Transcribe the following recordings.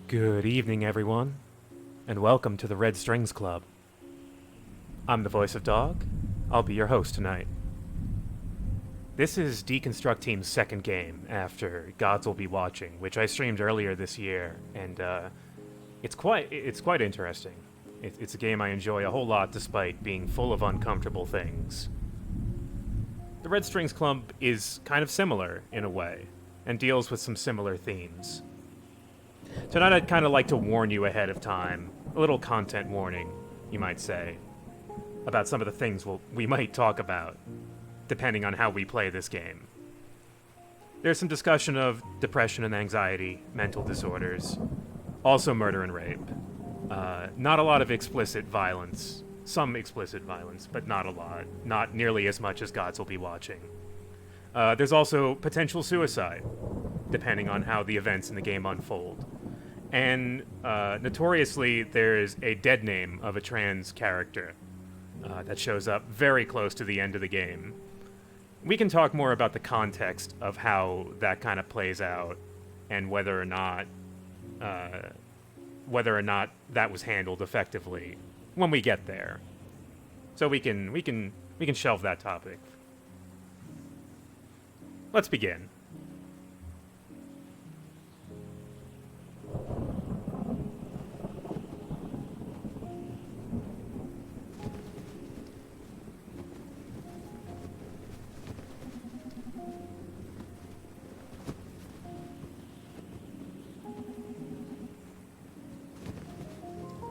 Good evening, everyone, and welcome to the Red Strings Club. I'm the voice of Dog. I'll be your host tonight. This is Deconstructeam's second game after Gods Will Be Watching, which I streamed earlier this year, and it's quite interesting. It's a game I enjoy a whole lot despite being full of uncomfortable things. The Red Strings Club is kind of similar in a way, and deals with some similar themes. Tonight I'd kind of like to warn you ahead of time, a little content warning, you might say, about some of the things we might talk about, depending on how we play this game. There's some discussion of depression and anxiety, mental disorders, also murder and rape. Not a lot of explicit violence, some explicit violence, but not a lot, not nearly as much as Gods Will Be Watching. There's also potential suicide, depending on how the events in the game unfold. And notoriously, there's a dead name of a trans character that shows up very close to the end of the game. We can talk more about the context of how that kind of plays out and whether or not that was handled effectively when we get there. So we can shelve that topic. Let's begin.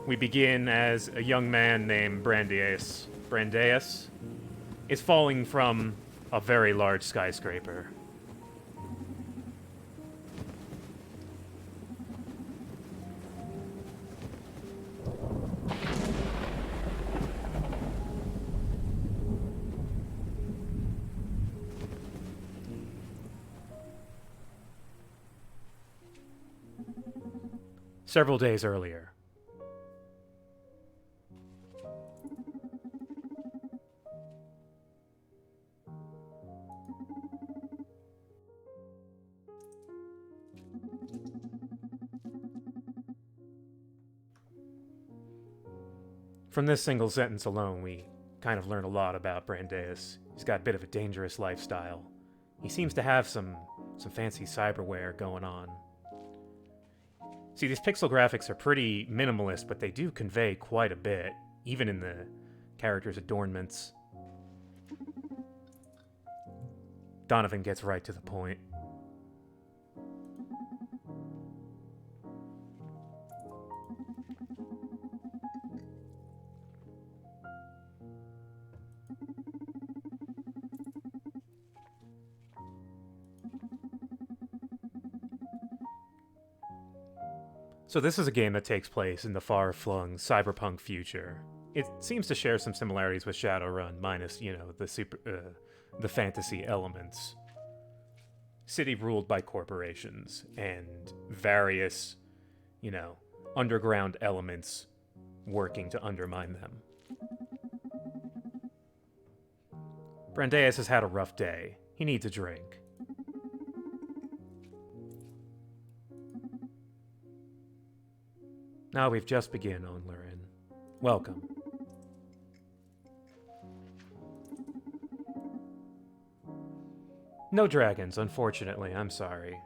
We begin as a young man named Brandeis. Brandeis is falling from a very large skyscraper. Several days earlier. From this single sentence alone, we kind of learn a lot about Brandeis. He's got a bit of a dangerous lifestyle. He seems to have some fancy cyberware going on. See, these pixel graphics are pretty minimalist, but they do convey quite a bit, even in the characters' adornments. Donovan gets right to the point. So this is a game that takes place in the far-flung cyberpunk future. It seems to share some similarities with Shadowrun, minus, the fantasy elements. City ruled by corporations, and various, underground elements working to undermine them. Brandeis has had a rough day. He needs a drink. Now we've just begun, Onlurin. Welcome. No dragons, unfortunately. I'm sorry.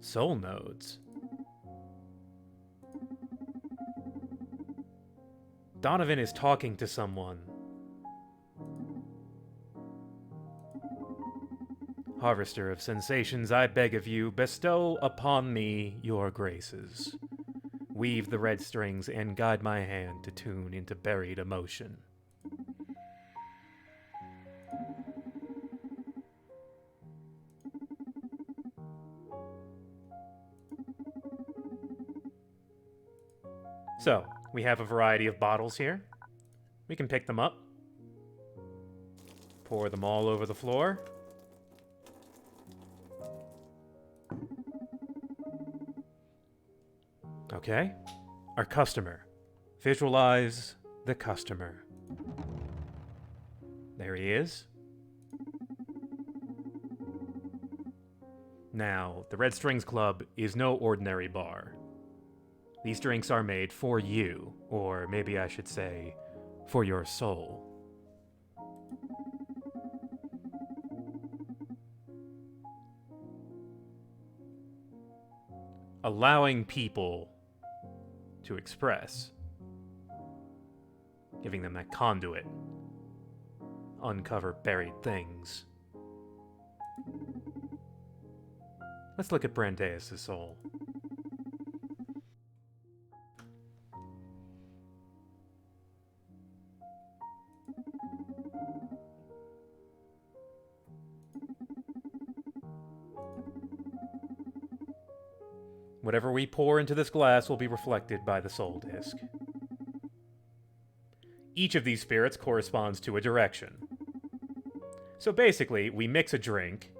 Soul nodes. Donovan is talking to someone. Harvester of sensations, I beg of you, bestow upon me your graces. Weave the red strings and guide my hand to tune into buried emotion. So, we have a variety of bottles here. We can pick them up. Pour them all over the floor. Okay, our customer. Visualize the customer. There he is. Now, the Red Strings Club is no ordinary bar. These drinks are made for you, or maybe I should say, for your soul. Allowing people to express. Giving them that conduit. Uncover buried things. Let's look at Brandeis' soul. Whatever we pour into this glass will be reflected by the soul disc. Each of these spirits corresponds to a direction. So basically, we mix a drink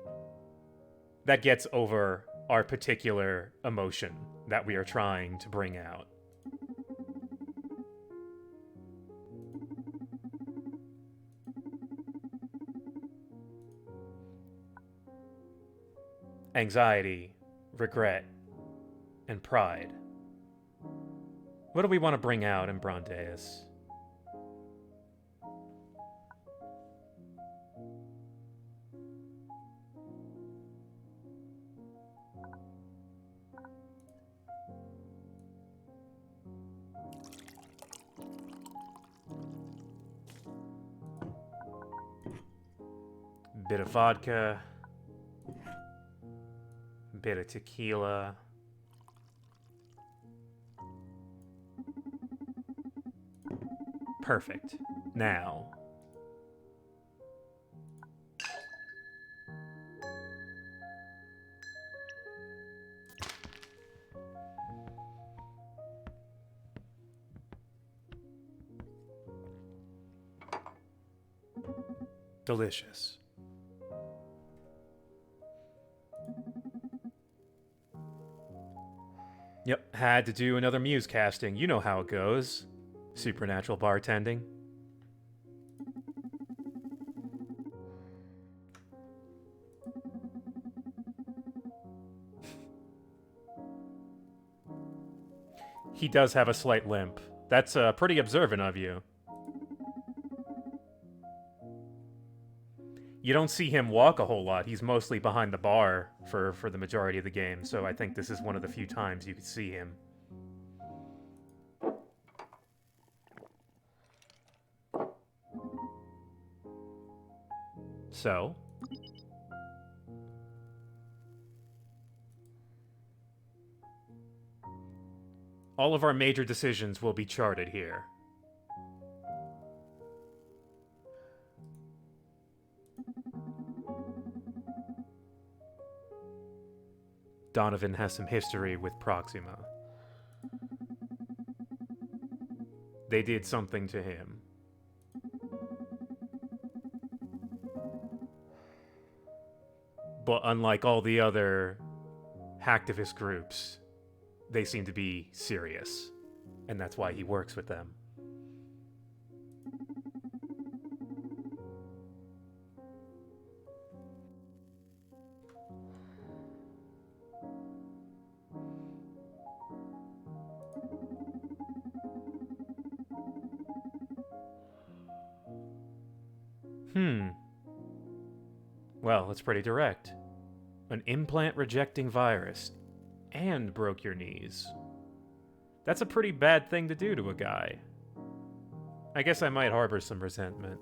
that gets over our particular emotion that we are trying to bring out. Anxiety, regret, and pride. What do we want to bring out in Brandeis? Bit of vodka, bit of tequila, perfect. Now, delicious. Yep, had to do another muse casting. You know how it goes. Supernatural bartending. He does have a slight limp. That's pretty observant of you. You don't see him walk a whole lot. He's mostly behind the bar for the majority of the game, so I think this is one of the few times you could see him. So, all of our major decisions will be charted here. Donovan has some history with Proxima. They did something to him. But unlike all the other hacktivist groups, they seem to be serious. And that's why he works with them. Well, it's pretty direct. An implant-rejecting virus. And broke your knees. That's a pretty bad thing to do to a guy. I guess I might harbor some resentment.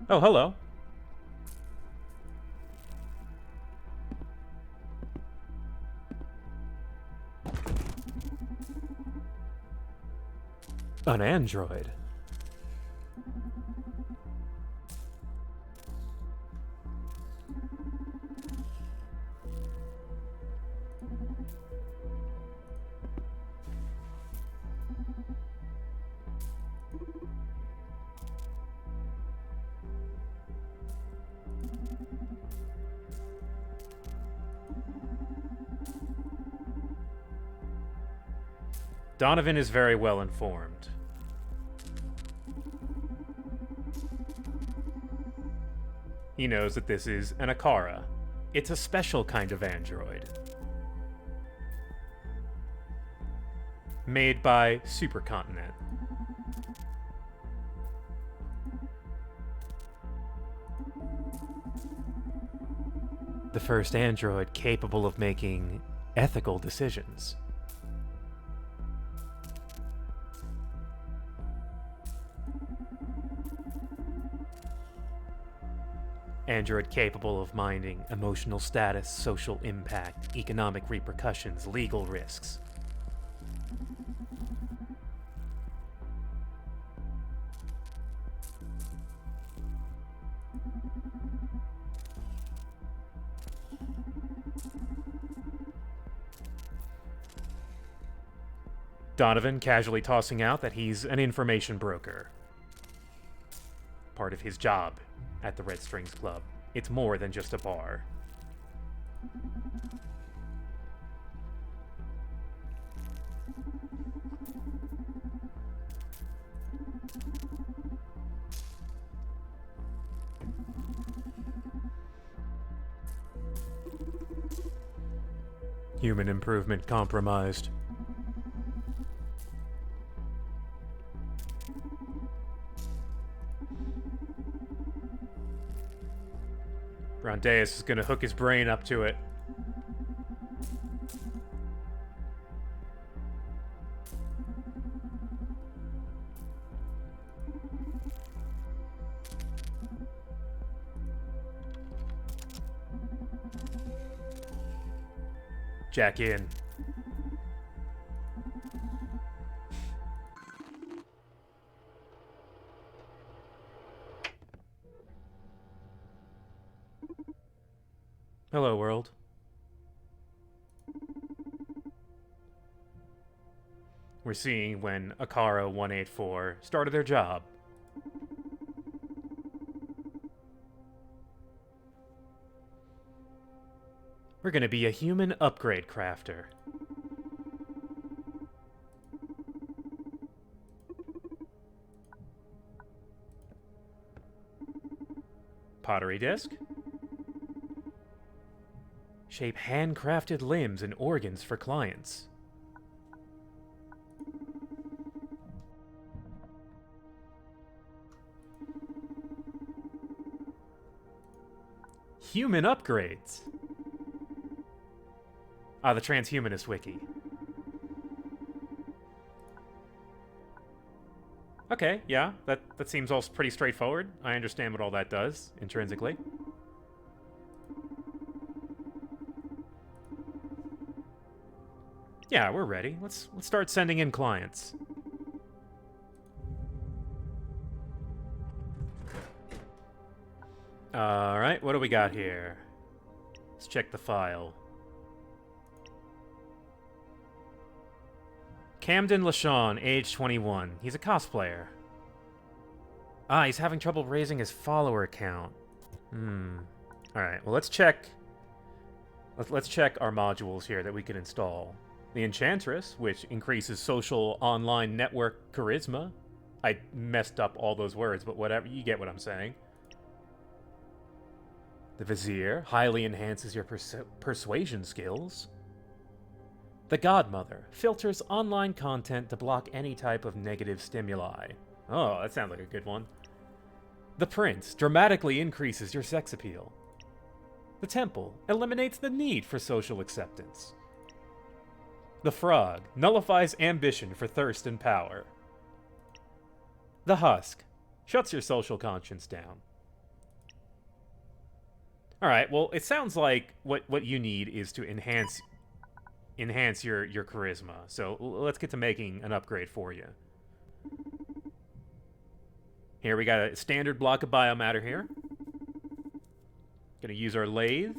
Oh, hello. An android. Donovan is very well informed. He knows that this is an Akara. It's a special kind of android. Made by Supercontinent. The first android capable of making ethical decisions. Android capable of minding emotional status, social impact, economic repercussions, legal risks. Donovan casually tossing out that he's an information broker. Part of his job at the Red Strings Club. It's more than just a bar. Human improvement compromised. Rondeus is gonna hook his brain up to it. Jack in. Hello, world. We're seeing when Akara 184 started their job. We're gonna be a human upgrade crafter. Pottery disc. Shape handcrafted limbs and organs for clients. Human upgrades. Ah, the Transhumanist Wiki. Okay, yeah, that seems all pretty straightforward. I understand what all that does, intrinsically. Yeah, we're ready. Let's start sending in clients. Alright, what do we got here? Let's check the file. Camden LaShawn, age 21. He's a cosplayer. Ah, he's having trouble raising his follower count. Alright, well let's check... Let's check our modules here that we can install. The Enchantress, which increases social online network charisma. I messed up all those words, but whatever, you get what I'm saying. The Vizier highly enhances your persuasion skills. The Godmother filters online content to block any type of negative stimuli. Oh, that sounds like a good one. The Prince dramatically increases your sex appeal. The Temple eliminates the need for social acceptance. The Frog nullifies ambition for thirst and power. The Husk shuts your social conscience down. Alright, well, it sounds like what you need is to enhance your charisma. So let's get to making an upgrade for you. Here we got a standard block of biomatter here. Gonna use our lathe.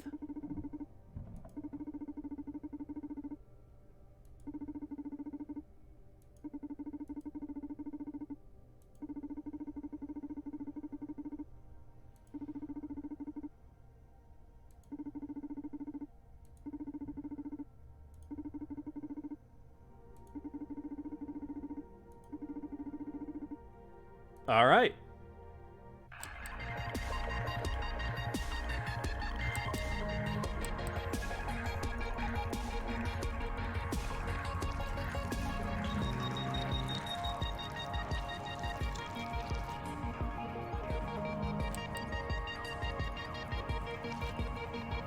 All right.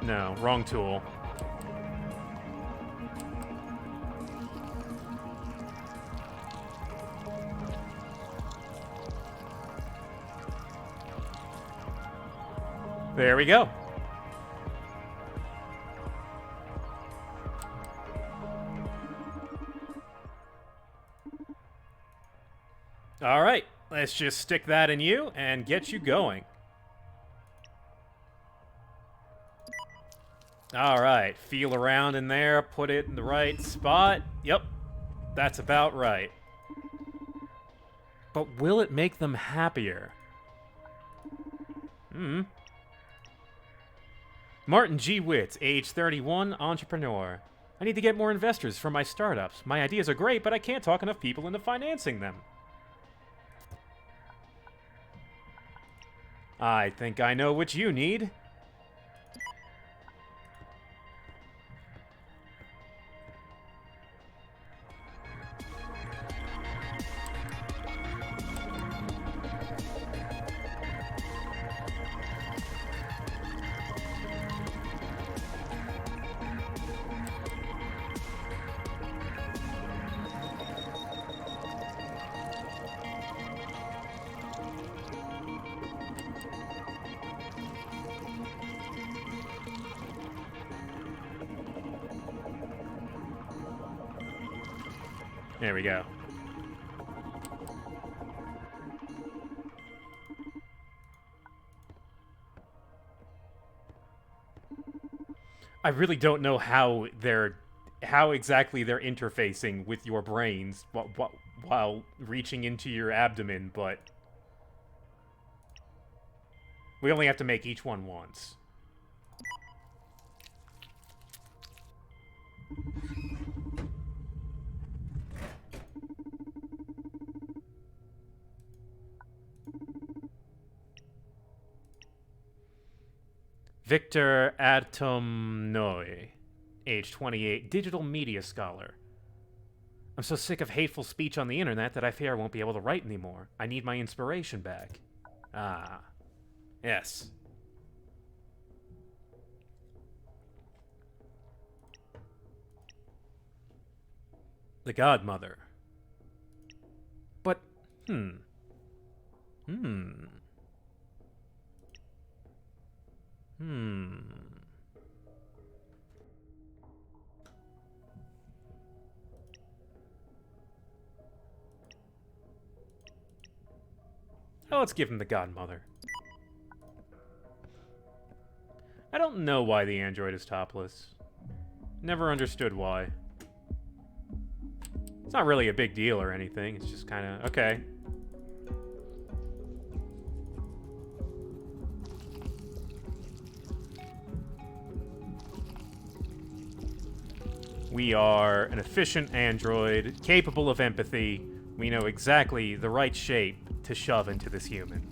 No, wrong tool. There we go. All right, let's just stick that in you and get you going. All right, feel around in there, put it in the right spot. Yep, that's about right. But will it make them happier? Martin G. Witts, age 31, entrepreneur. I need to get more investors for my startups. My ideas are great, but I can't talk enough people into financing them. I think I know what you need. There we go. I really don't know how exactly they're interfacing with your brains while reaching into your abdomen, but we only have to make each one once. Victor Atomnoy, age 28, digital media scholar. I'm so sick of hateful speech on the internet that I fear I won't be able to write anymore. I need my inspiration back. Ah. Yes. The Godmother. But, Oh, let's give him the Godmother. I don't know why the android is topless. Never understood why. It's not really a big deal or anything. It's just kind of, okay. We are an efficient android, capable of empathy. We know exactly the right shape to shove into this human.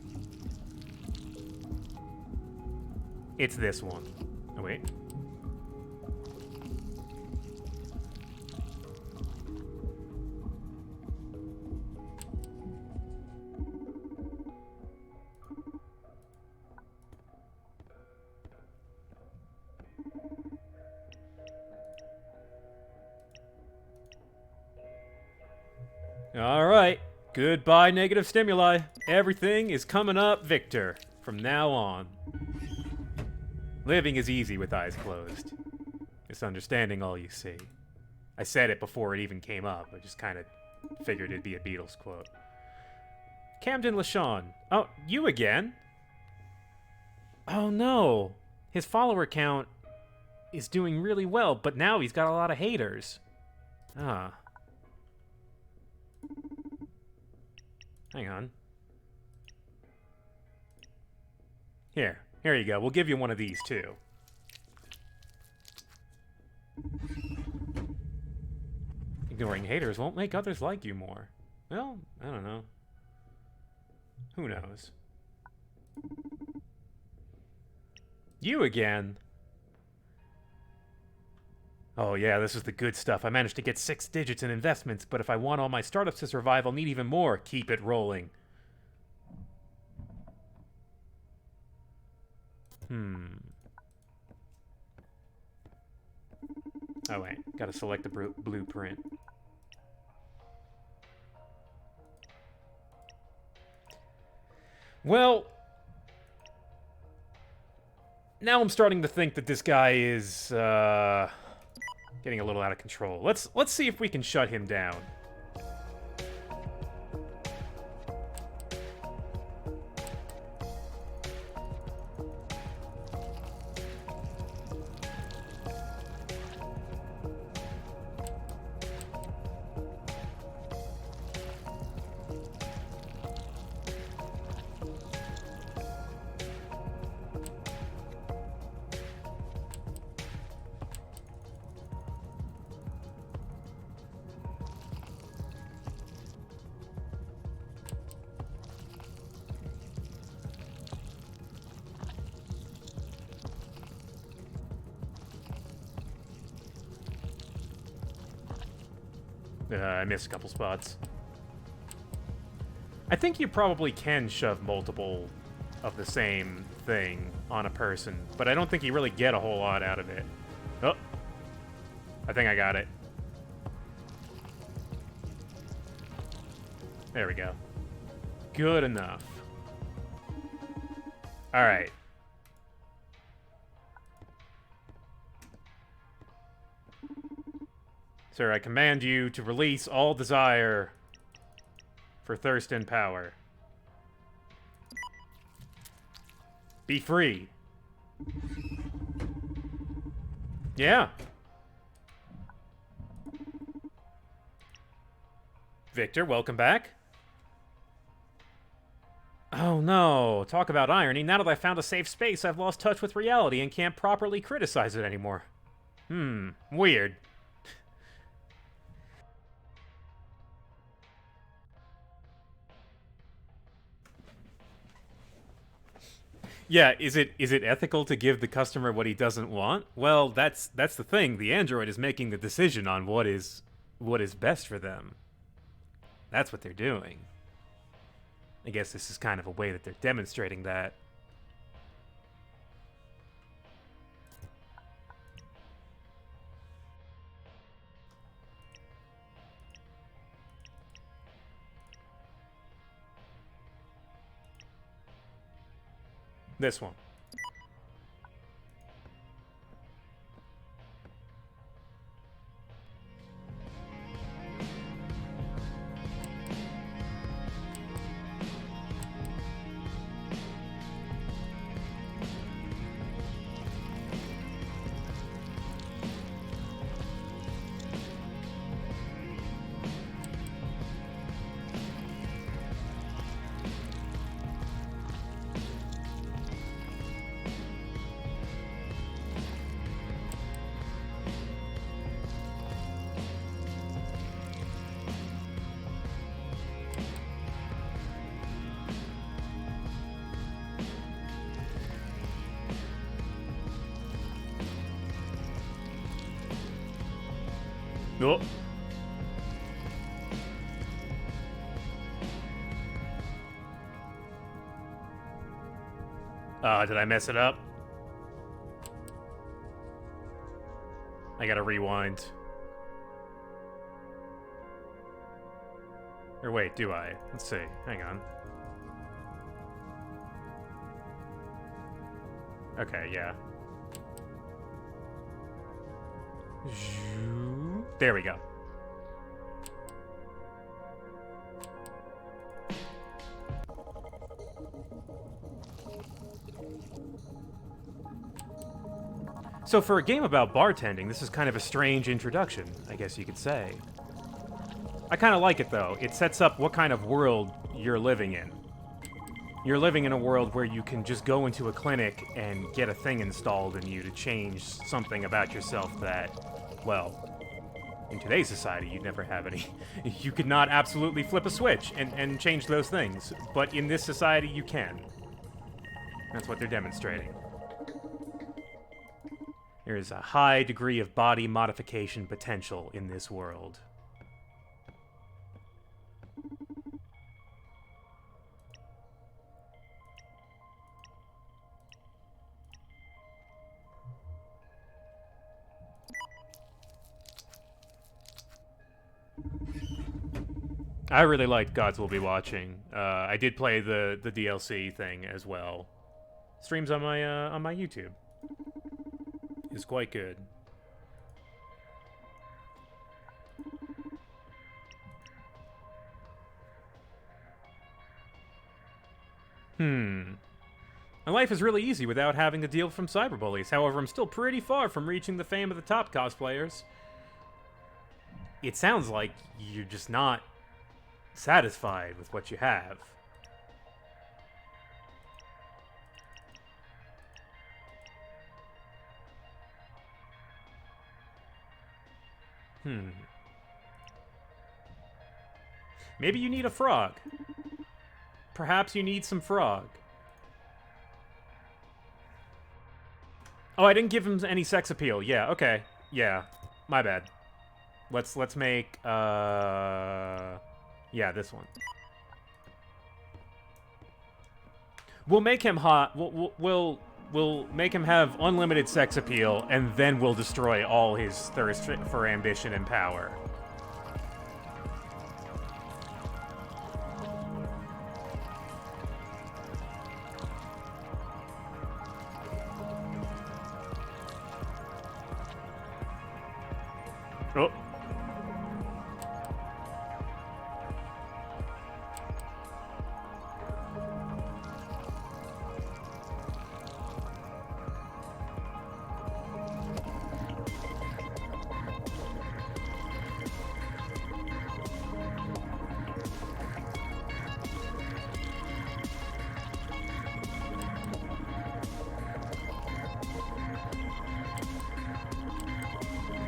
It's this one. Oh, wait. All right. Goodbye, negative stimuli. Everything is coming up Victor from now on. Living is easy with eyes closed. It's understanding all you see. I said it before it even came up. I just kind of figured it'd be a Beatles quote. Camden LaShawn. Oh, you again? Oh no. His follower count is doing really well, but now he's got a lot of haters. Ah. Hang on. Here you go. We'll give you one of these, too. Ignoring haters won't make others like you more. Well, I don't know. Who knows? You again? Oh yeah, this is the good stuff. I managed to get 6 digits in investments, but if I want all my startups to survive, I'll need even more. Keep it rolling. Oh wait, gotta select the blueprint. Well, now I'm starting to think that this guy is getting a little out of control. Let's see if we can shut him down. I missed a couple spots. I think you probably can shove multiple of the same thing on a person, but I don't think you really get a whole lot out of it. Oh, I think I got it. There we go. Good enough. All right. Sir, I command you to release all desire for thirst and power. Be free. Yeah. Victor, welcome back. Oh no, talk about irony. Now that I found a safe space, I've lost touch with reality and can't properly criticize it anymore. Weird. Yeah, is it ethical to give the customer what he doesn't want? Well, that's the thing. The android is making the decision on what is best for them. That's what they're doing. I guess this is kind of a way that they're demonstrating that. This one. Oh. Did I mess it up? I gotta rewind. Or wait, do I? Let's see. Hang on. Okay, yeah. There we go. So for a game about bartending, this is kind of a strange introduction, I guess you could say. I kind of like it, though. It sets up what kind of world you're living in. You're living in a world where you can just go into a clinic and get a thing installed in you to change something about yourself that, well, in today's society, you'd never have any. You could not absolutely flip a switch and change those things, but in this society, you can. That's what they're demonstrating. There is a high degree of body modification potential in this world. I really liked Gods Will Be Watching. I did play the DLC thing as well. Streams on my YouTube. It's quite good. My life is really easy without having to deal from cyberbullies. However, I'm still pretty far from reaching the fame of the top cosplayers. It sounds like you're just not satisfied with what you have. Maybe you need a frog. Perhaps you need some frog. Oh, I didn't give him any sex appeal. Yeah, okay. Yeah, my bad. Let's make yeah, this one. We'll make him hot. We'll make him have unlimited sex appeal, and then we'll destroy all his thirst for ambition and power. Oh.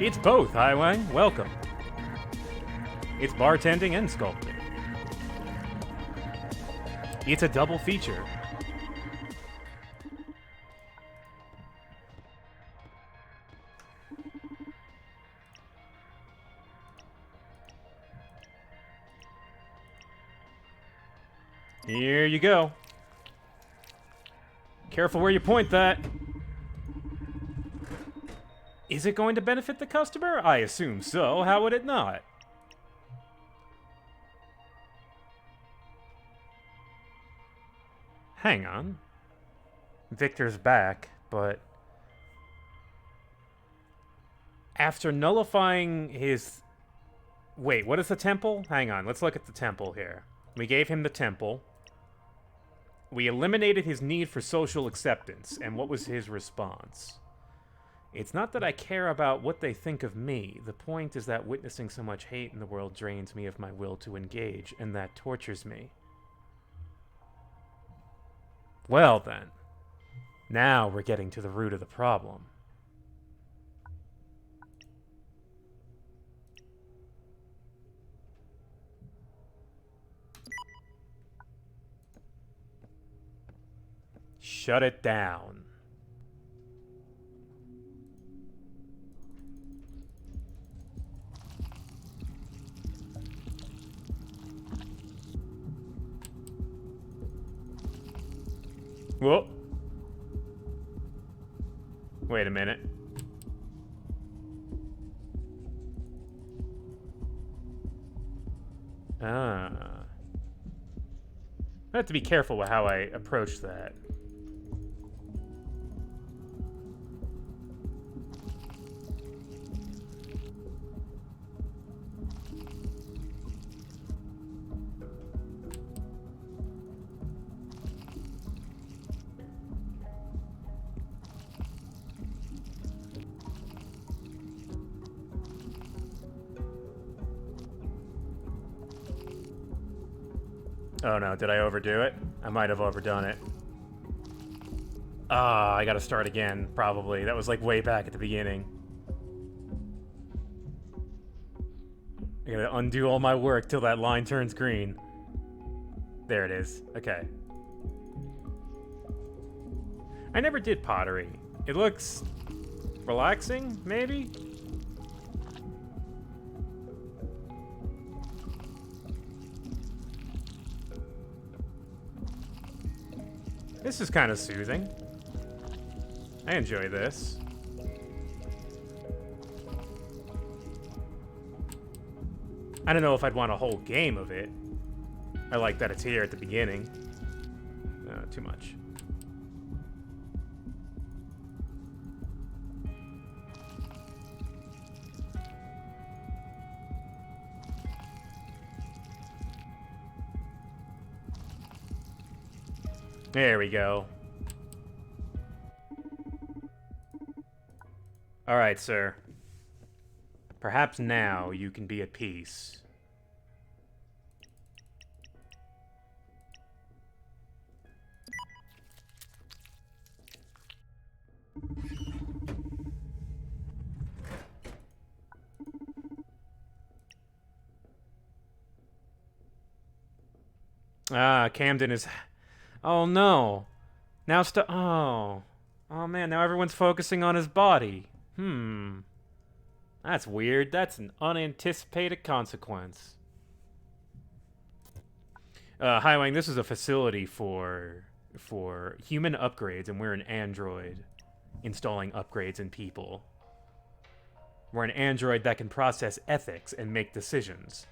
It's both, Highway. Welcome. It's bartending and sculpting. It's a double feature. Here you go. Careful where you point that. Is it going to benefit the customer? I assume so. How would it not? Hang on. Victor's back, but after nullifying his... Wait, what is the temple? Hang on, let's look at the temple here. We gave him the temple. We eliminated his need for social acceptance, and what was his response? It's not that I care about what they think of me. The point is that witnessing so much hate in the world drains me of my will to engage, and that tortures me. Well then, now we're getting to the root of the problem. Shut it down. Whoa. Wait a minute. I have to be careful with how I approach that. Oh no, did I overdo it? I might have overdone it. Ah, I gotta start again, probably. That was like way back at the beginning. I gotta undo all my work till that line turns green. There it is. Okay. I never did pottery. It looks relaxing, maybe? This is kind of soothing. I enjoy this. I don't know if I'd want a whole game of it. I like that it's here at the beginning. Too much. There we go. All right, sir. Perhaps now you can be at peace. Ah, Camden is... Oh, no. Now Oh. Oh, man, now everyone's focusing on his body. That's weird. That's an unanticipated consequence. Hi, Wang, this is a facility for human upgrades, and we're an android installing upgrades in people. We're an android that can process ethics and make decisions.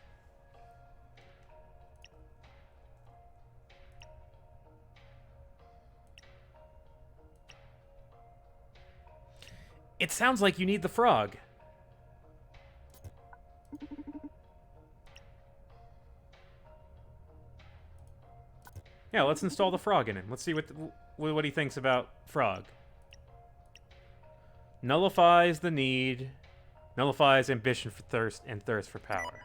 It sounds like you need the frog. Yeah, let's install the frog in him. Let's see what he thinks about frog. Nullifies the need. Nullifies ambition for thirst and thirst for power.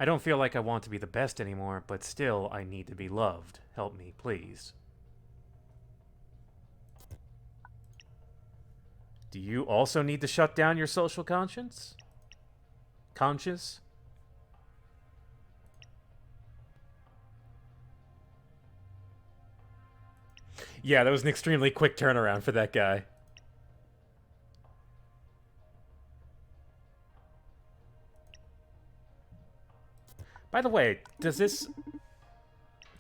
I don't feel like I want to be the best anymore, but still I need to be loved. Help me, please. Do you also need to shut down your social conscience? Conscious? Yeah, that was an extremely quick turnaround for that guy. By the way, does this...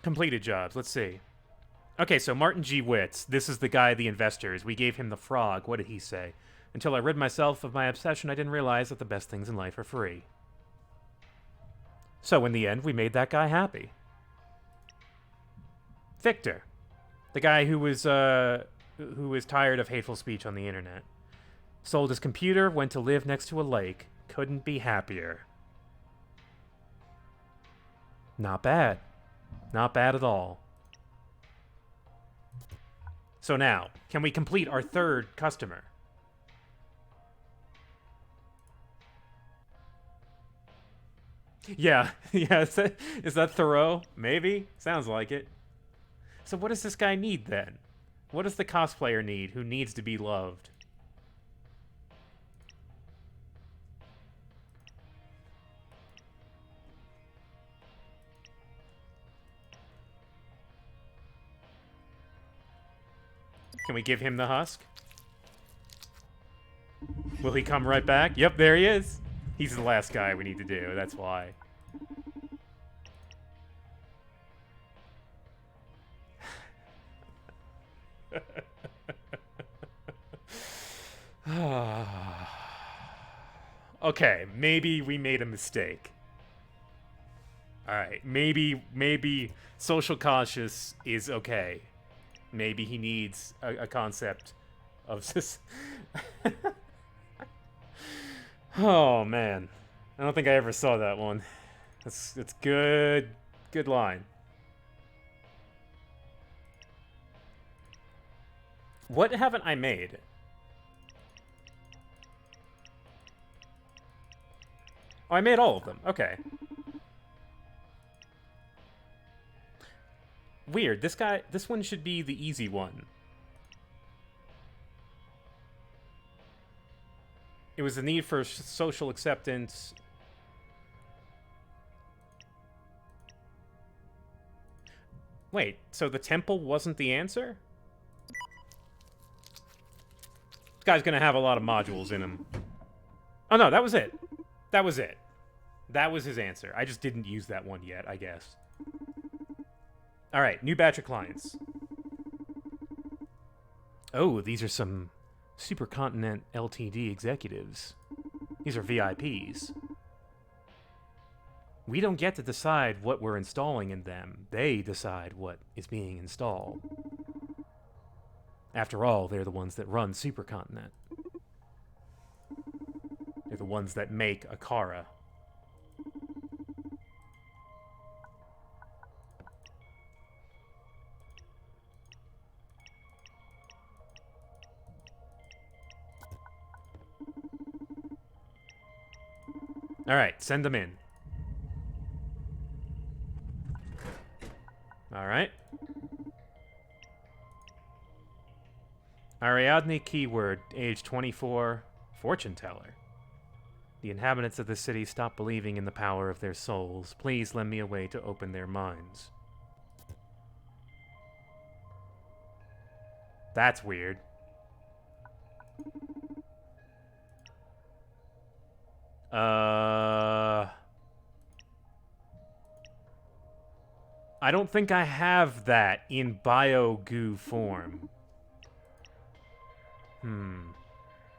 Completed jobs, let's see. Okay, so Martin G. Witts, this is the guy, the investors. We gave him the frog. What did he say? Until I rid myself of my obsession, I didn't realize that the best things in life are free. So in the end, we made that guy happy. Victor, the guy who was tired of hateful speech on the internet. Sold his computer, went to live next to a lake. Couldn't be happier. Not bad. Not bad at all. So now, can we complete our third customer? Yeah, yeah, is that Thoreau? Maybe? Sounds like it. So what does this guy need then? What does the cosplayer need who needs to be loved? Can we give him the husk? Will he come right back? Yep, there he is. He's the last guy we need to do, that's why. Okay, maybe we made a mistake. Alright, maybe social conscious is okay. Maybe he needs a concept of this. Oh, man. I don't think I ever saw that one. That's good. Good line. What haven't I made? Oh, I made all of them. Okay. Weird. This one should be the easy one. It was the need for social acceptance. Wait, so the temple wasn't the answer? This guy's gonna have a lot of modules in him. Oh no, that was it. That was it. That was his answer. I just didn't use that one yet, I guess. All right, new batch of clients. Oh, these are some Supercontinent Ltd executives. These are VIPs. We don't get to decide what we're installing in them. They decide what is being installed. After all, they're the ones that run Supercontinent. They're the ones that make Akara. Alright, send them in. Alright. Ariadne keyword, age 24, fortune teller. The inhabitants of the city stop believing in the power of their souls. Please lend me a way to open their minds. That's weird. I don't think I have that in bio-goo form.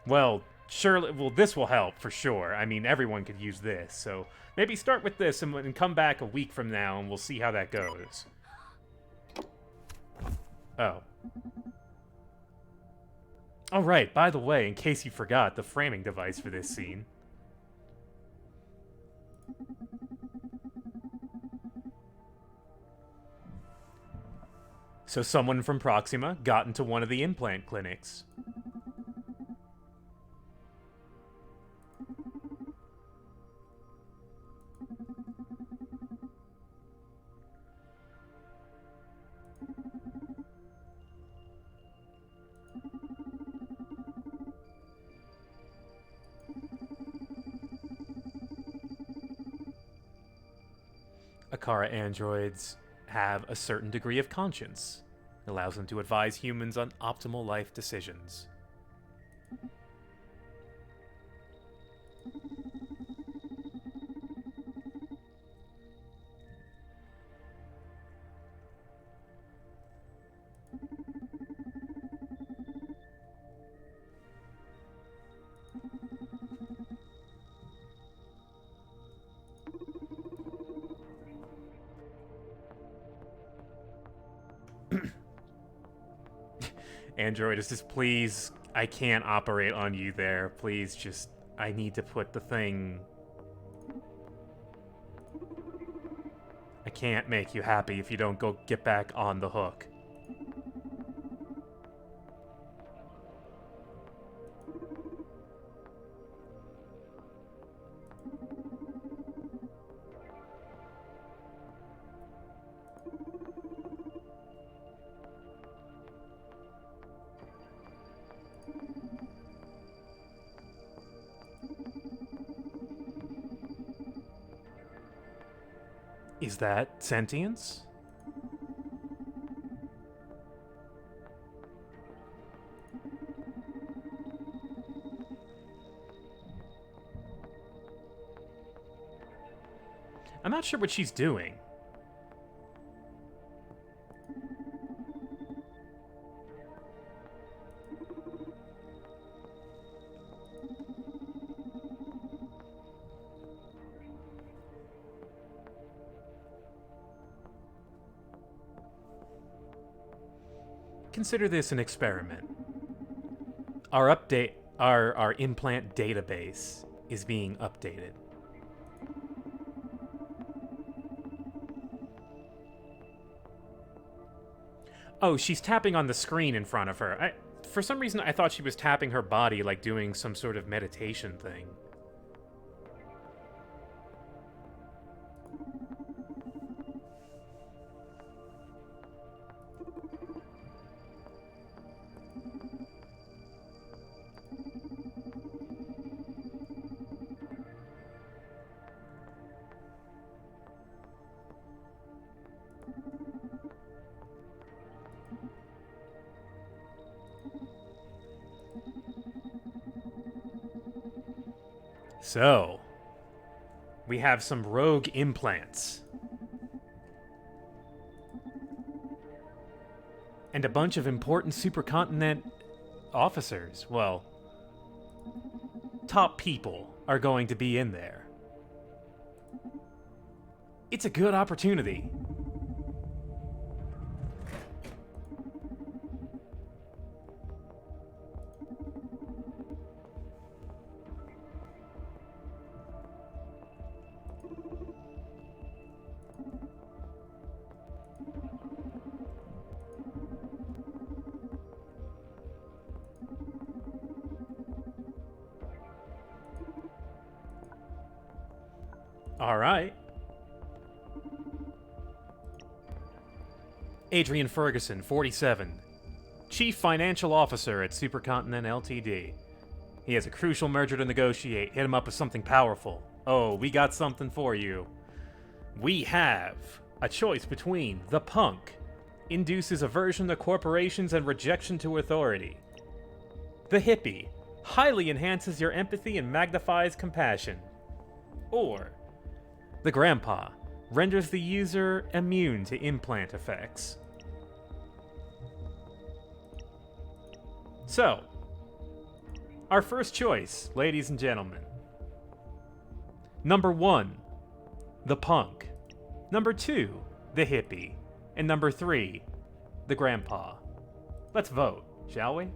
Well, surely, well, this will help for sure. I mean, everyone could use this, so maybe start with this and come back a week from now and we'll see how that goes. Oh. Oh, right, by the way, in case you forgot, the framing device for this scene. So someone from Proxima got into one of the implant clinics. Akara androids have a certain degree of conscience. It allows them to advise humans on optimal life decisions. Android is just, please, I can't operate on you there. Please, just, I need to put the thing... I can't make you happy if you don't go get back on the hook. Is that sentience? I'm not sure what she's doing. Consider this an experiment. Our implant database is being updated. Oh, she's tapping on the screen in front of her. For some reason, I thought she was tapping her body, like doing some sort of meditation thing. So, We have some rogue implants. And a bunch of important supercontinent officers. Well, top people are going to be in there. It's a good opportunity. All right. Adrian Ferguson, 47. Chief Financial Officer at Supercontinent Ltd. He has a crucial merger to negotiate. Hit him up with something powerful. Oh, we got something for you. We have a choice between the punk. Induces aversion to corporations and rejection to authority. The hippie. Highly enhances your empathy and magnifies compassion. Or the grandpa. Renders the user immune to implant effects. So, our first choice, ladies and gentlemen. Number 1, the punk. Number 2, the hippie. And number 3, the grandpa. Let's vote, shall we?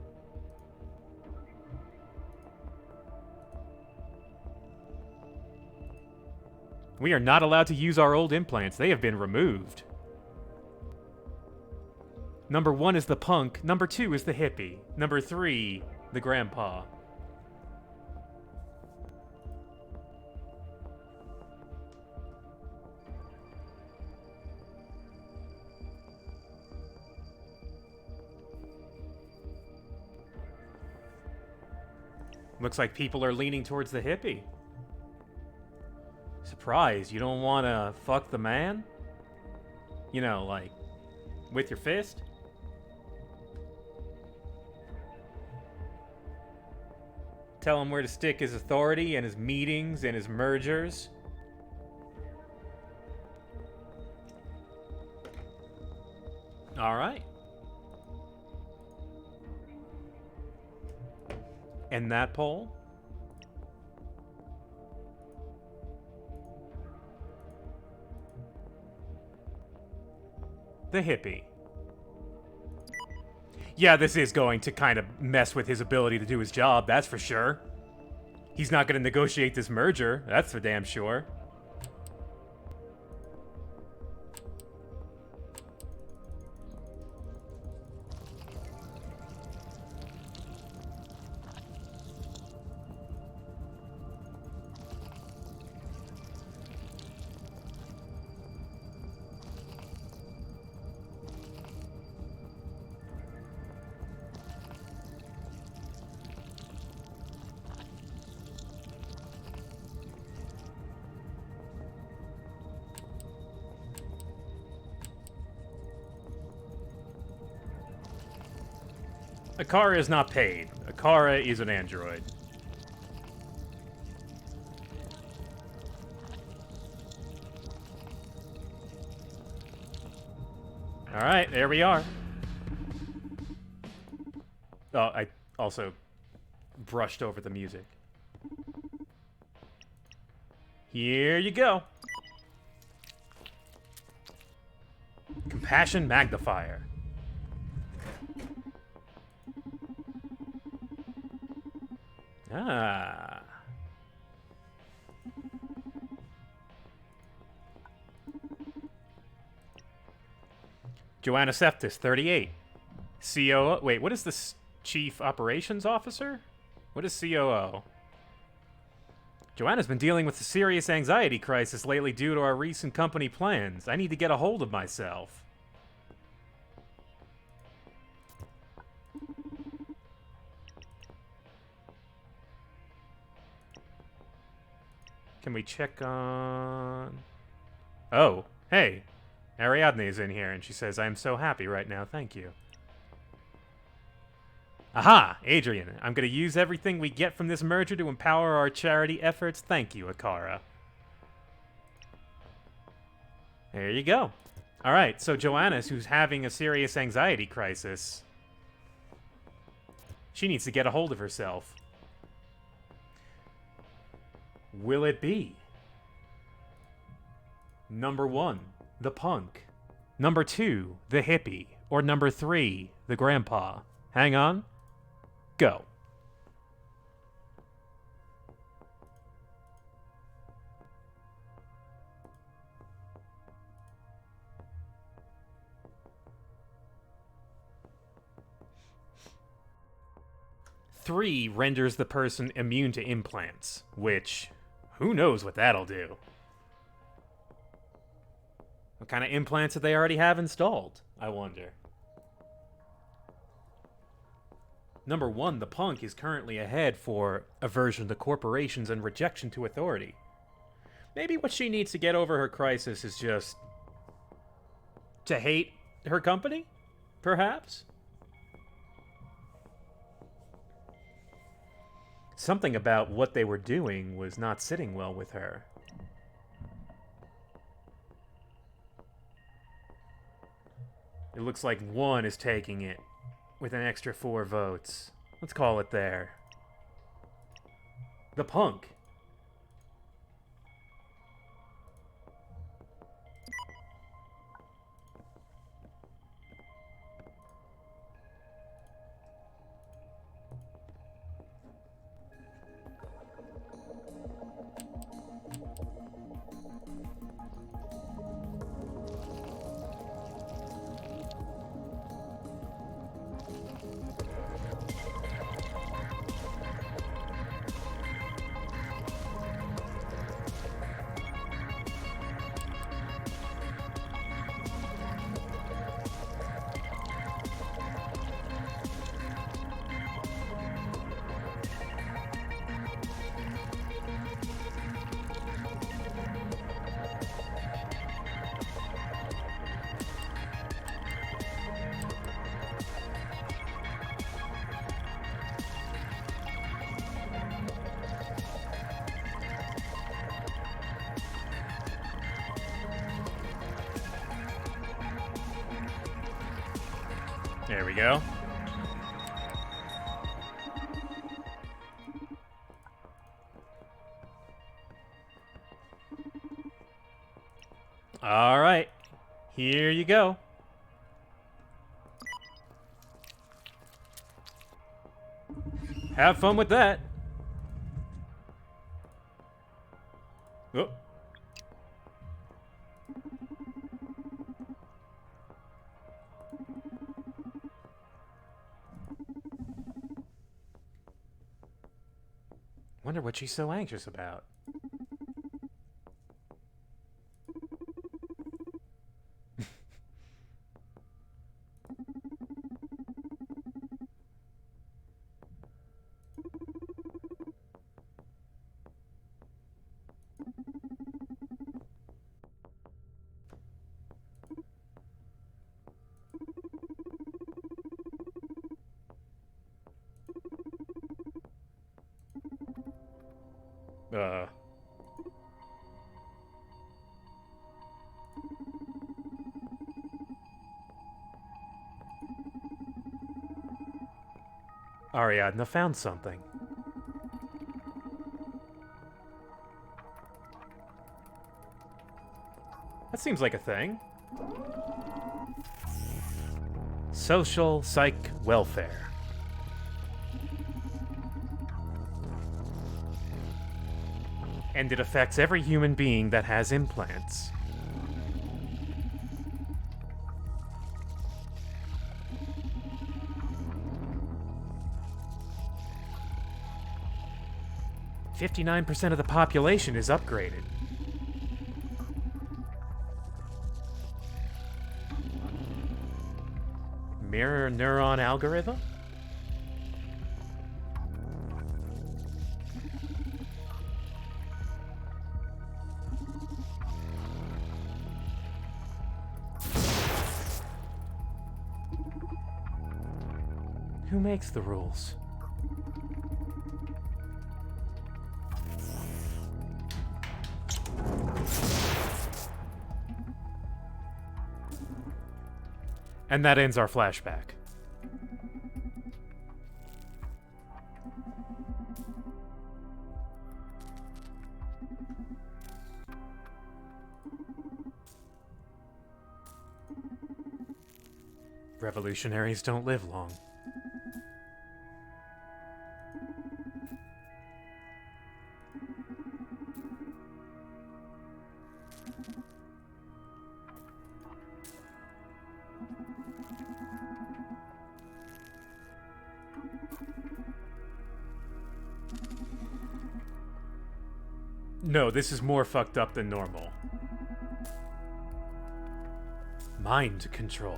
We are not allowed to use our old implants. They have been removed. Number 1 is the punk. Number 2 is the hippie. Number 3, the grandpa. Looks like people are leaning towards the hippie. Surprise, you don't want to fuck the man? You know, like, with your fist? Tell him where to stick his authority and his meetings and his mergers. All right. And that poll? The hippie. Yeah, this is going to kind of mess with his ability to do his job, that's for sure. He's not going to negotiate this merger, that's for damn sure. Akara is not paid. Akara is an android. Alright, there we are. Oh, I also brushed over the music. Here you go. Compassion Magnifier. Ah. Joanna Septis, 38. COO. Wait, what is this? Chief Operations Officer? What is COO? Joanna's been dealing with a serious anxiety crisis lately due to our recent company plans. I need to get a hold of myself. Can we check on... Oh, hey. Ariadne is in here, and she says, I am so happy right now, thank you. Aha! Adrian, I'm going to use everything we get from this merger to empower our charity efforts. Thank you, Akara. There you go. All right, so Joannis, who's having a serious anxiety crisis, she needs to get a hold of herself. Will it be number 1, the punk, number 2, the hippie, or number 3, the grandpa? Hang on. Go. Three renders the person immune to implants, which, who knows what that'll do. What kind of implants do they already have installed, I wonder? Number 1, the punk, is currently ahead for aversion to corporations and rejection to authority. Maybe what she needs to get over her crisis is just to hate her company, perhaps? Something about what they were doing was not sitting well with her. It looks like 1 is taking it with an extra 4 votes. Let's call it there. The punk. There we go. All right. Here you go. Have fun with that. Oh. Wonder what she's so anxious about. Ariadna found something. That seems like a thing. Social psych welfare. And it affects every human being that has implants. "59% of the population is upgraded." Mirror neuron algorithm? Who makes the rules? And that ends our flashback. Revolutionaries don't live long. No, this is more fucked up than normal. Mind control.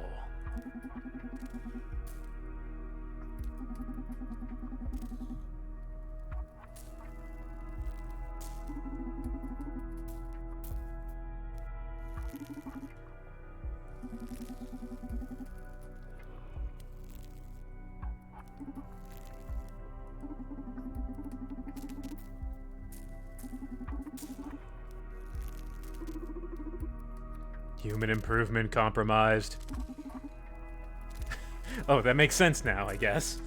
Human improvement compromised. Oh, that makes sense now, I guess.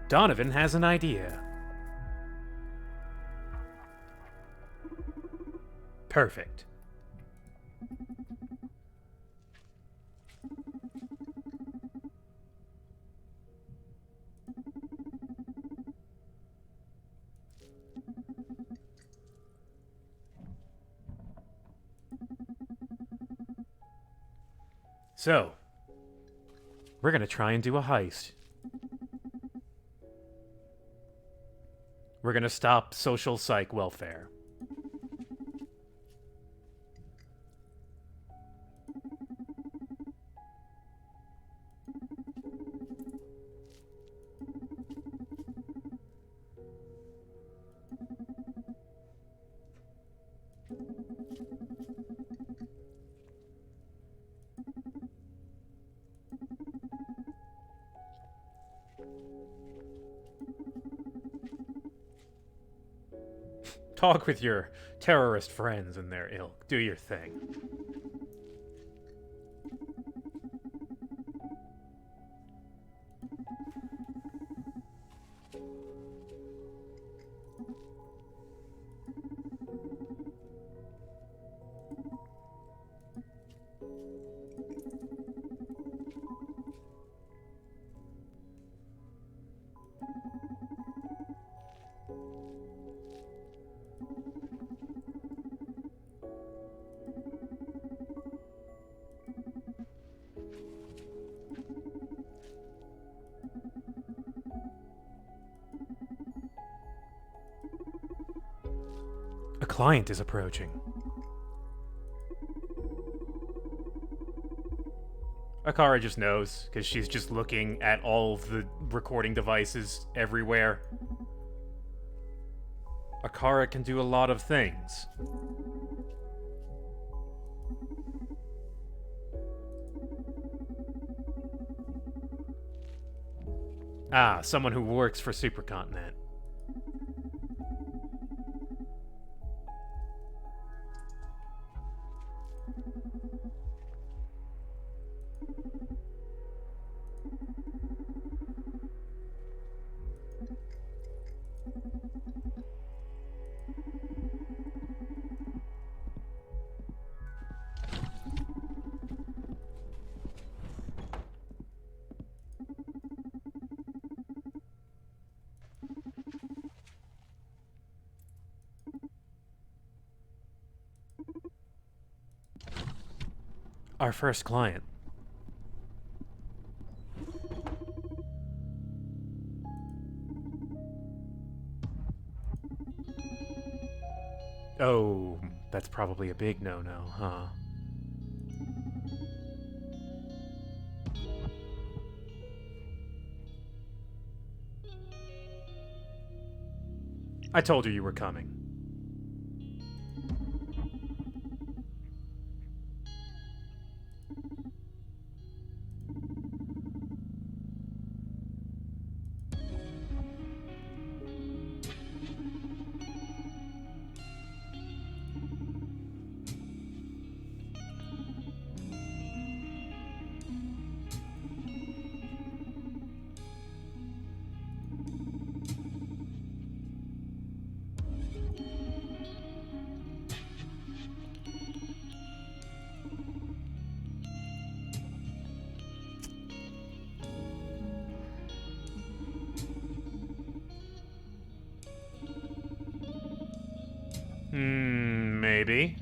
Donovan has an idea. Perfect. So, we're gonna try and do a heist. We're gonna stop social psych welfare. Talk with your terrorist friends and their ilk. Do your thing. A client is approaching. Akara just knows, because she's just looking at all of the recording devices everywhere. Akara can do a lot of things. Ah, someone who works for Supercontinent. Our first client. Oh, that's probably a big no-no, huh? I told you were coming. Maybe.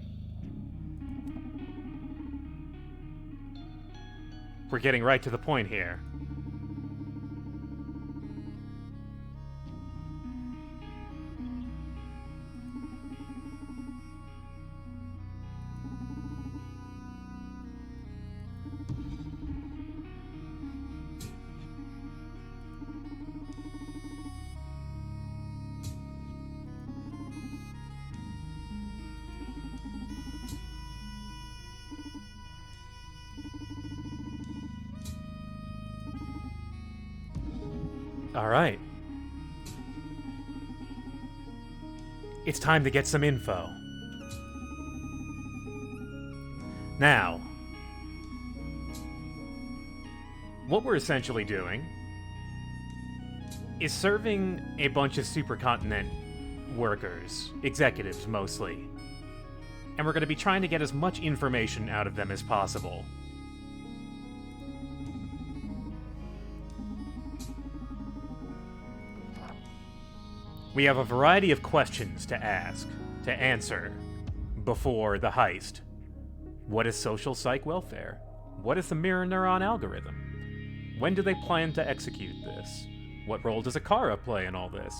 We're getting right to the point here. All right. It's time to get some info. Now, what we're essentially doing is serving a bunch of supercontinent workers, executives mostly, and we're going to be trying to get as much information out of them as possible. We have a variety of questions to ask, to answer, before the heist. What is social psych welfare? What is the mirror neuron algorithm? When do they plan to execute this? What role does Akara play in all this?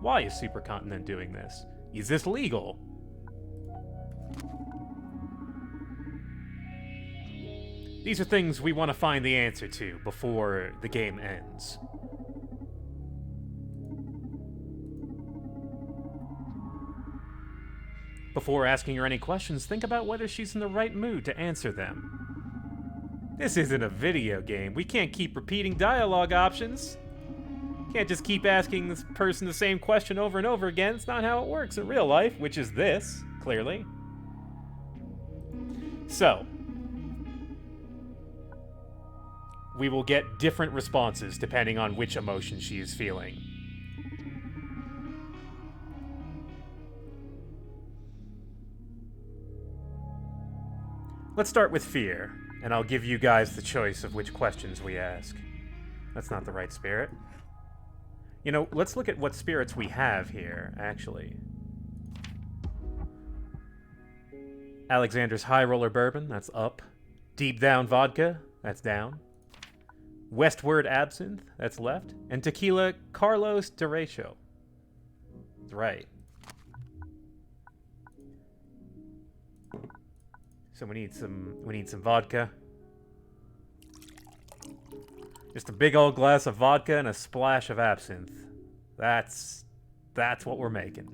Why is Supercontinent doing this? Is this legal? These are things we want to find the answer to before the game ends. Before asking her any questions, think about whether she's in the right mood to answer them. This isn't a video game. We can't keep repeating dialogue options. Can't just keep asking this person the same question over and over again. It's not how it works in real life, which is this, clearly. So, we will get different responses depending on which emotion she is feeling. Let's start with fear, and I'll give you guys the choice of which questions we ask. That's not the right spirit. You know, let's look at what spirits we have here, actually. Alexander's High Roller Bourbon, that's up. Deep Down Vodka, that's down. Westward Absinthe, that's left. And Tequila Carlos Derecho. That's right. So we need some vodka. Just a big old glass of vodka and a splash of absinthe. That's what we're making.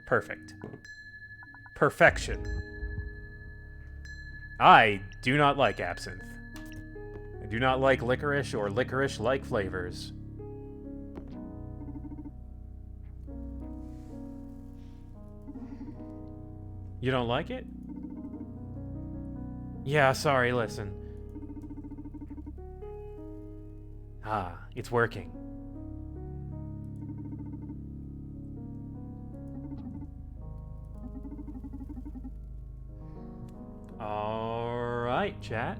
Perfect. Perfection. I do not like absinthe. I do not like licorice or licorice-like flavors. You don't like it? Yeah, sorry, listen. Ah, it's working. Alright, chat.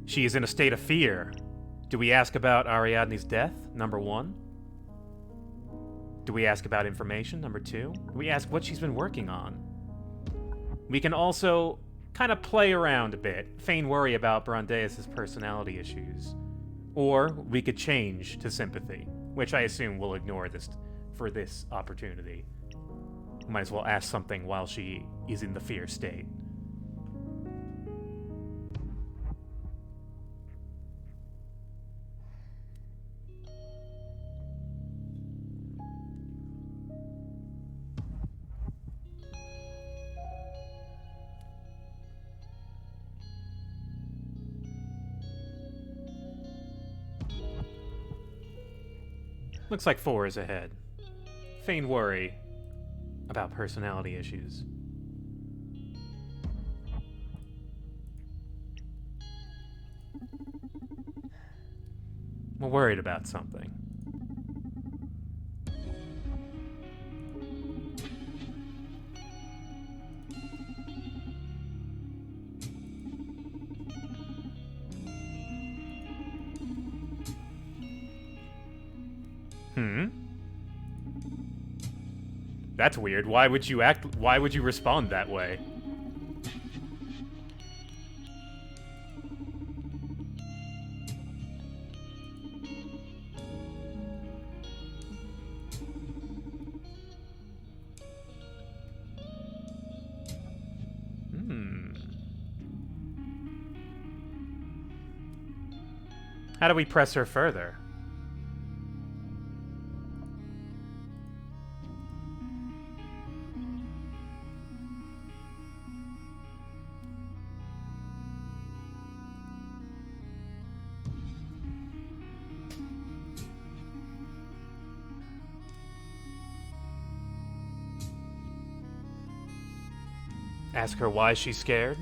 She is in a state of fear. Do we ask about Ariadne's death? Number 1. Do we ask about information? Number 2. Do we ask what she's been working on? We can also kind of play around a bit, feign worry about Brandeis' personality issues. Or we could change to sympathy, which I assume we'll ignore this for this opportunity. Might as well ask something while she is in the fear state. Looks like 4 is ahead. Feign worry about personality issues. We're worried about something. Hmm? That's weird. Why would you respond that way? How do we press her further? Ask her why she's scared?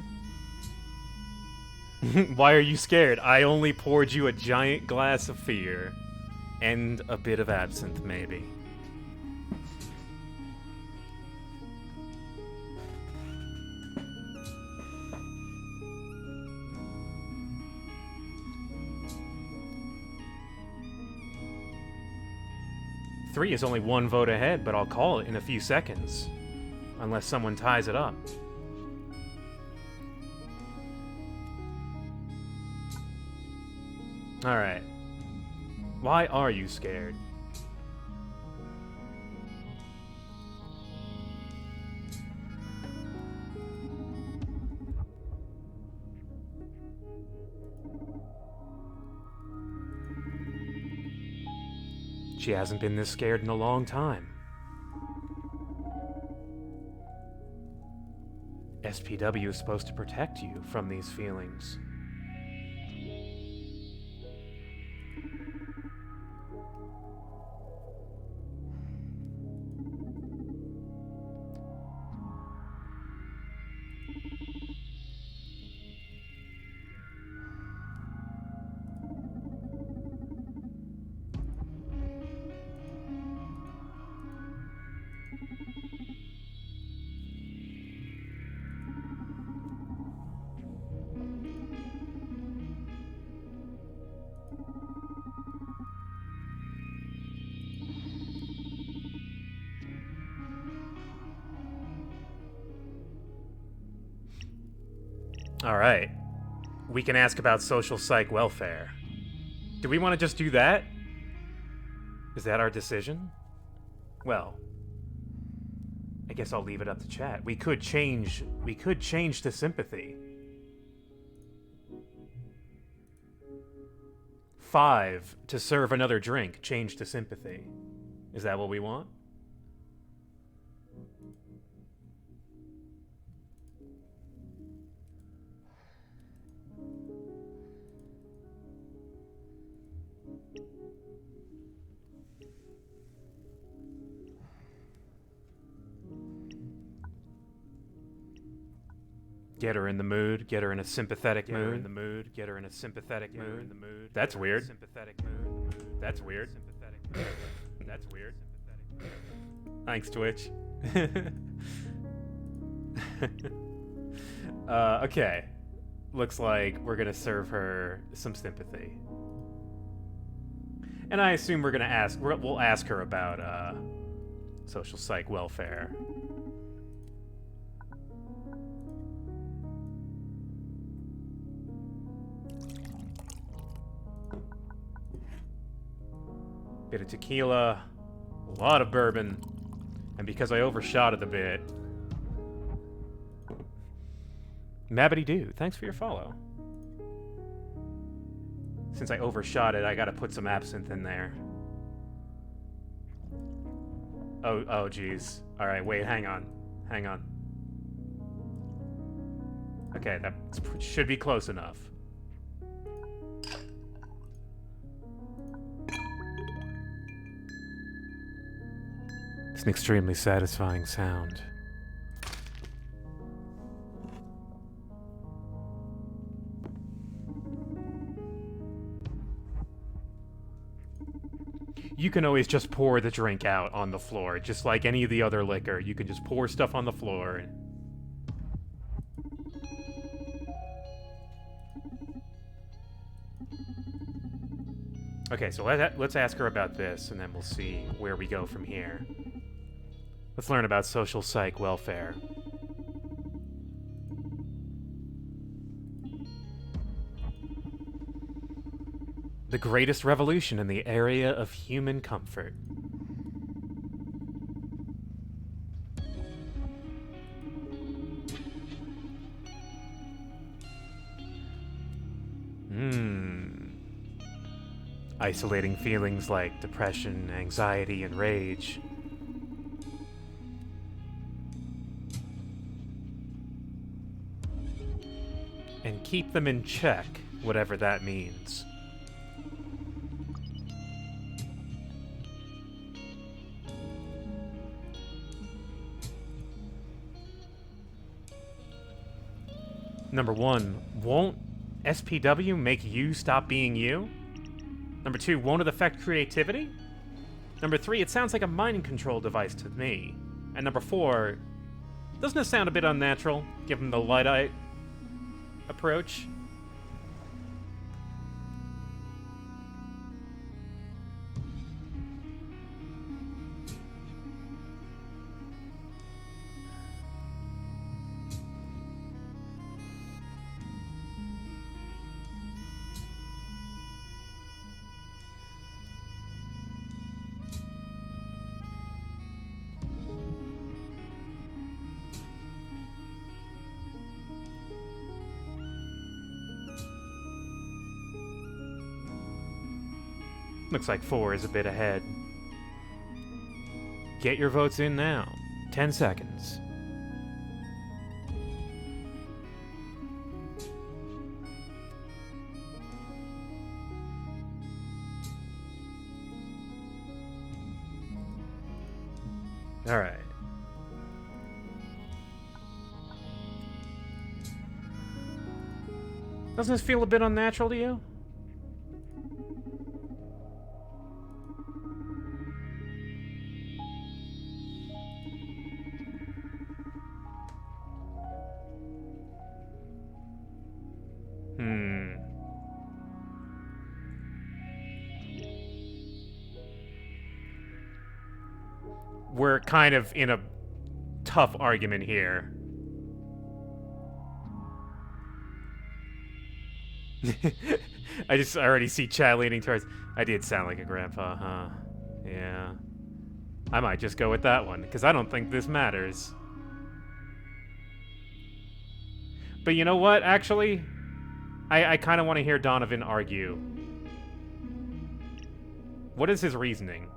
Why are you scared? I only poured you a giant glass of fear. And a bit of absinthe, maybe. Three is only one vote ahead, but I'll call it in a few seconds. Unless someone ties it up. Alright. Why are you scared? She hasn't been this scared in a long time. SPW is supposed to protect you from these feelings. Alright. We can ask about social psych welfare. Do we want to just do that? Is that our decision? Well, I guess I'll leave it up to chat. We could change to sympathy. 5 to serve another drink, change to sympathy. Is that what we want? Get her in the mood, get her in a sympathetic mood. Get her in a sympathetic mood. That's weird. That's weird. That's weird. Thanks, Twitch. Okay. Looks like we're gonna serve her some sympathy. And I assume we're gonna we'll ask her about, social psych welfare. Bit of tequila, a lot of bourbon, and because I overshot it a bit. Mabbity-doo, thanks for your follow. Since I overshot it, I gotta put some absinthe in there. Oh, geez. Alright, wait, hang on. Okay, that should be close enough. It's an extremely satisfying sound. You can always just pour the drink out on the floor, just like any of the other liquor. You can just pour stuff on the floor. Okay, so let's ask her about this, and then we'll see where we go from here. Let's learn about social psych welfare. The greatest revolution in the area of human comfort. Isolating feelings like depression, anxiety, and rage. And keep them in check, whatever that means. Number 1, won't SPW make you stop being you? Number 2, won't it affect creativity? Number 3, it sounds like a mind control device to me. And number 4, doesn't it sound a bit unnatural, given the Luddite approach? Looks like 4 is a bit ahead. Get your votes in now. 10 seconds. Alright. Doesn't this feel a bit unnatural to you? We're kind of in a tough argument here. I already see Chad leaning towards... I did sound like a grandpa, huh? Yeah. I might just go with that one, because I don't think this matters. But you know what, actually? I kind of want to hear Donovan argue. What is his reasoning?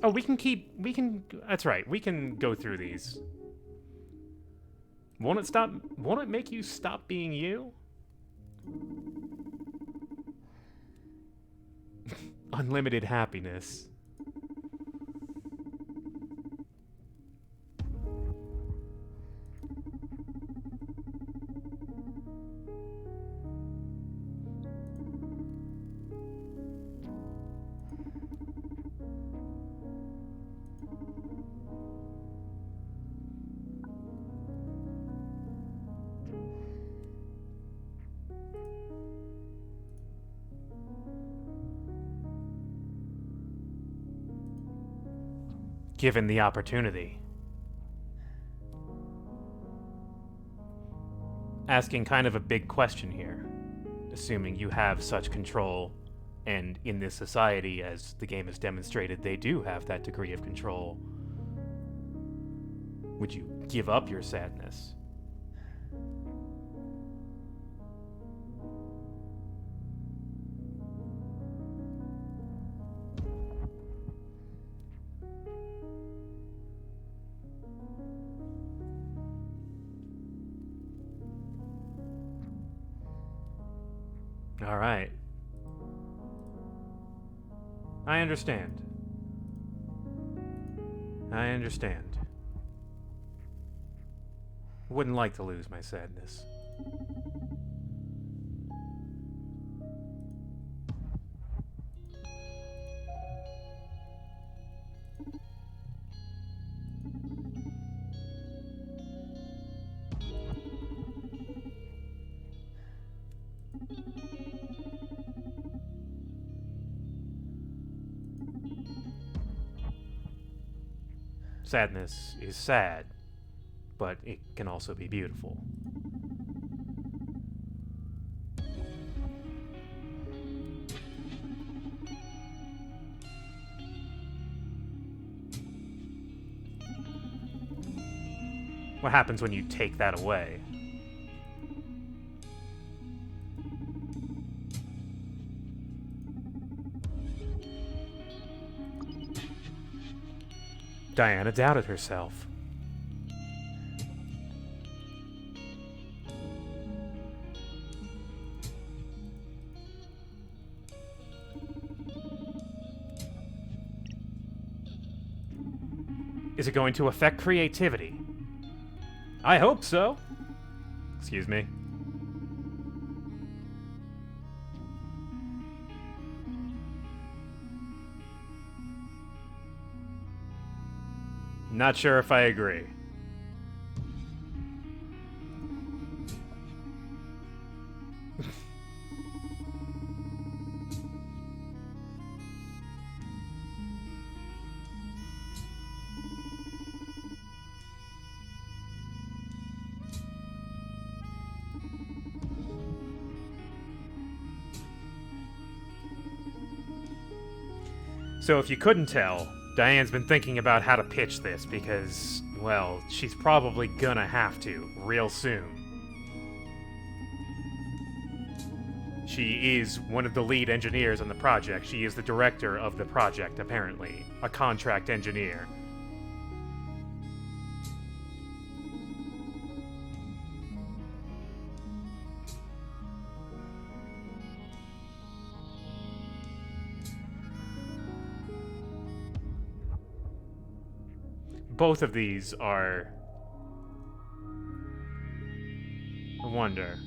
Oh, that's right, we can go through these. Won't it make you stop being you? Unlimited happiness. Given the opportunity. Asking kind of a big question here, assuming you have such control, and in this society, as the game has demonstrated, they do have that degree of control. Would you give up your sadness? All right. I understand. I understand. Wouldn't like to lose my sadness. Sadness is sad, but it can also be beautiful. What happens when you take that away? Diana doubted herself. Is it going to affect creativity? I hope so. Excuse me. Not sure if I agree. So if you couldn't tell, Diane's been thinking about how to pitch this because, well, she's probably gonna have to, real soon. She is one of the lead engineers on the project. She is the director of the project, apparently. A contract engineer. Both of these are a wonder.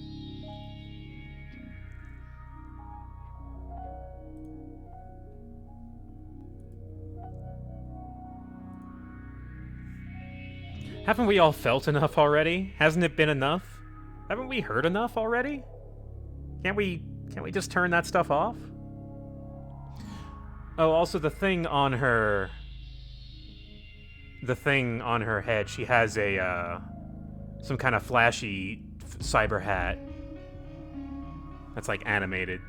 Haven't we all felt enough already? Hasn't it been enough? Haven't we heard enough already? Can't we just turn that stuff off? Oh, also the thing on her head, she has a some kind of flashy cyber hat that's like animated.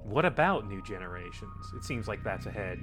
What about new generations? It seems like that's ahead.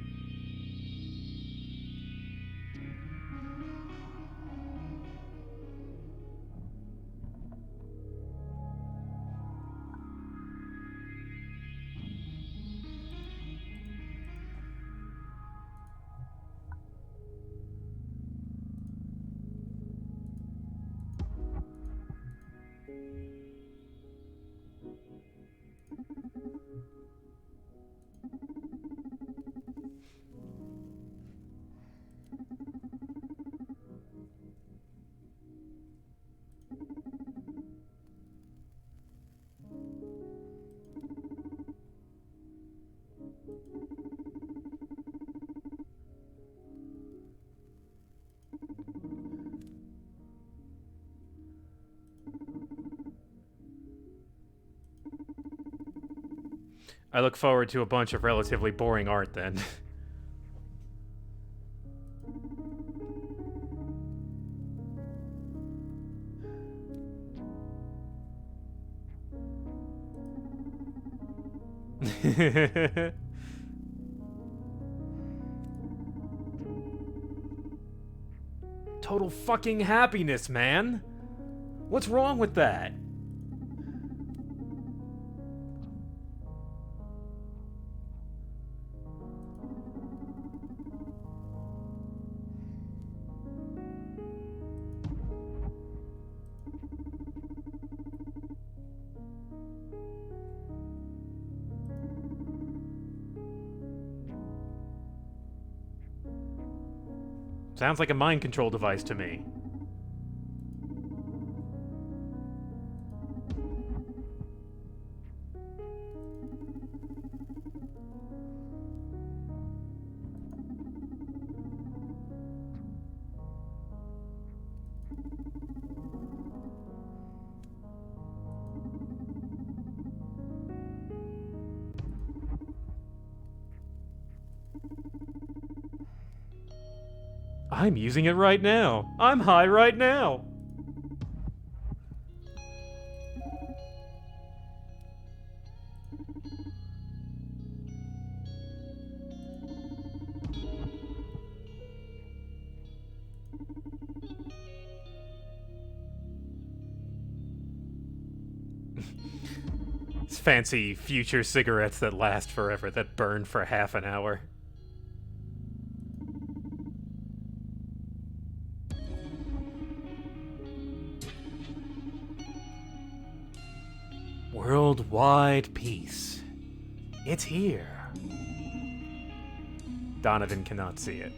I look forward to a bunch of relatively boring art then. Total fucking happiness, man. What's wrong with that? Sounds like a mind control device to me. I'm using it right now. I'm high right now. It's fancy future cigarettes that last forever, that burn for half an hour. Worldwide peace. It's here. Donovan cannot see it.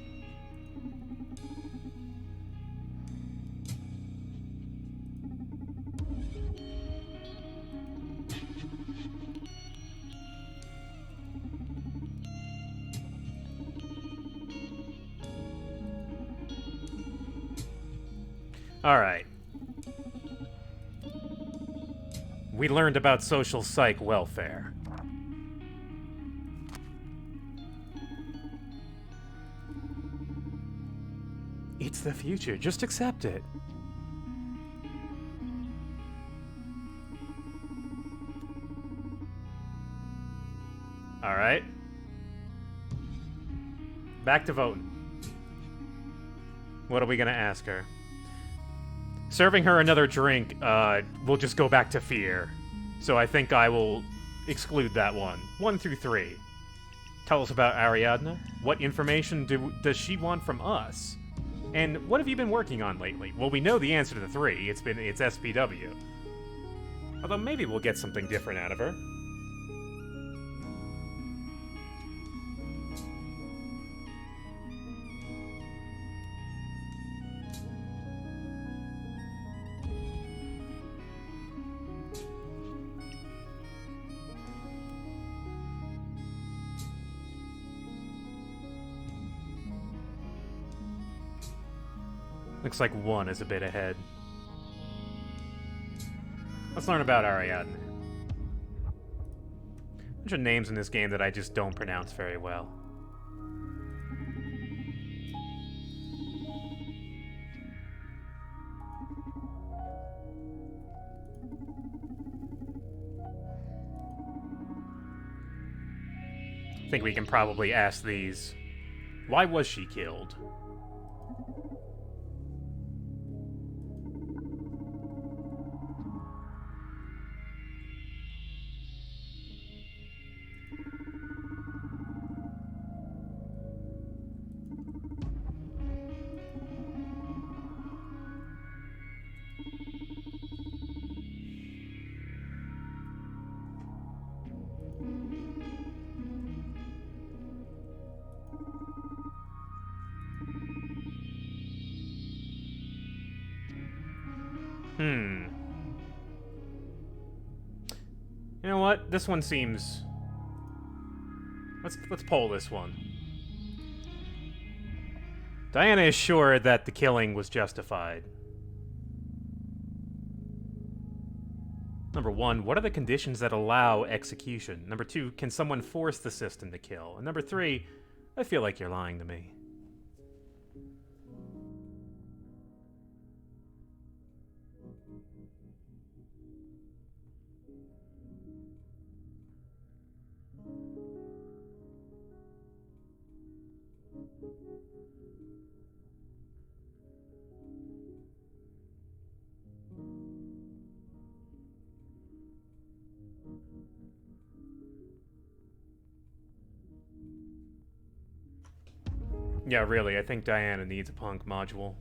Alright. We learned about social psych welfare. It's the future. Just accept it. Alright. Back to voting. What are we gonna ask her? Serving her another drink, will just go back to fear. So I think I will exclude that one. 1 through 3. Tell us about Ariadne. What information does she want from us? And what have you been working on lately? Well, we know the answer to the 3. It's SPW. Although maybe we'll get something different out of her. Looks like 1 is a bit ahead. Let's learn about Ariadne. Bunch of names in this game that I just don't pronounce very well. I think we can probably ask these. Why was she killed? You know what? This one seems... Let's poll this one. Diana is sure that the killing was justified. Number 1, what are the conditions that allow execution? Number 2, can someone force the system to kill? And number 3, I feel like you're lying to me. Yeah, really, I think Diana needs a punk module.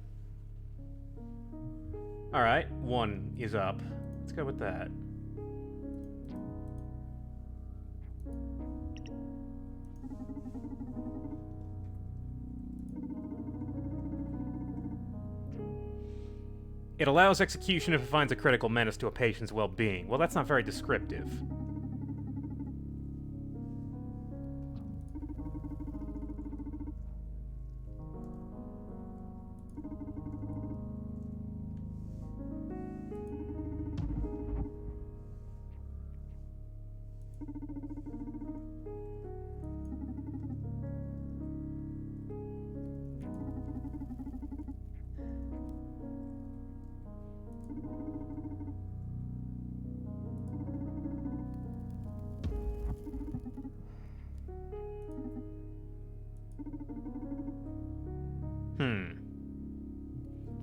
Alright, 1 is up. Let's go with that. It allows execution if it finds a critical menace to a patient's well-being. Well, that's not very descriptive.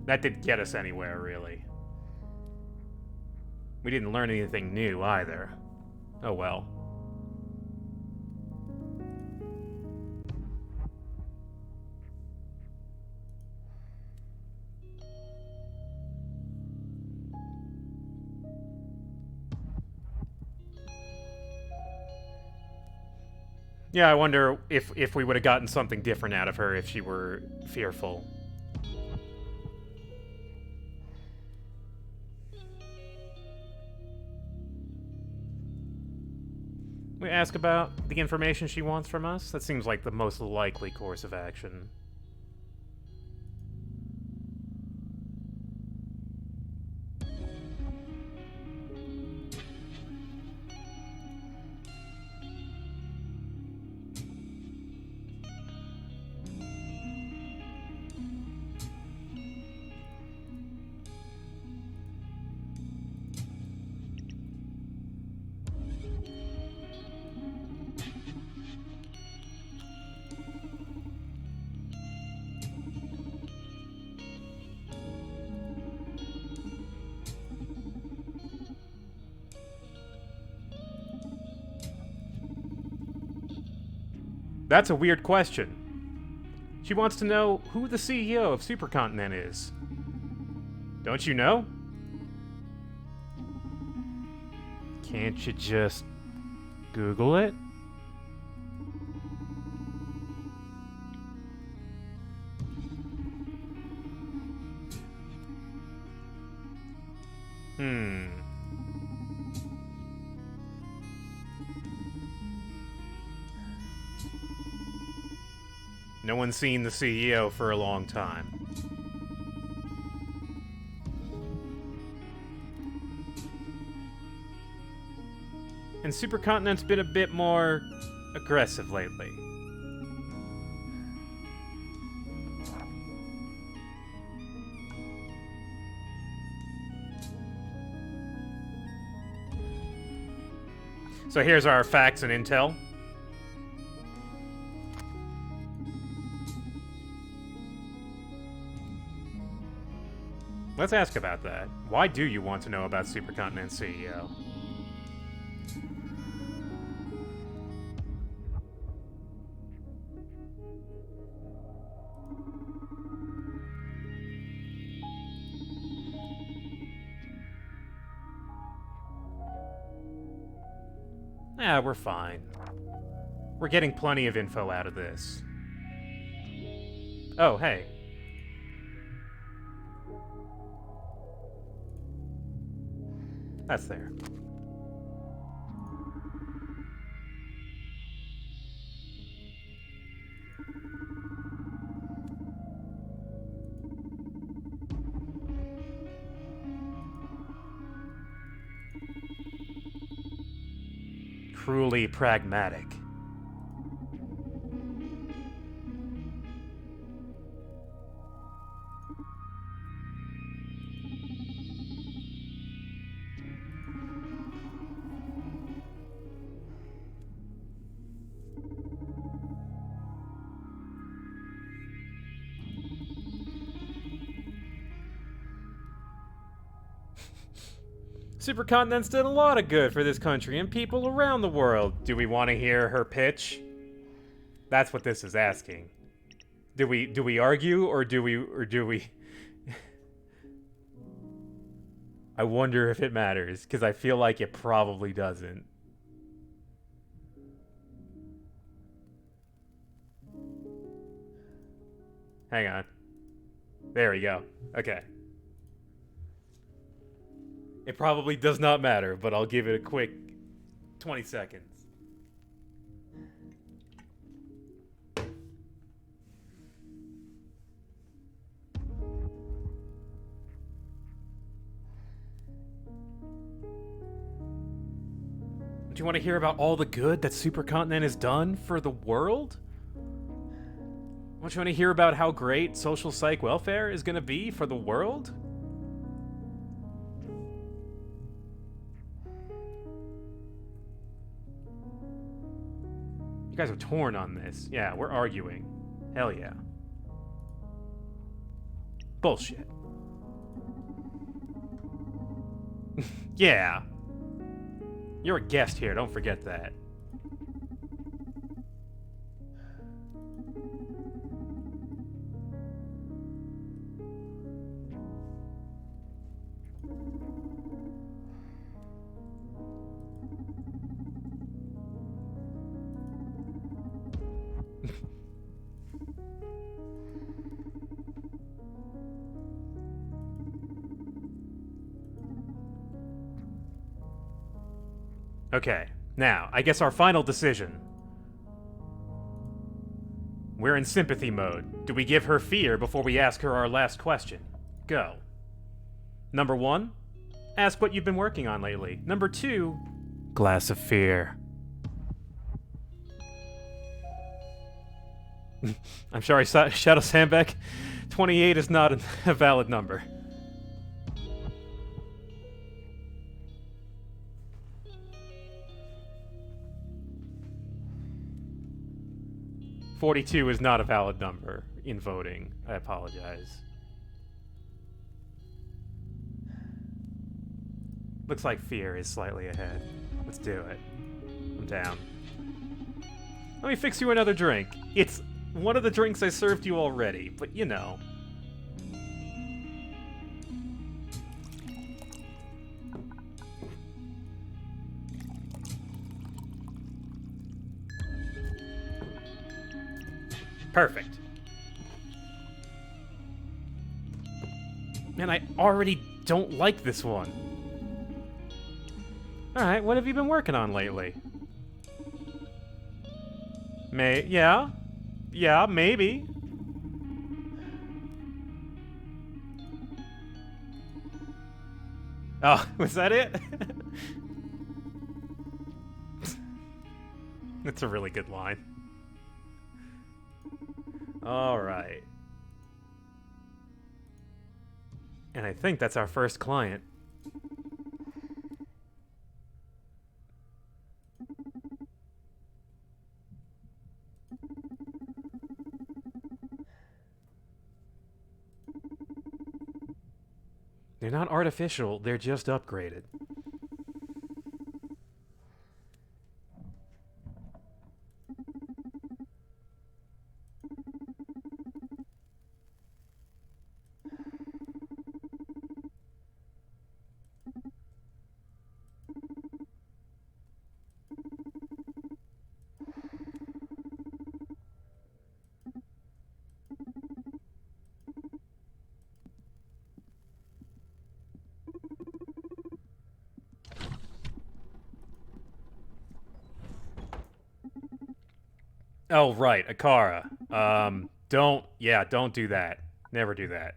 That didn't get us anywhere, really. We didn't learn anything new, either. Oh well. Yeah, I wonder if we would have gotten something different out of her if she were fearful. We ask about the information she wants from us? That seems like the most likely course of action. That's a weird question. She wants to know who the CEO of Supercontinent is. Don't you know? Can't you just Google it? No one's seen the CEO for a long time. And Supercontinent's been a bit more aggressive lately. So here's our facts and intel. Let's ask about that. Why do you want to know about Supercontinent CEO? Ah, we're fine. We're getting plenty of info out of this. Oh, hey. That's there. Cruelly pragmatic. Supercontinent's done a lot of good for this country and people around the world. Do we want to hear her pitch? That's what this is asking. Do we argue or do we I wonder if it matters, because I feel like it probably doesn't. Hang on. There we go. Okay. It probably does not matter, but I'll give it a quick 20 seconds. Do you want to hear about all the good that Supercontinent has done for the world? Don't you want to hear about how great social psych welfare is going to be for the world? You guys are torn on this. Yeah, we're arguing. Hell yeah. Bullshit. Yeah. You're a guest here, don't forget that. Okay, now, I guess our final decision. We're in sympathy mode. Do we give her fear before we ask her our last question? Go. Number 1, ask what you've been working on lately. Number 2, glass of fear. I'm sorry, Shadow Sandbeck. 28 is not a valid number. 42 is not a valid number in voting. I apologize. Looks like fear is slightly ahead. Let's do it. I'm down. Let me fix you another drink. It's one of the drinks I served you already, but you know. Perfect. Man, I already don't like this one. Alright, what have you been working on lately? Yeah? Yeah, maybe. Oh, was that it? That's a really good line. Alright. And I think that's our first client. They're not artificial, they're just upgraded. Oh, right, Akara. Don't do that. Never do that.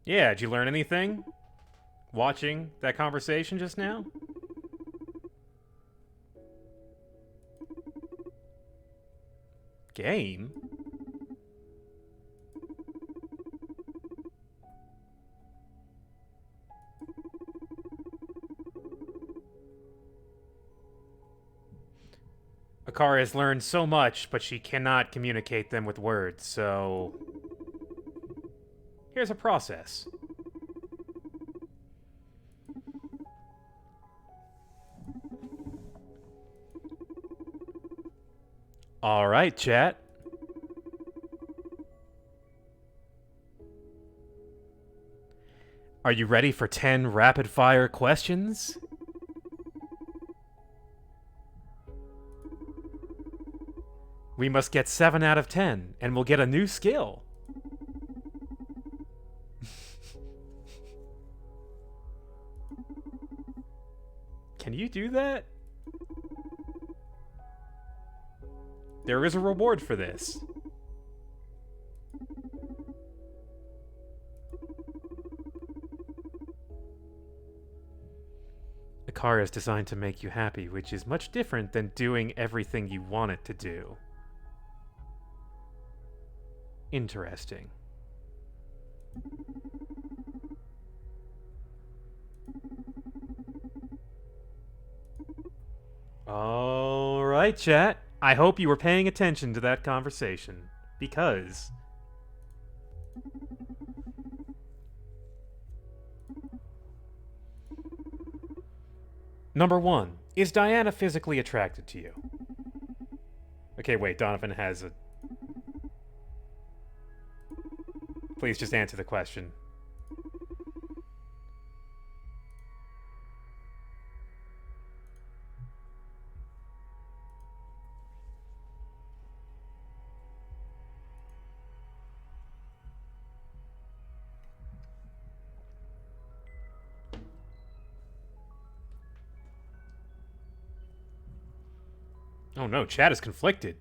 Yeah, did you learn anything? Watching that conversation just now? Game? Akara has learned so much, but she cannot communicate them with words, so... Here's a process. Alright, chat. Are you ready for 10 rapid-fire questions? We must get 7 out of 10, and we'll get a new skill. Can you do that? There is a reward for this. The car is designed to make you happy, which is much different than doing everything you want it to do. Interesting. Alright, chat. I hope you were paying attention to that conversation, because... Number 1. Is Diana physically attracted to you? Okay, wait, Donovan has a... Please just answer the question. Oh no, chat is conflicted.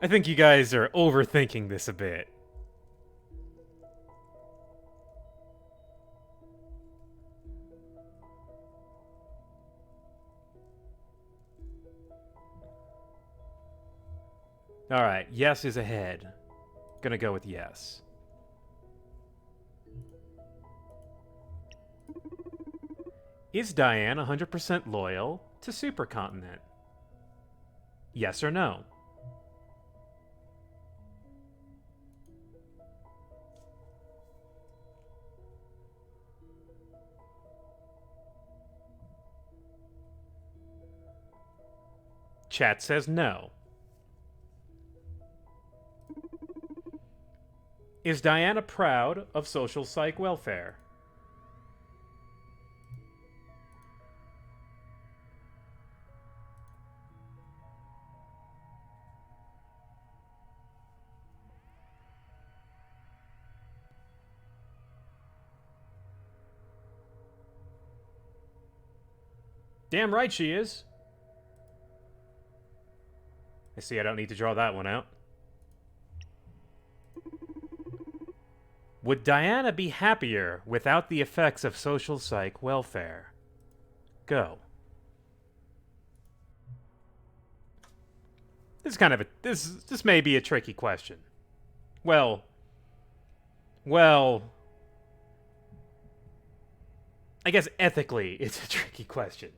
I think you guys are overthinking this a bit. Alright, yes is ahead. Gonna go with yes. Is Diane 100% loyal to Supercontinent? Yes or no? Chat says no. Is Diana proud of social psych welfare? Damn right she is. I see I don't need to draw that one out. Would Diana be happier without the effects of social psych welfare? Go. This is kind of a... This may be a tricky question. Well... I guess ethically it's a tricky question.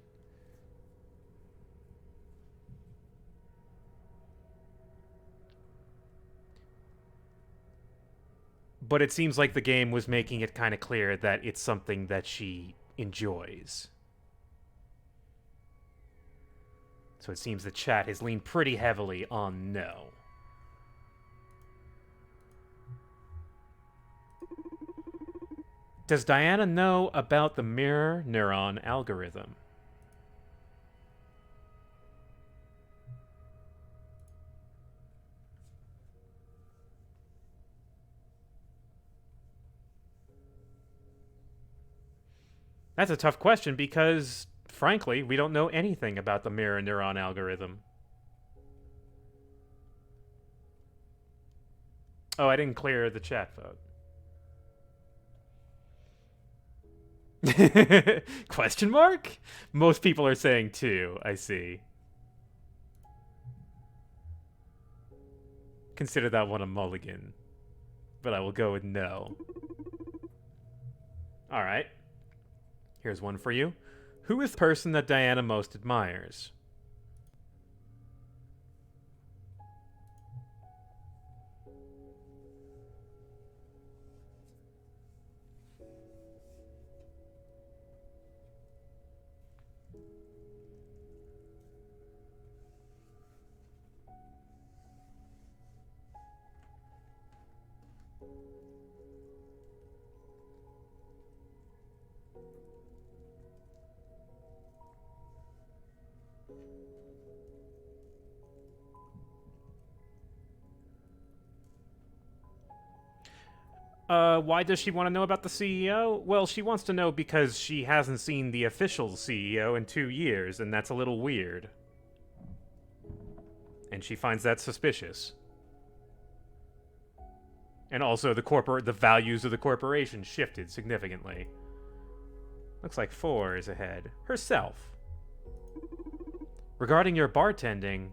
But it seems like the game was making it kind of clear that it's something that she enjoys. So it seems the chat has leaned pretty heavily on no. Does Diana know about the mirror neuron algorithm? That's a tough question because, frankly, we don't know anything about the mirror neuron algorithm. Oh, I didn't clear the chat vote. Question mark? Most people are saying 2, I see. Consider that one a mulligan. But I will go with no. All right. Here's one for you. Who is the person that Diana most admires? Why does she want to know about the CEO? Well, she wants to know because she hasn't seen the official CEO in 2 years, and that's a little weird. And she finds that suspicious. And also, the values of the corporation shifted significantly. Looks like 4 is ahead. Herself. Regarding your bartending,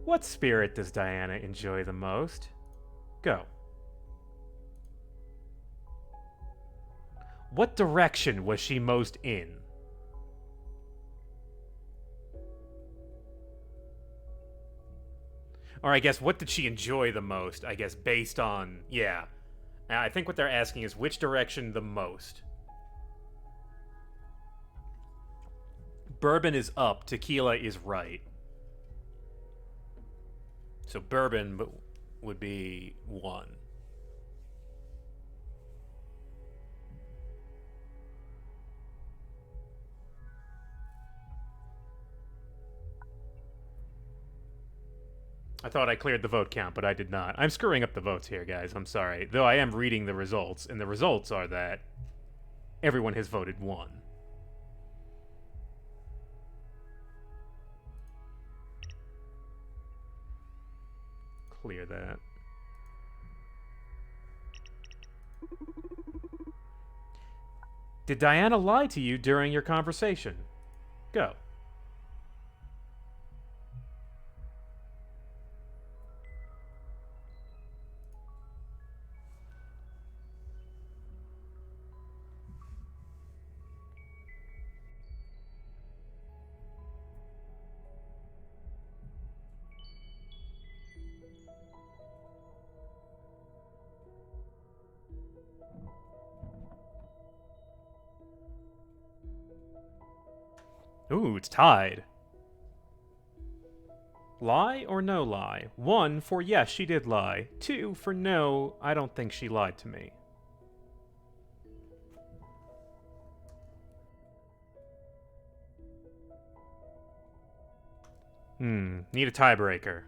what spirit does Diana enjoy the most? Go. What direction was she most in? Or I guess, what did she enjoy the most? I guess, based on... Yeah. I think what they're asking is, which direction the most? Bourbon is up, tequila is right. So bourbon would be 1. I thought I cleared the vote count, but I did not. I'm screwing up the votes here, guys. I'm sorry. Though I am reading the results, and the results are that everyone has voted 1. Clear that. Did Diana lie to you during your conversation? Go. Ooh, it's tied. Lie or no lie? 1 for yes, she did lie. 2 for no, I don't think she lied to me. Need a tiebreaker.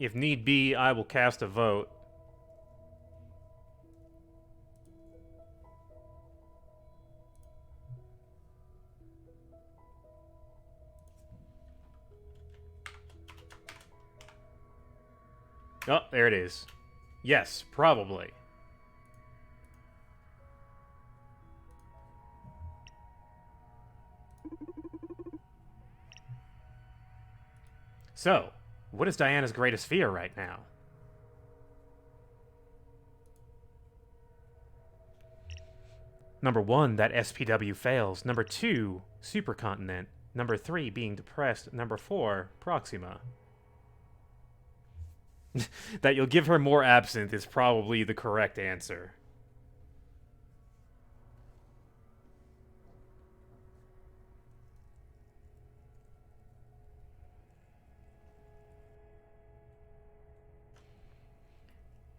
If need be, I will cast a vote. Oh, there it is. Yes, probably. So, what is Diana's greatest fear right now? Number 1, that SPW fails. Number 2, supercontinent. Number 3, being depressed. Number 4, Proxima. That you'll give her more absinthe is probably the correct answer.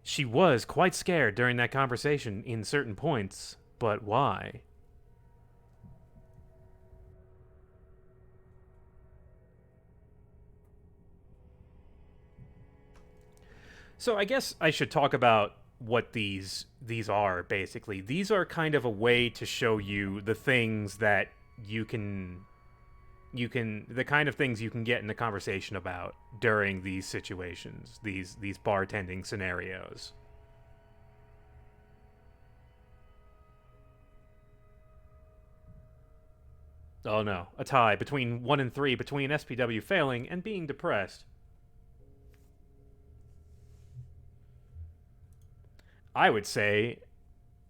She was quite scared during that conversation in certain points, but why? So I guess I should talk about what these are, basically. These are kind of a way to show you the things that you can the kind of things you can get in a conversation about during these situations, these bartending scenarios. Oh no, a tie between 1 and 3, between SPW failing and being depressed. I would say,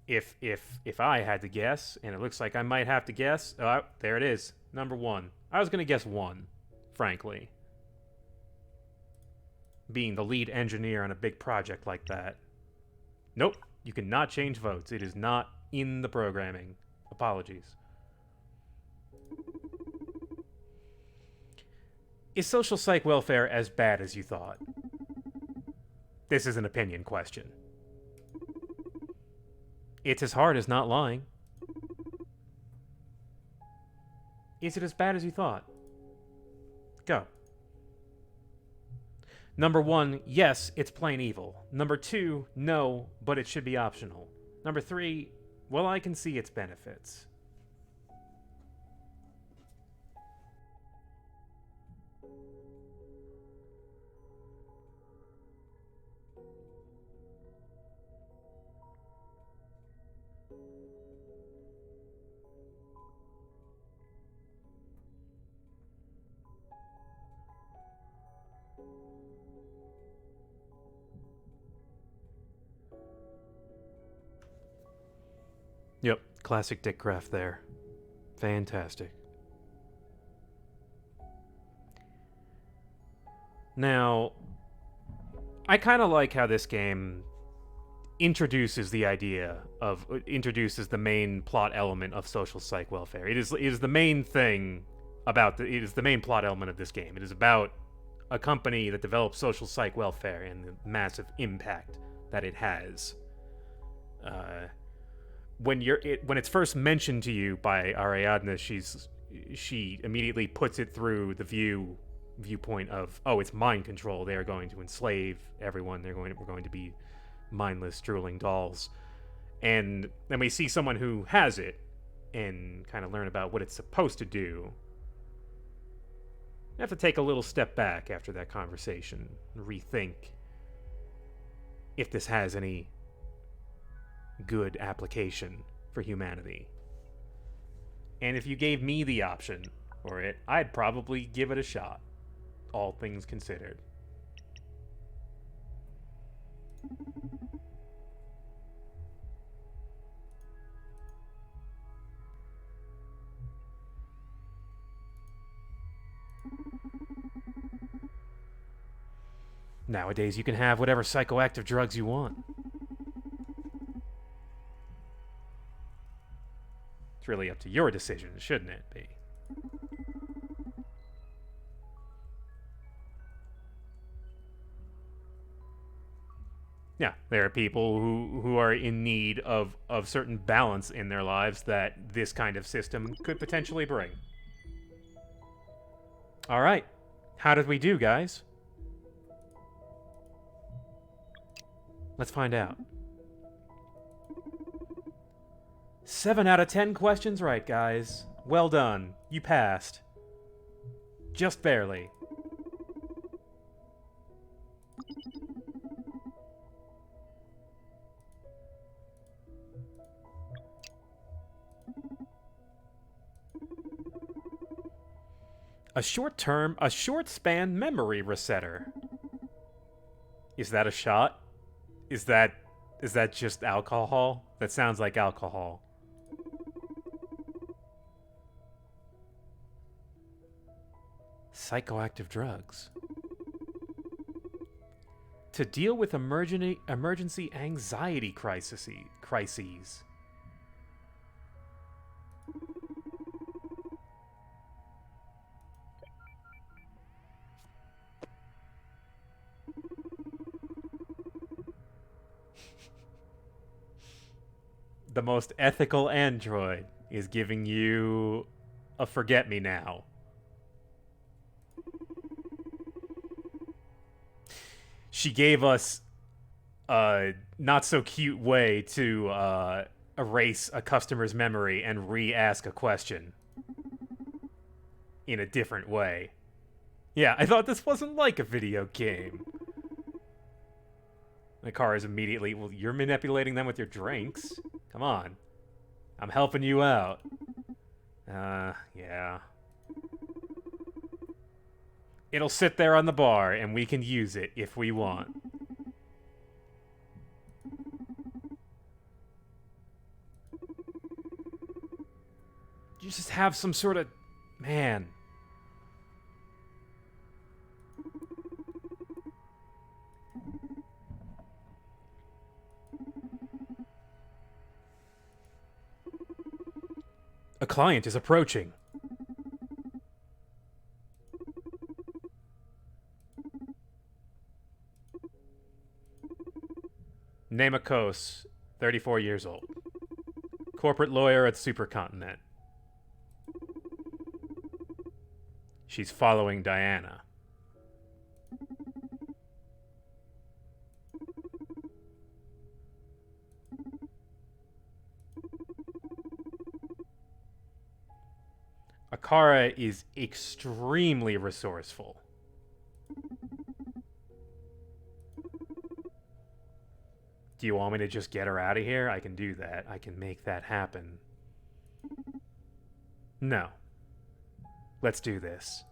if I had to guess, and it looks like I might have to guess, there it is, number 1. I was gonna guess 1, frankly. Being the lead engineer on a big project like that. Nope, you cannot change votes. It is not in the programming. Apologies. Is social psych welfare as bad as you thought? This is an opinion question. It's as hard as not lying. Is it as bad as you thought? Go. Number 1, yes, it's plain evil. Number 2, no, but it should be optional. Number 3, well, I can see its benefits. Yep, classic Dick Graf there. Fantastic. Now, I kind of like how this game introduces the main plot element of social psych welfare. It is the main thing about it is the main plot element of this game. It is about a company that develops social psych welfare and the massive impact that it has. When it's first mentioned to you by Ariadne, she immediately puts it through the viewpoint of, oh, it's mind control. They are going to enslave everyone. We're going to be mindless, drooling dolls. And then we see someone who has it and kind of learn about what it's supposed to do. You have to take a little step back after that conversation and rethink if this has any good application for humanity. And if you gave me the option for it, I'd probably give it a shot, all things considered. Nowadays, you can have whatever psychoactive drugs you want. It's really up to your decision, shouldn't it be? Yeah, there are people who are in need of certain balance in their lives that this kind of system could potentially bring. All right, how did we do, guys? Let's find out. 7 out of 10 questions right, guys. Well done. You passed. Just barely. A short span memory resetter. Is that a shot? Is that just alcohol? That sounds like alcohol. Psychoactive drugs. To deal with emergency anxiety crises. The most ethical android is giving you a forget-me-now. She gave us a not-so-cute way to erase a customer's memory and re-ask a question in a different way. Yeah, I thought this wasn't like a video game. The car is immediately, well, you're manipulating them with your drinks. Come on. I'm helping you out. Yeah. It'll sit there on the bar, and we can use it if we want. just have some sort of... Man. A client is approaching. Namakos, 34 years old. Corporate lawyer at Supercontinent. She's following Diana. Akara is extremely resourceful. Do you want me to just get her out of here? I can do that. I can make that happen. No. Let's do this.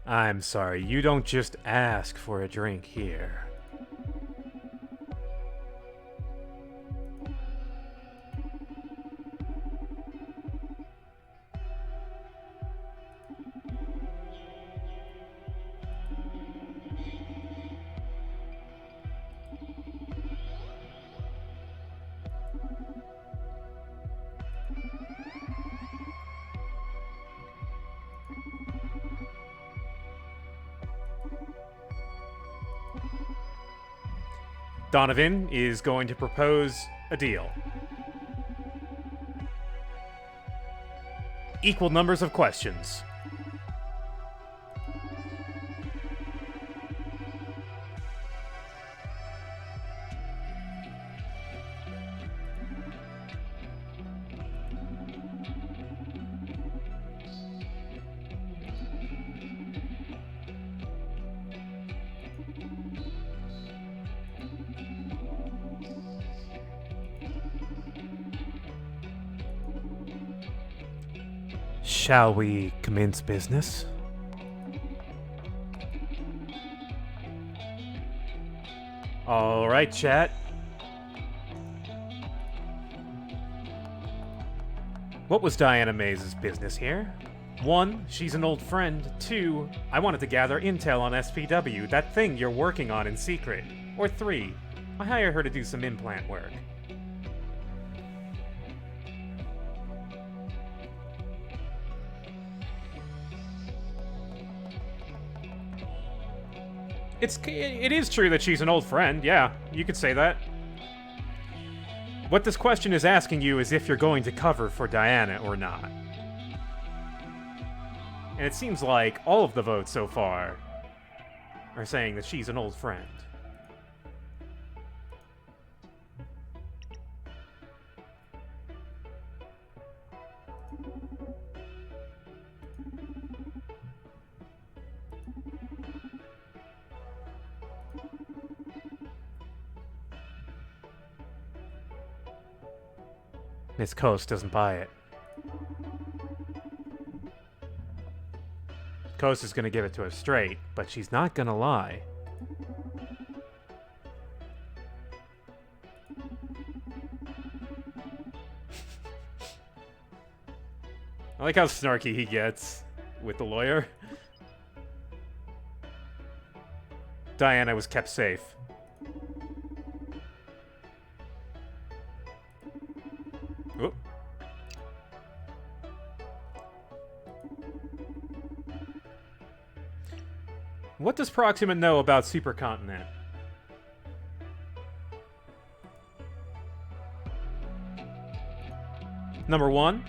I'm sorry, you don't just ask for a drink here. Donovan is going to propose a deal. Equal numbers of questions. Shall we commence business? All right, chat. What was Diana Mays' business here? 1, she's an old friend. 2, I wanted to gather intel on SPW, that thing you're working on in secret. Or 3, I hired her to do some implant work. It is true that she's an old friend, yeah, you could say that. What this question is asking you is if you're going to cover for Diana or not. And it seems like all of the votes so far are saying that she's an old friend. Miss Coast doesn't buy it. Coast is gonna give it to her straight, but she's not gonna lie. I like how snarky he gets with the lawyer. Diana was kept safe. Oop. What does Proxima know about Supercontinent? Number 1,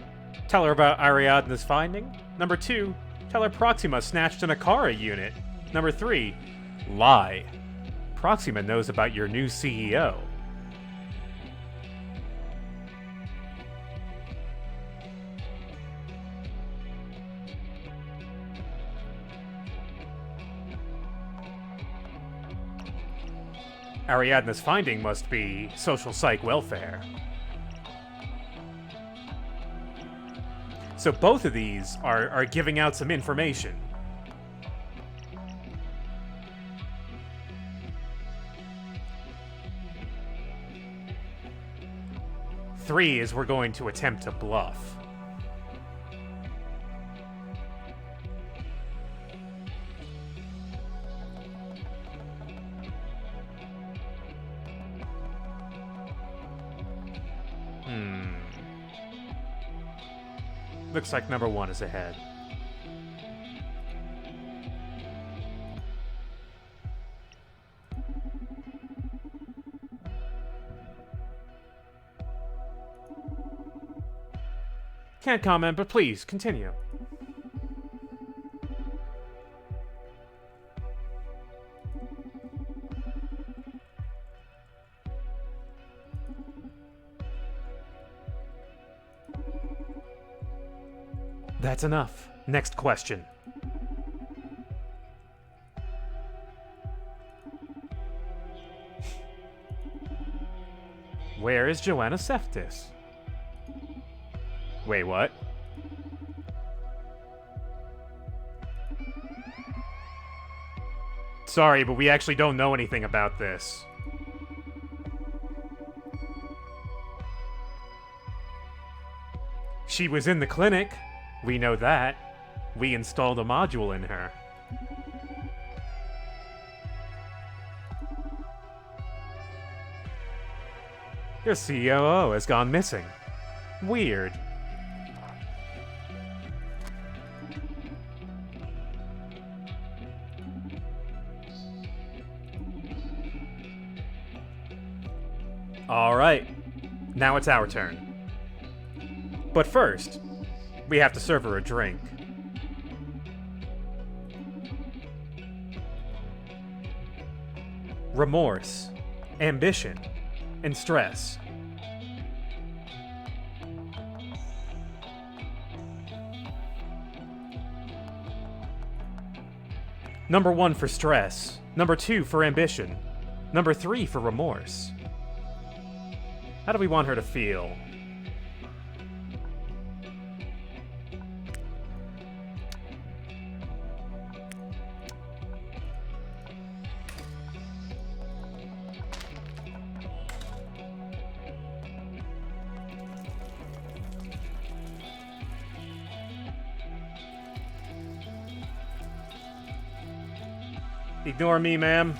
tell her about Ariadne's finding. Number 2, tell her Proxima snatched an Akara unit. Number 3, lie. Proxima knows about your new CEO. Ariadne's finding must be social psych welfare. So both of these are giving out some information. Three is we're going to attempt to bluff. Looks like number one is ahead. Can't comment, but please, continue. That's enough. Next question. Where is Joanna Seftis? Wait, what? Sorry, but we actually don't know anything about this. She was in the clinic. We know that. We installed a module in her. Your COO has gone missing. Weird. Alright. Now it's our turn. But first, we have to serve her a drink. Remorse, ambition, and stress. Number 1 for stress, number 2 for ambition, number 3 for remorse. How do we want her to feel? Ignore me, ma'am.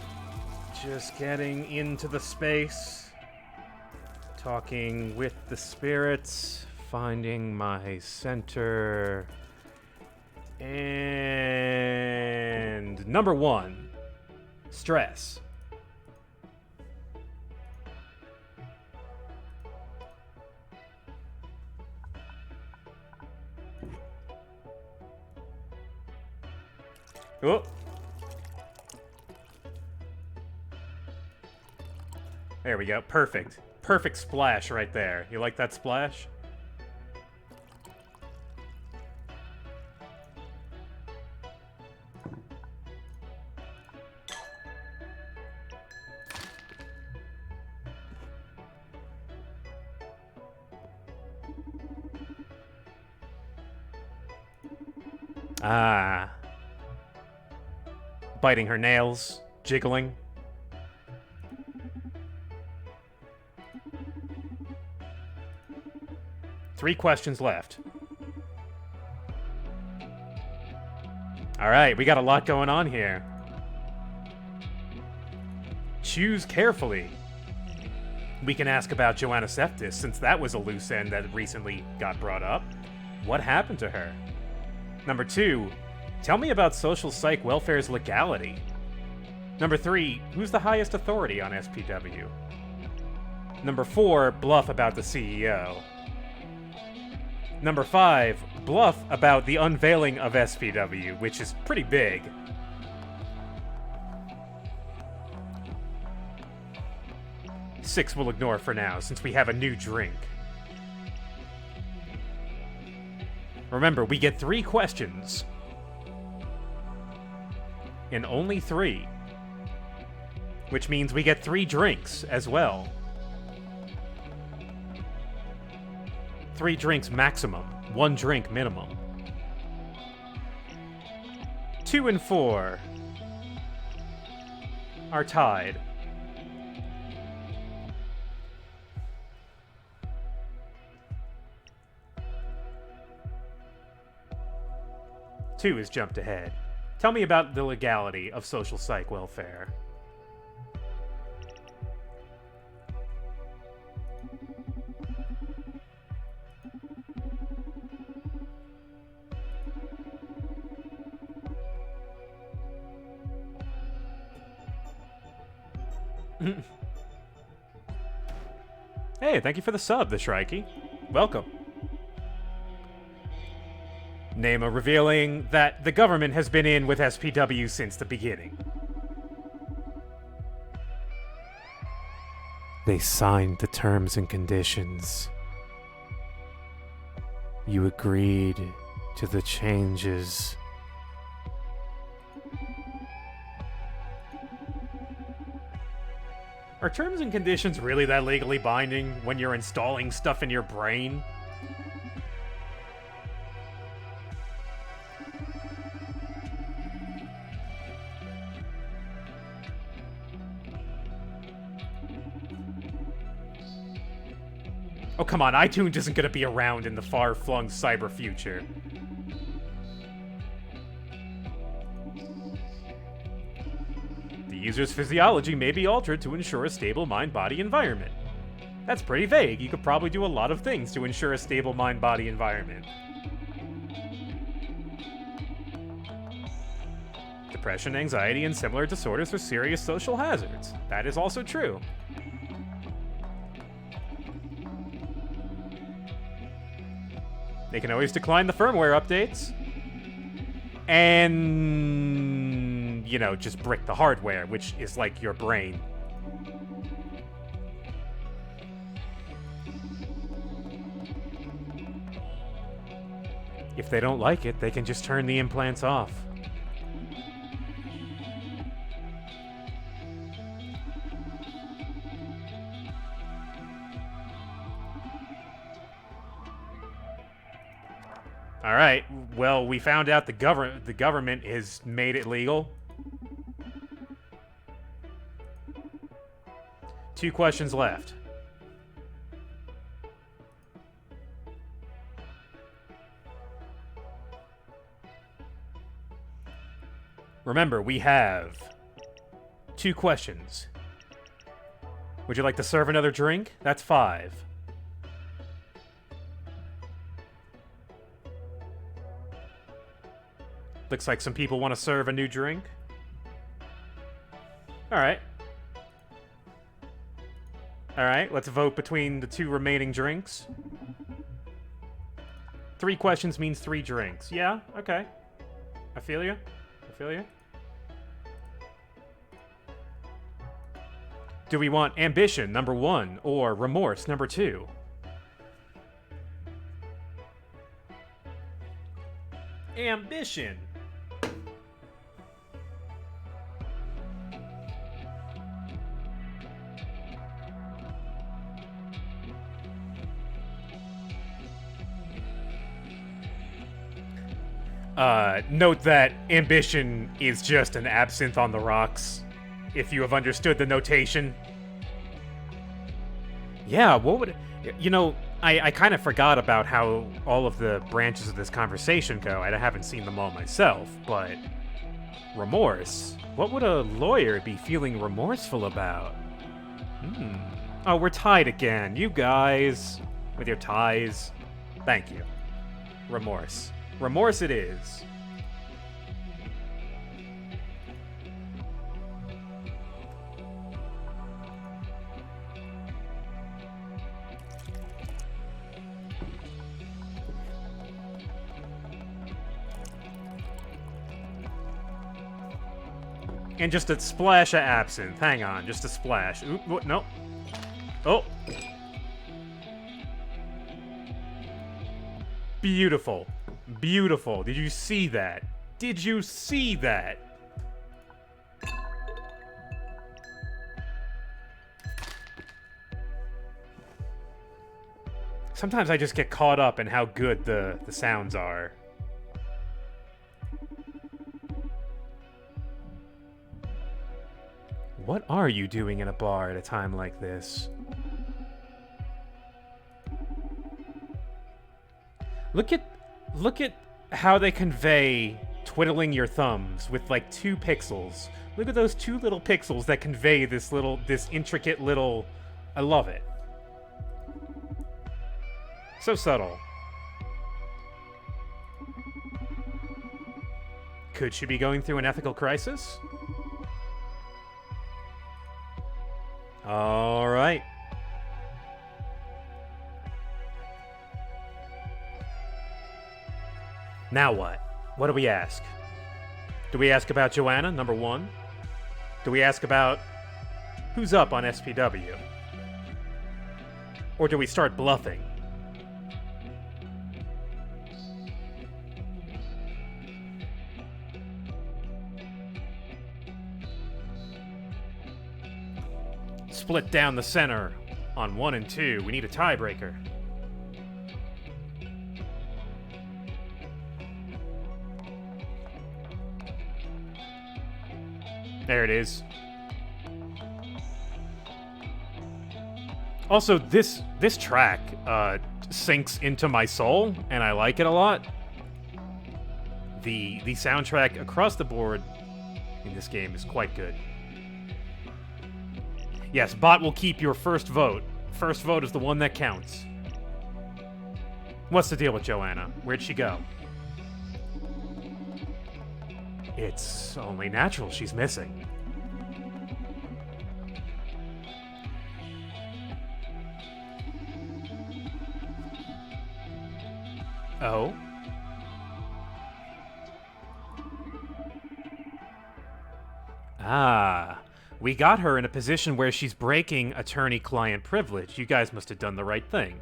Just getting into the space. Talking with the spirits. Finding my center. And number 1. Stress. Oh. There we go. Perfect. Perfect splash right there. You like that splash? Ah. Biting her nails. Jiggling. Three questions left. Alright, we got a lot going on here. Choose carefully. We can ask about Joanna Seftis, since that was a loose end that recently got brought up. What happened to her? Number 2, tell me about social psych welfare's legality. Number 3, who's the highest authority on SPW? Number 4, bluff about the CEO. Number 5, bluff about the unveiling of SPW, which is pretty big. Six we'll ignore for now, since we have a new drink. Remember, we get 3 questions. And only 3. which means we get 3 drinks as well. 3 drinks maximum, 1 drink minimum. 2 and 4 are tied. Two is jumped ahead. Tell me about the legality of social psych welfare. Hey, thank you for the sub, the Shrikey. Welcome. Nema revealing that the government has been in with SPW since the beginning. They signed the terms and conditions. You agreed to the changes. Are terms and conditions really that legally binding when you're installing stuff in your brain? Oh, come on, iTunes isn't going to be around in the far-flung cyber future. The user's physiology may be altered to ensure a stable mind-body environment. That's pretty vague. You could probably do a lot of things to ensure a stable mind-body environment. Depression, anxiety, and similar disorders are serious social hazards. That is also true. They can always decline the firmware updates. And, you know, just brick the hardware, which is like your brain. If they don't like it, they can just turn the implants off. All right. Well, we found out the government has made it legal. 2 questions left. Remember, we have 2 questions. Would you like to serve another drink? That's 5. Looks like some people want to serve a new drink. Alright. Alright, let's vote between the 2 remaining drinks. 3 questions means 3 drinks. Yeah, okay. I feel you. I feel you. Do we want ambition, number 1, or remorse, number 2? Ambition. Note that ambition is just an absinthe on the rocks, if you have understood the notation. Yeah, what would... You know, I kind of forgot about how all of the branches of this conversation go. I haven't seen them all myself, but... Remorse? What would a lawyer be feeling remorseful about? Oh, we're tied again. You guys, with your ties. Thank you. Remorse. Remorse it is. And just a splash of absinthe. Hang on, just a splash. Oop, what? No. Oh. Beautiful. Beautiful. Did you see that? Did you see that? Sometimes I just get caught up in how good the sounds are. What are you doing in a bar at a time like this? Look at how they convey twiddling your thumbs with like 2 pixels. Look at those 2 little pixels that convey this intricate little... I love it. So subtle. Could she be going through an ethical crisis? All right. Now what? What do we ask? Do we ask about Joanna, number 1? Do we ask about who's up on SPW? Or do we start bluffing? Split down the center on 1 and 2. We need a tiebreaker. There it is. Also, this track sinks into my soul, and I like it a lot. The soundtrack across the board in this game is quite good. Yes, bot will keep your first vote. First vote is the one that counts. What's the deal with Joanna? Where'd she go? It's only natural she's missing. Oh? Ah. We got her in a position where she's breaking attorney-client privilege. You guys must have done the right thing.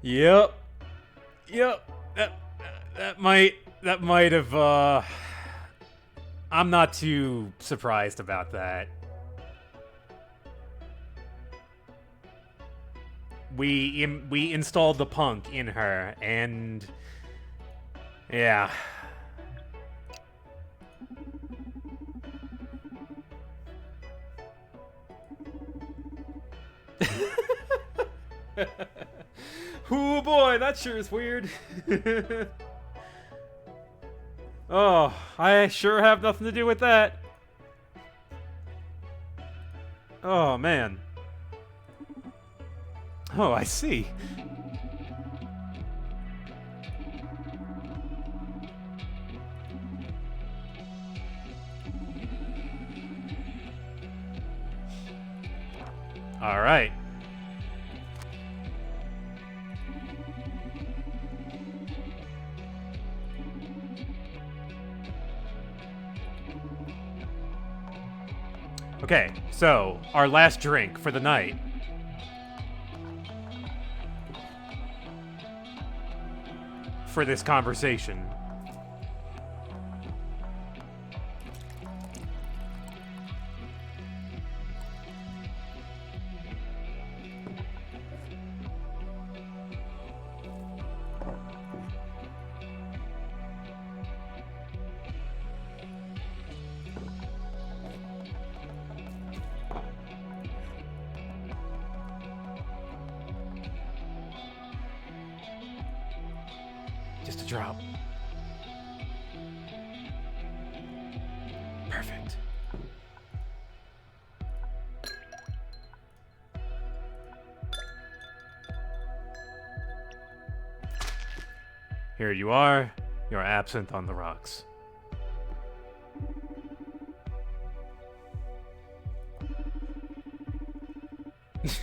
Yep. That might have, I'm not too surprised about that. We installed the punk in her, and yeah. Oh boy, that sure is weird. Oh, I sure have nothing to do with that. Oh man. Oh, I see. All right. Okay, so our last drink for the night. For this conversation. Just a drop. Perfect. Here you are, your absinthe on the rocks.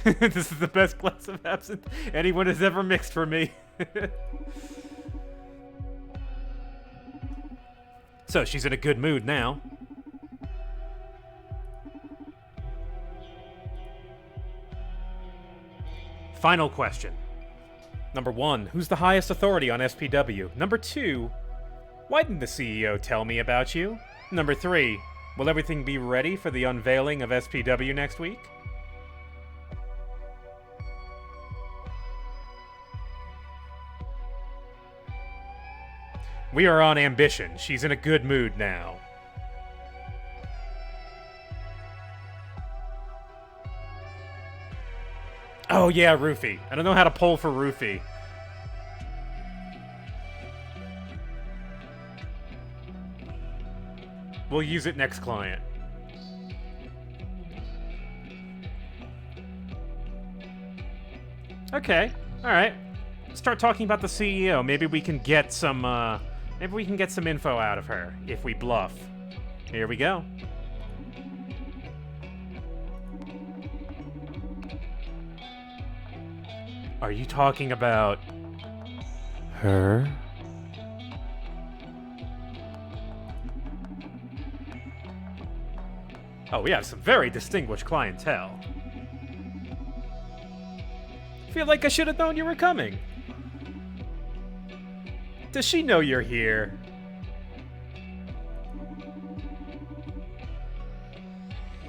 This is the best glass of absinthe anyone has ever mixed for me. So she's in a good mood now. Final question. Number 1, who's the highest authority on SPW? Number 2, why didn't the CEO tell me about you? Number 3, will everything be ready for the unveiling of SPW next week? We are on ambition. She's in a good mood now. Oh yeah, Roofie. I don't know how to poll for Roofie. We'll use it next client. Okay, alright. Start talking about the CEO. Maybe we can get some, info out of her, if we bluff. Here we go. Are you talking about her? Oh, we have some very distinguished clientele. Feel like I should have known you were coming. Does she know you're here?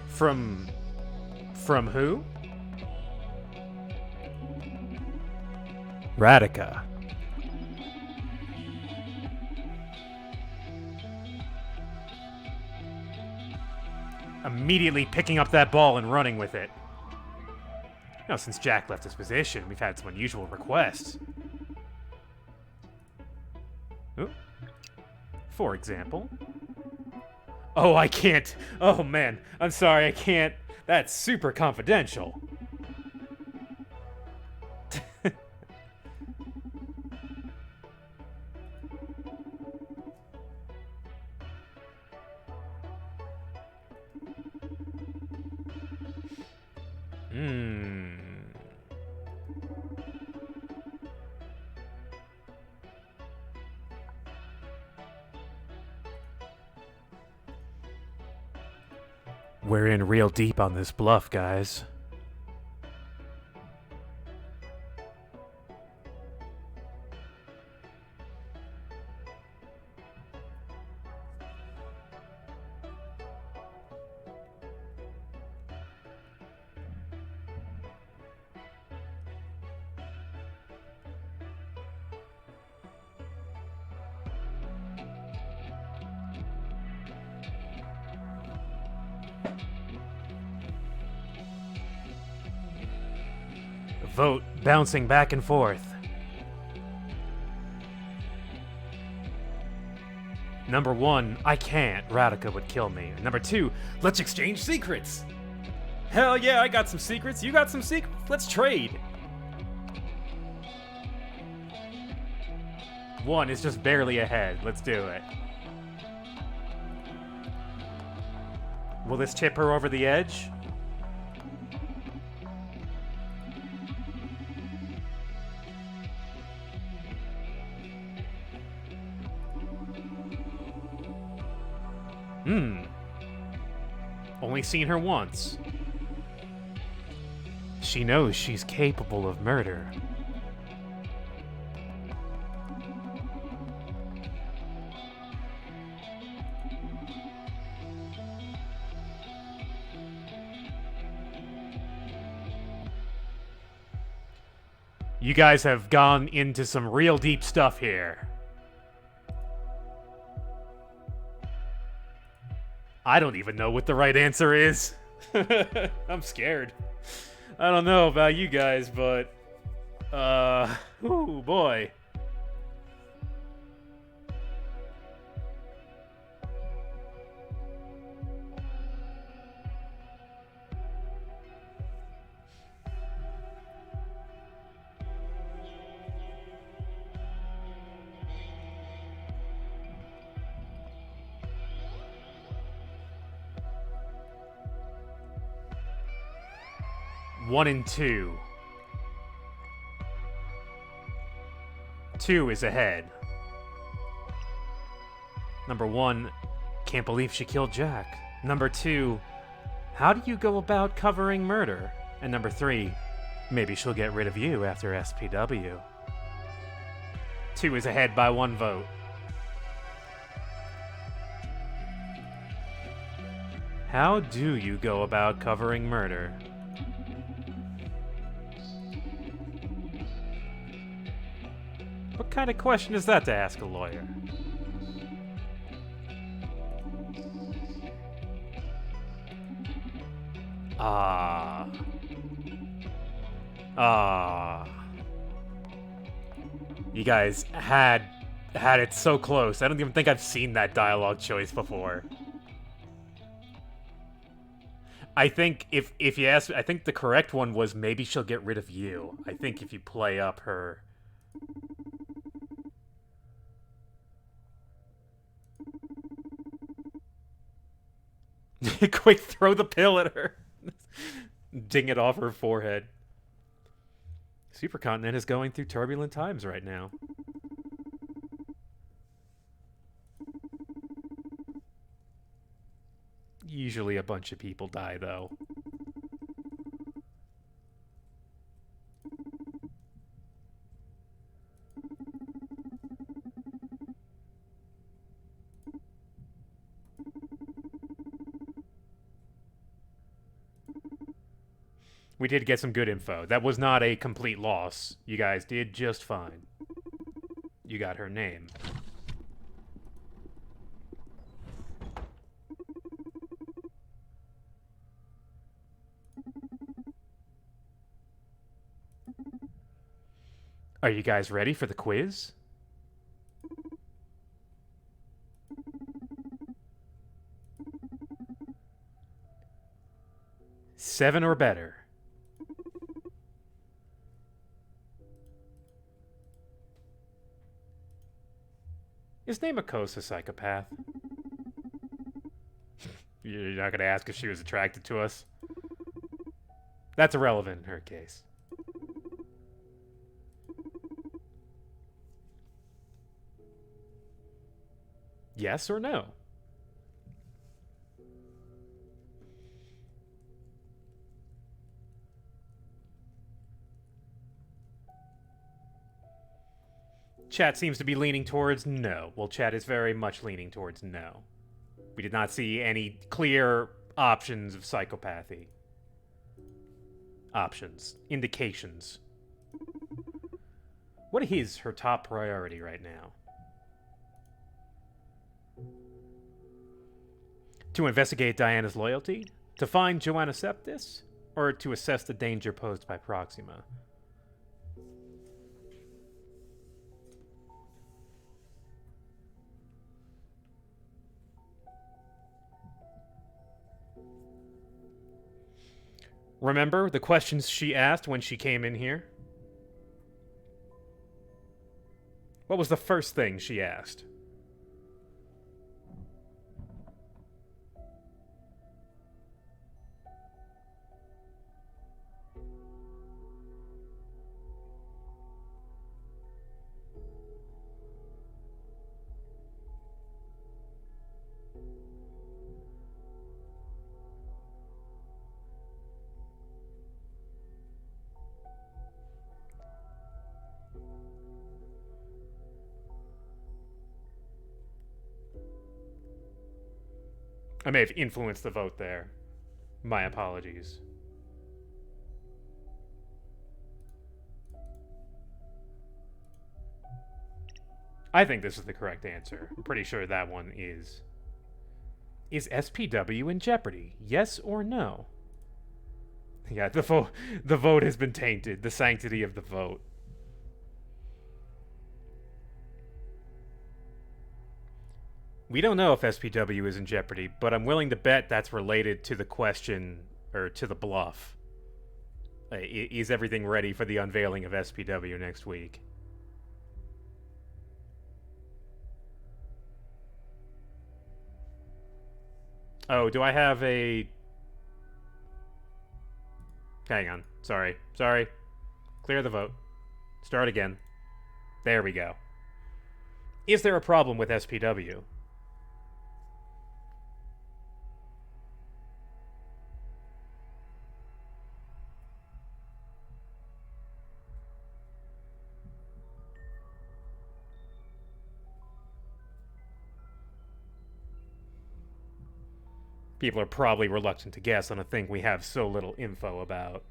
From who? Radica. Immediately picking up that ball and running with it. You know, since Jack left his position, we've had some unusual requests. Ooh. For example. Oh, I can't. Oh, man. I'm sorry, I can't. That's super confidential. We're in real deep on this bluff, guys. Vote bouncing back and forth. Number 1, I can't. Radica would kill me. Number 2, let's exchange secrets. Hell yeah, I got some secrets. You got some secrets? Let's trade. 1 is just barely ahead. Let's do it. Will this tip her over the edge? Only seen her once. She knows she's capable of murder. You guys have gone into some real deep stuff here. I don't even know what the right answer is. I'm scared. I don't know about you guys, but... ooh, boy. One and two. 2 is ahead. Number 1, can't believe she killed Jack. Number 2, how do you go about covering murder? And number 3, maybe she'll get rid of you after SPW. 2 is ahead by 1 vote. How do you go about covering murder? What kind of question is that to ask a lawyer? Ah. You guys had it so close. I don't even think I've seen that dialogue choice before. I think if you ask, I think the correct one was maybe she'll get rid of you. I think if you play up her... Quick, throw the pill at her. Ding it off her forehead. Supercontinent is going through turbulent times right now. Usually a bunch of people die, though. We did get some good info. That was not a complete loss. You guys did just fine. You got her name. Are you guys ready for the quiz? Seven or better. Is Namakos a psychopath? You're not going to ask if she was attracted to us? That's irrelevant in her case. Yes or no? Chat seems to be leaning towards no. Well, chat is very much leaning towards no. We did not see any clear options of psychopathy. Options. Indications. What is her top priority right now? To investigate Diana's loyalty? To find Joanna Septis? Or to assess the danger posed by Proxima? Remember the questions she asked when she came in here? What was the first thing she asked? I may have influenced the vote there. My apologies. I think this is the correct answer. I'm pretty sure that one is. Is SPW in jeopardy? Yes or no? Yeah, the vote has been tainted. The sanctity of the vote. We don't know if SPW is in jeopardy, but I'm willing to bet that's related to the question, or to the bluff. Is everything ready for the unveiling of SPW next week? Oh, do I have a... Hang on. Sorry. Clear the vote. Start again. There we go. Is there a problem with SPW? People are probably reluctant to guess on a thing we have so little info about.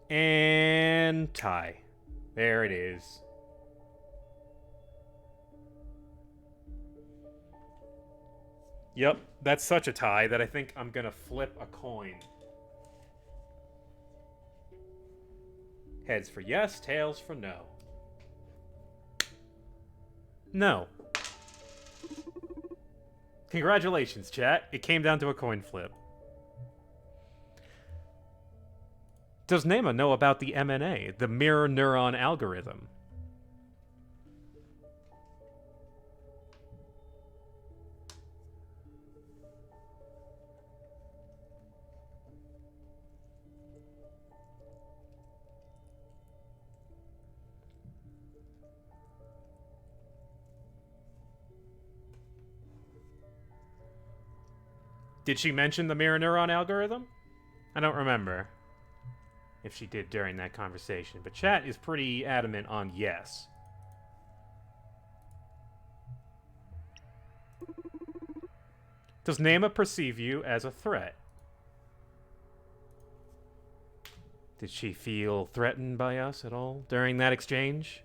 And tie. There it is. Yep, that's such a tie that I think I'm gonna flip a coin. Heads for yes, tails for no. No. Congratulations, chat. It came down to a coin flip. Does Nema know about the MNA, the mirror neuron algorithm? Did she mention the mirror neuron algorithm? I don't remember if she did during that conversation, but chat is pretty adamant on yes. Does Nema perceive you as a threat? Did she feel threatened by us at all during that exchange?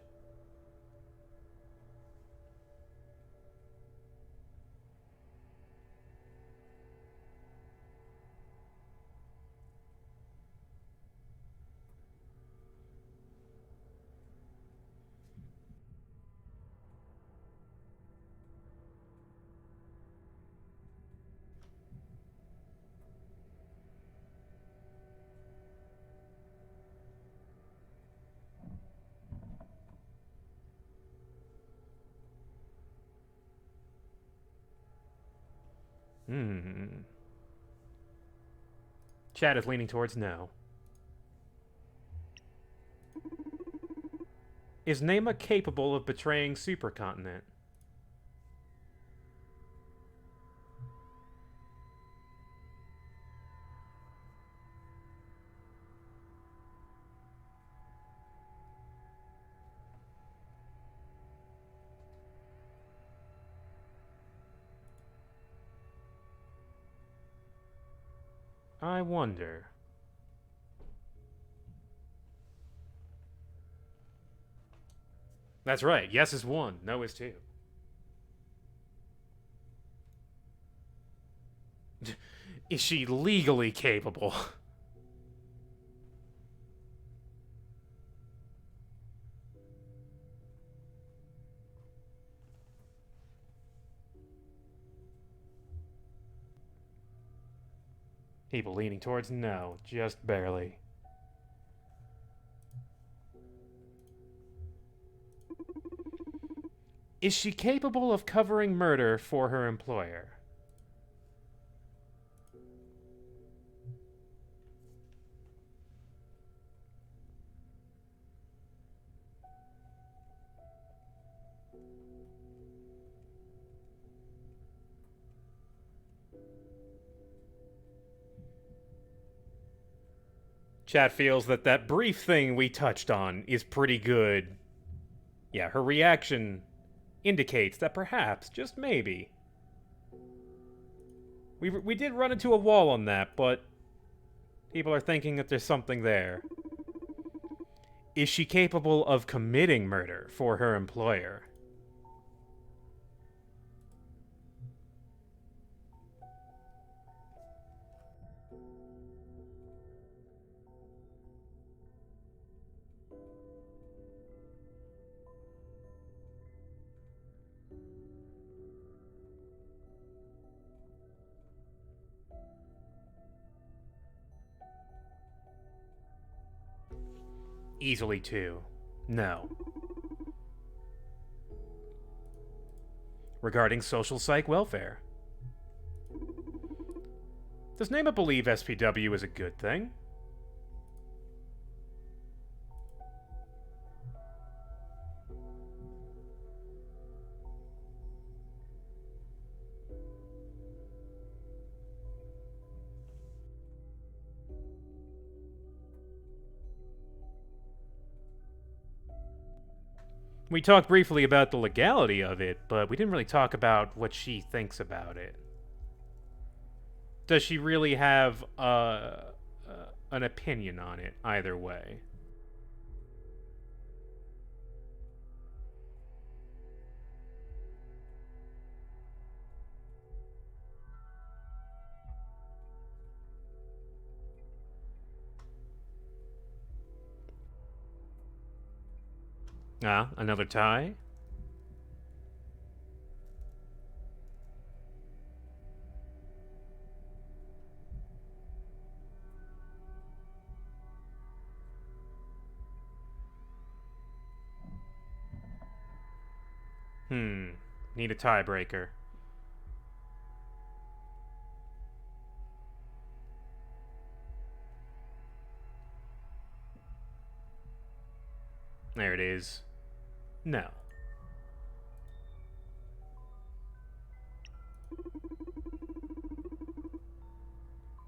Chat is leaning towards no. Is Nema capable of betraying Supercontinent? I wonder. That's right. Yes is 1. No is 2. Is she legally capable? People leaning towards no, just barely. Is she capable of covering murder for her employer? Chat feels that that brief thing we touched on is pretty good. Yeah, her reaction indicates that perhaps, just maybe, we did run into a wall on that, but people are thinking that there's something there. Is she capable of committing murder for her employer? Easily 2. No. Regarding social psych welfare. Does Nema believe SPW is a good thing? We talked briefly about the legality of it, but we didn't really talk about what she thinks about it. Does she really have an opinion on it either way? Ah, another tie? Need a tiebreaker. There it is. No.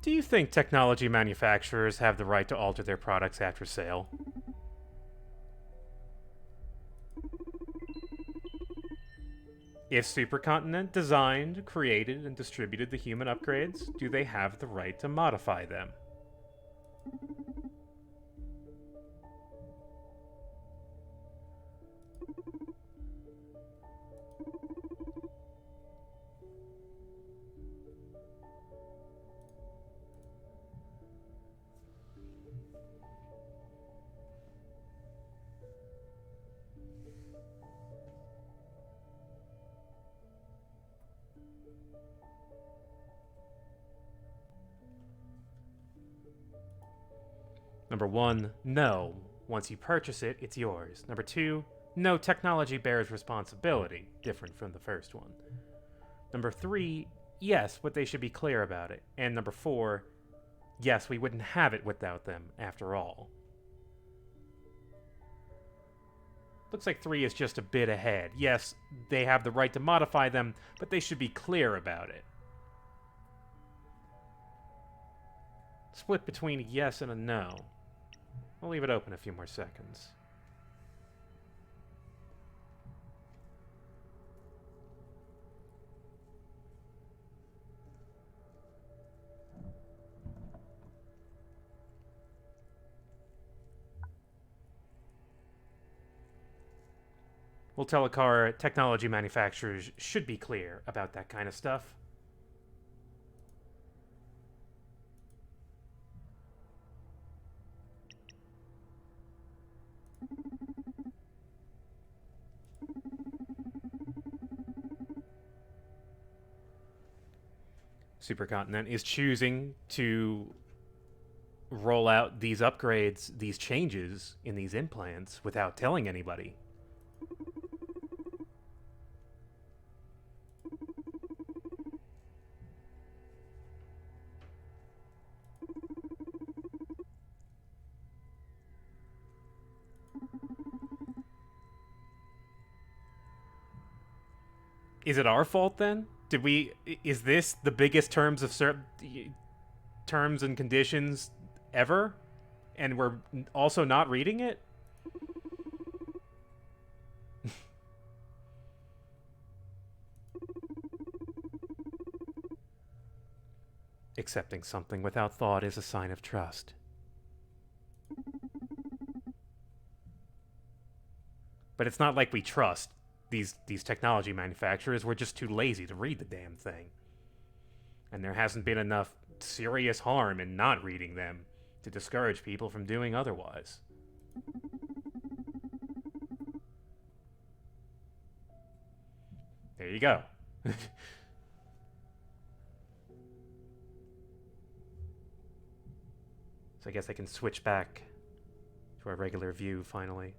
Do you think technology manufacturers have the right to alter their products after sale? If Supercontinent designed, created, and distributed the human upgrades, do they have the right to modify them? Number 1, no. Once you purchase it, it's yours. Number 2, no, technology bears responsibility, different from the first one. Number 3, yes, but they should be clear about it. And number 4, yes, we wouldn't have it without them, after all. Looks like 3 is just a bit ahead. Yes, they have the right to modify them, but they should be clear about it. Split between a yes and a no. I'll leave it open a few more seconds. We'll tell a car technology manufacturers should be clear about that kind of stuff. Supercontinent is choosing to roll out these upgrades, these changes in these implants without telling anybody. Is it our fault then? Did we? Is this the biggest terms and conditions ever, and we're also not reading it? Accepting something without thought is a sign of trust. But it's not like we trust these technology manufacturers. We're just too lazy to read the damn thing. And there hasn't been enough serious harm in not reading them to discourage people from doing otherwise. There you go. So I guess I can switch back to our regular view finally.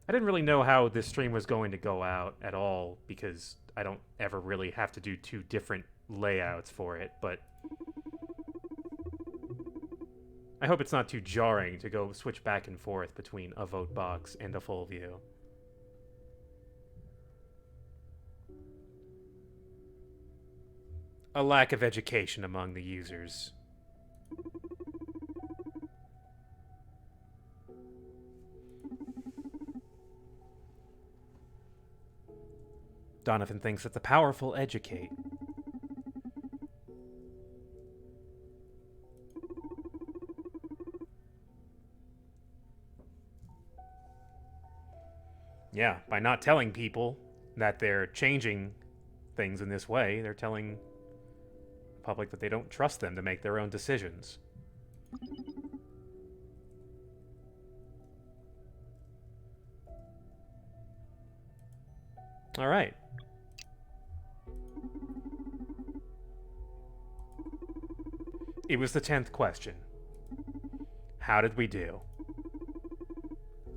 I didn't really know how this stream was going to go out at all because I don't ever really have to do two different layouts for it, but I hope it's not too jarring to go switch back and forth between a vote box and a full view. A lack of education among the users. Donovan thinks that the powerful educate. Yeah, by not telling people that they're changing things in this way, they're telling the public that they don't trust them to make their own decisions. All right. It was the 10th question. How did we do?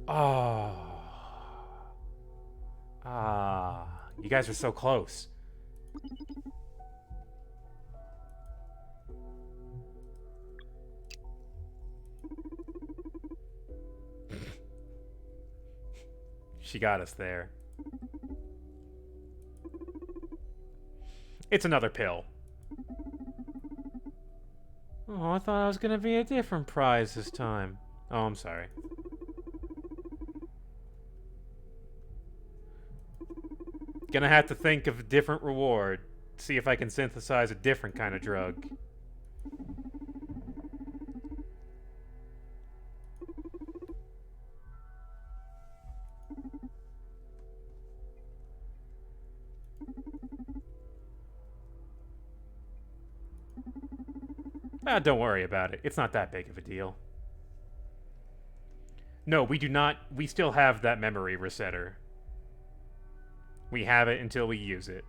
Oh. You guys are so close. She got us there. It's another pill. Oh, I thought I was gonna be a different prize this time. Oh, I'm sorry. Gonna have to think of a different reward. See if I can synthesize a different kind of drug. Don't worry about it. It's not that big of a deal. No, we do not. We still have that memory resetter. We have it until we use it.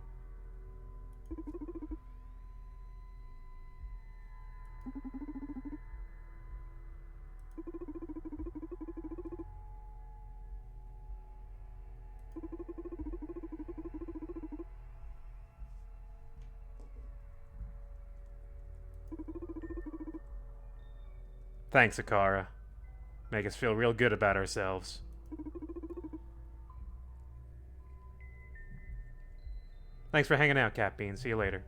Thanks, Akara. Make us feel real good about ourselves. Thanks for hanging out, Cat Bean. See you later.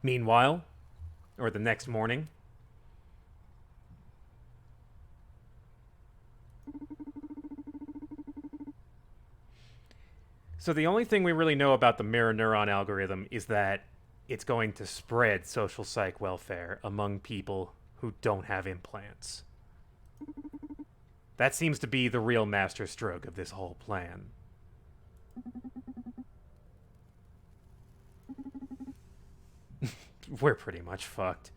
Meanwhile, or the next morning, so the only thing we really know about the mirror neuron algorithm is that it's going to spread social psych welfare among people who don't have implants. That seems to be the real master stroke of this whole plan. We're pretty much fucked.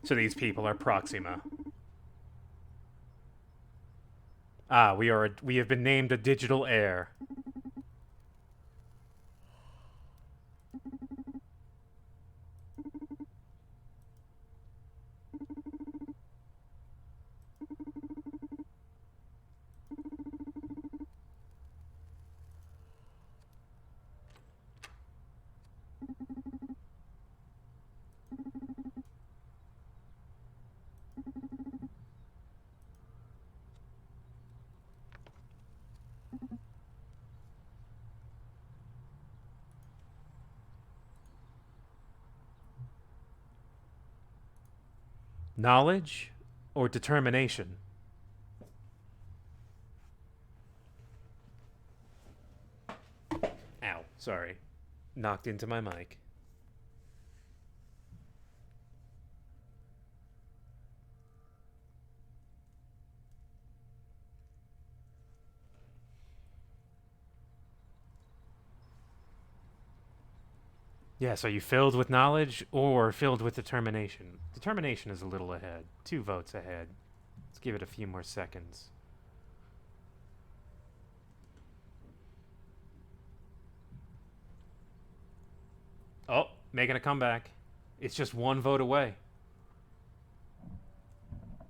So these people are Proxima. We have been named a digital heir. Knowledge or determination? Ow, sorry. Knocked into my mic. Yes, are you filled with knowledge or filled with determination? Determination is a little ahead. 2 votes ahead. Let's give it a few more seconds. Oh, making a comeback. It's just one vote away.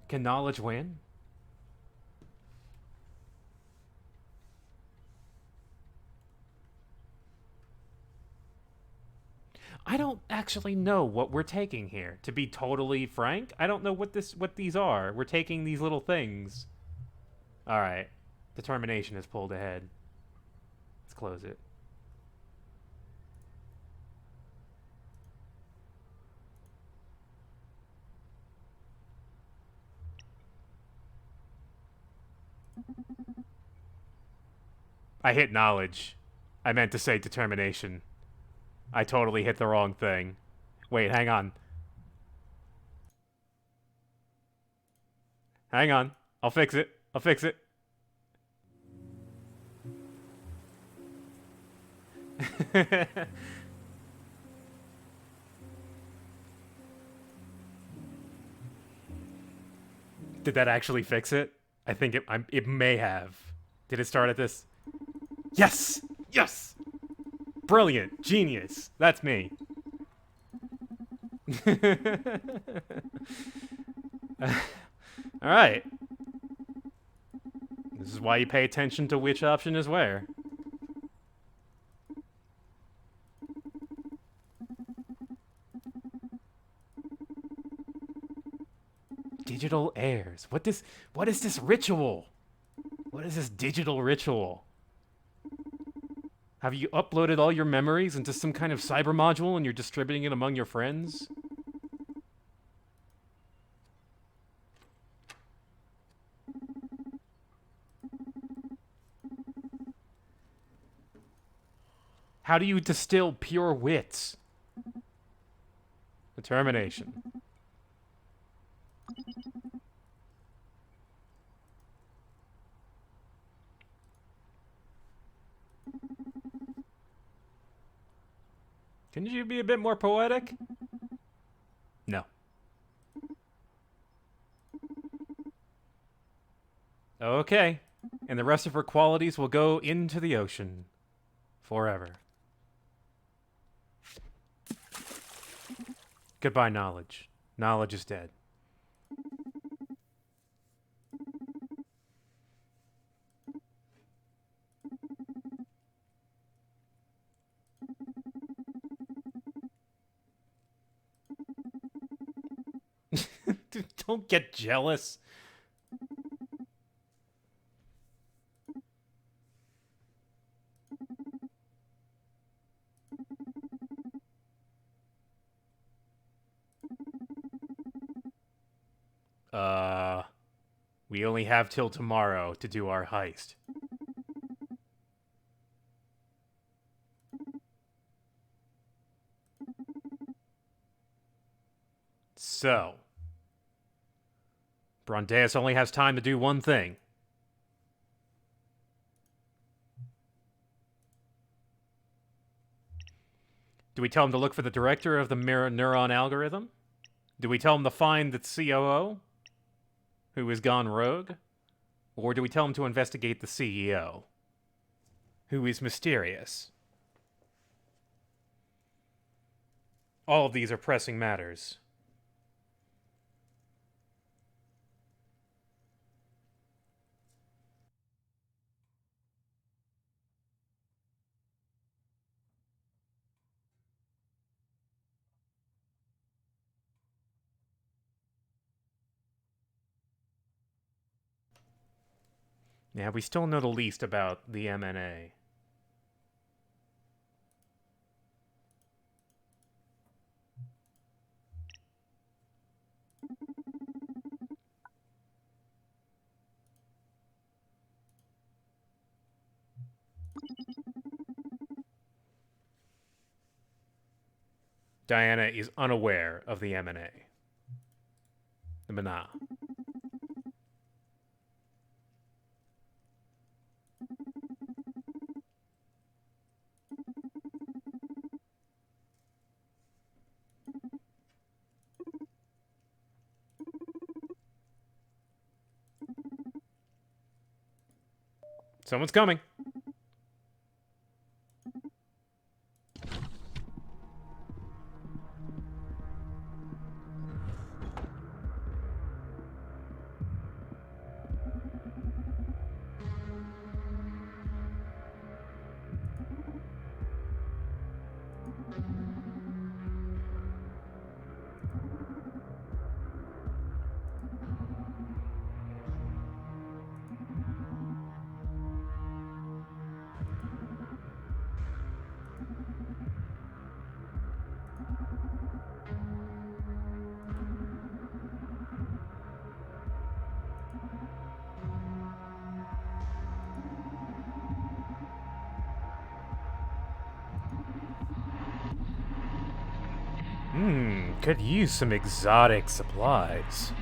Can knowledge win? I don't actually know what we're taking here. To be totally frank, I don't know what these are. We're taking these little things. All right. Determination has pulled ahead. Let's close it. I hit knowledge. I meant to say determination. I totally hit the wrong thing. Wait, hang on. Hang on. I'll fix it. I'll fix it. Did that actually fix it? I think it may have. Did it start at this? Yes! Yes! Brilliant. Genius. That's me. Alright. This is why you pay attention to which option is where. Digital heirs. What is this ritual? What is this digital ritual? Have you uploaded all your memories into some kind of cyber module and you're distributing it among your friends? How do you distill pure wits? Determination. Can you be a bit more poetic? No. Okay. And the rest of her qualities will go into the ocean. Forever. Goodbye, knowledge. Knowledge is dead. Don't get jealous. We only have till tomorrow to do our heist. So, Brondeus only has time to do one thing. Do we tell him to look for the director of the mirror neuron algorithm? Do we tell him to find the COO, who has gone rogue? Or do we tell him to investigate the CEO, who is mysterious? All of these are pressing matters. Yeah, we still know the least about the MNA. Diana is unaware of the MNA. The Mana. Someone's coming. Could use some exotic supplies.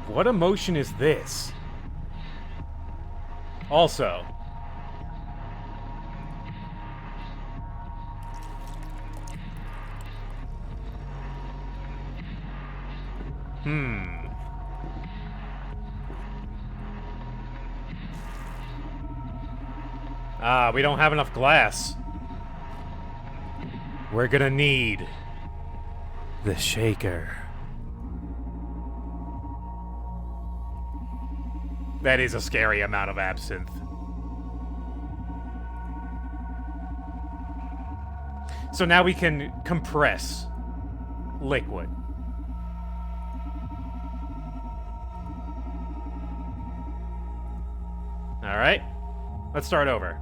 What emotion is this? Also, we don't have enough glass. We're gonna need the shaker. That is a scary amount of absinthe. So now we can compress liquid. All right, let's start over.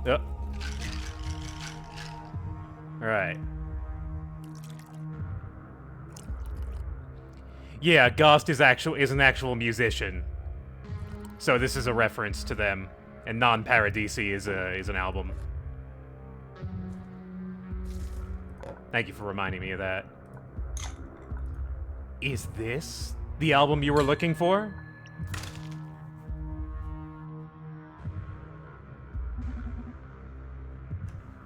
Yep. All right. Yeah, Ghost is an actual musician. So this is a reference to them, and Non Paradisi is an album. Thank you for reminding me of that. Is this the album you were looking for?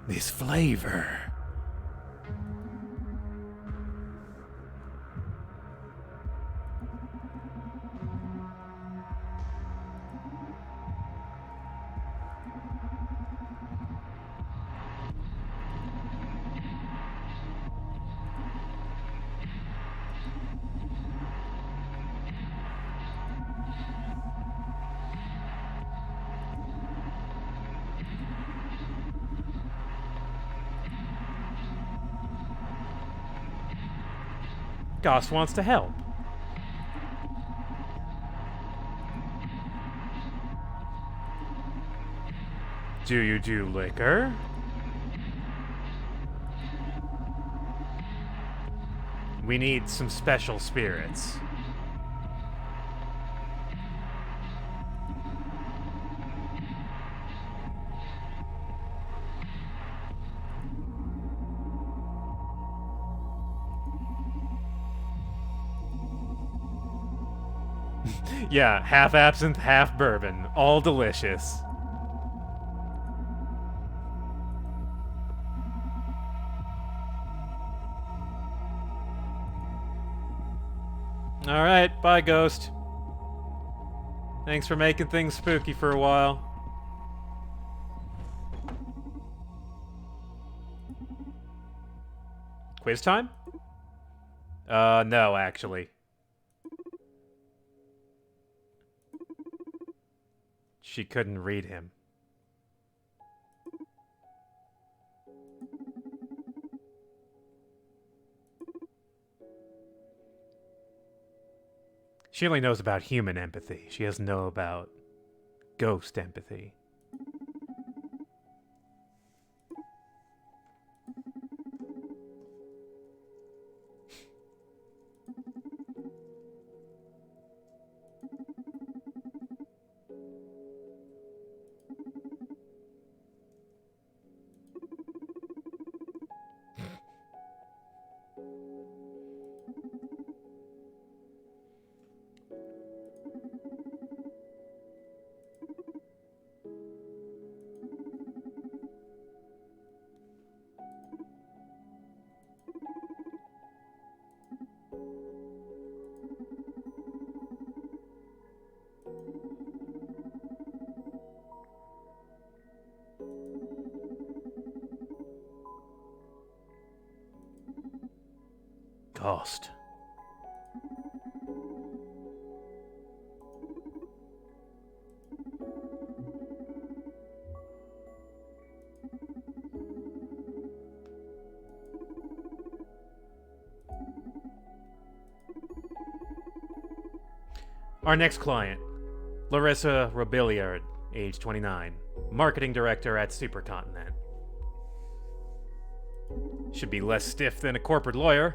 This flavor. Goss wants to help. Do you do liquor? We need some special spirits. Yeah, half absinthe, half bourbon. All delicious. Alright, bye, Ghost. Thanks for making things spooky for a while. Quiz time? No, actually. She couldn't read him. She only knows about human empathy. She doesn't know about ghost empathy. Cost. Our next client, Larissa Robiliard, age 29, marketing director at Supercontinent. Should be less stiff than a corporate lawyer.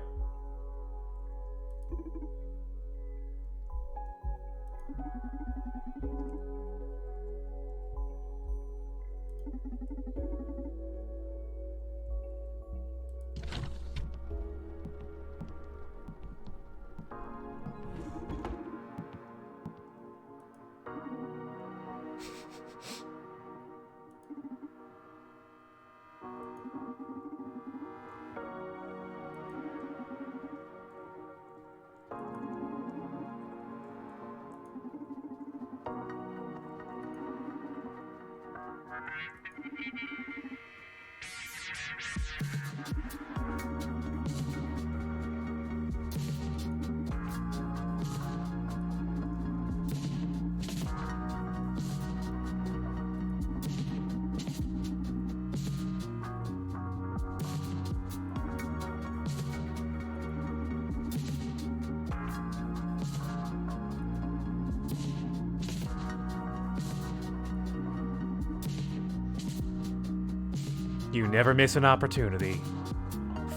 You never miss an opportunity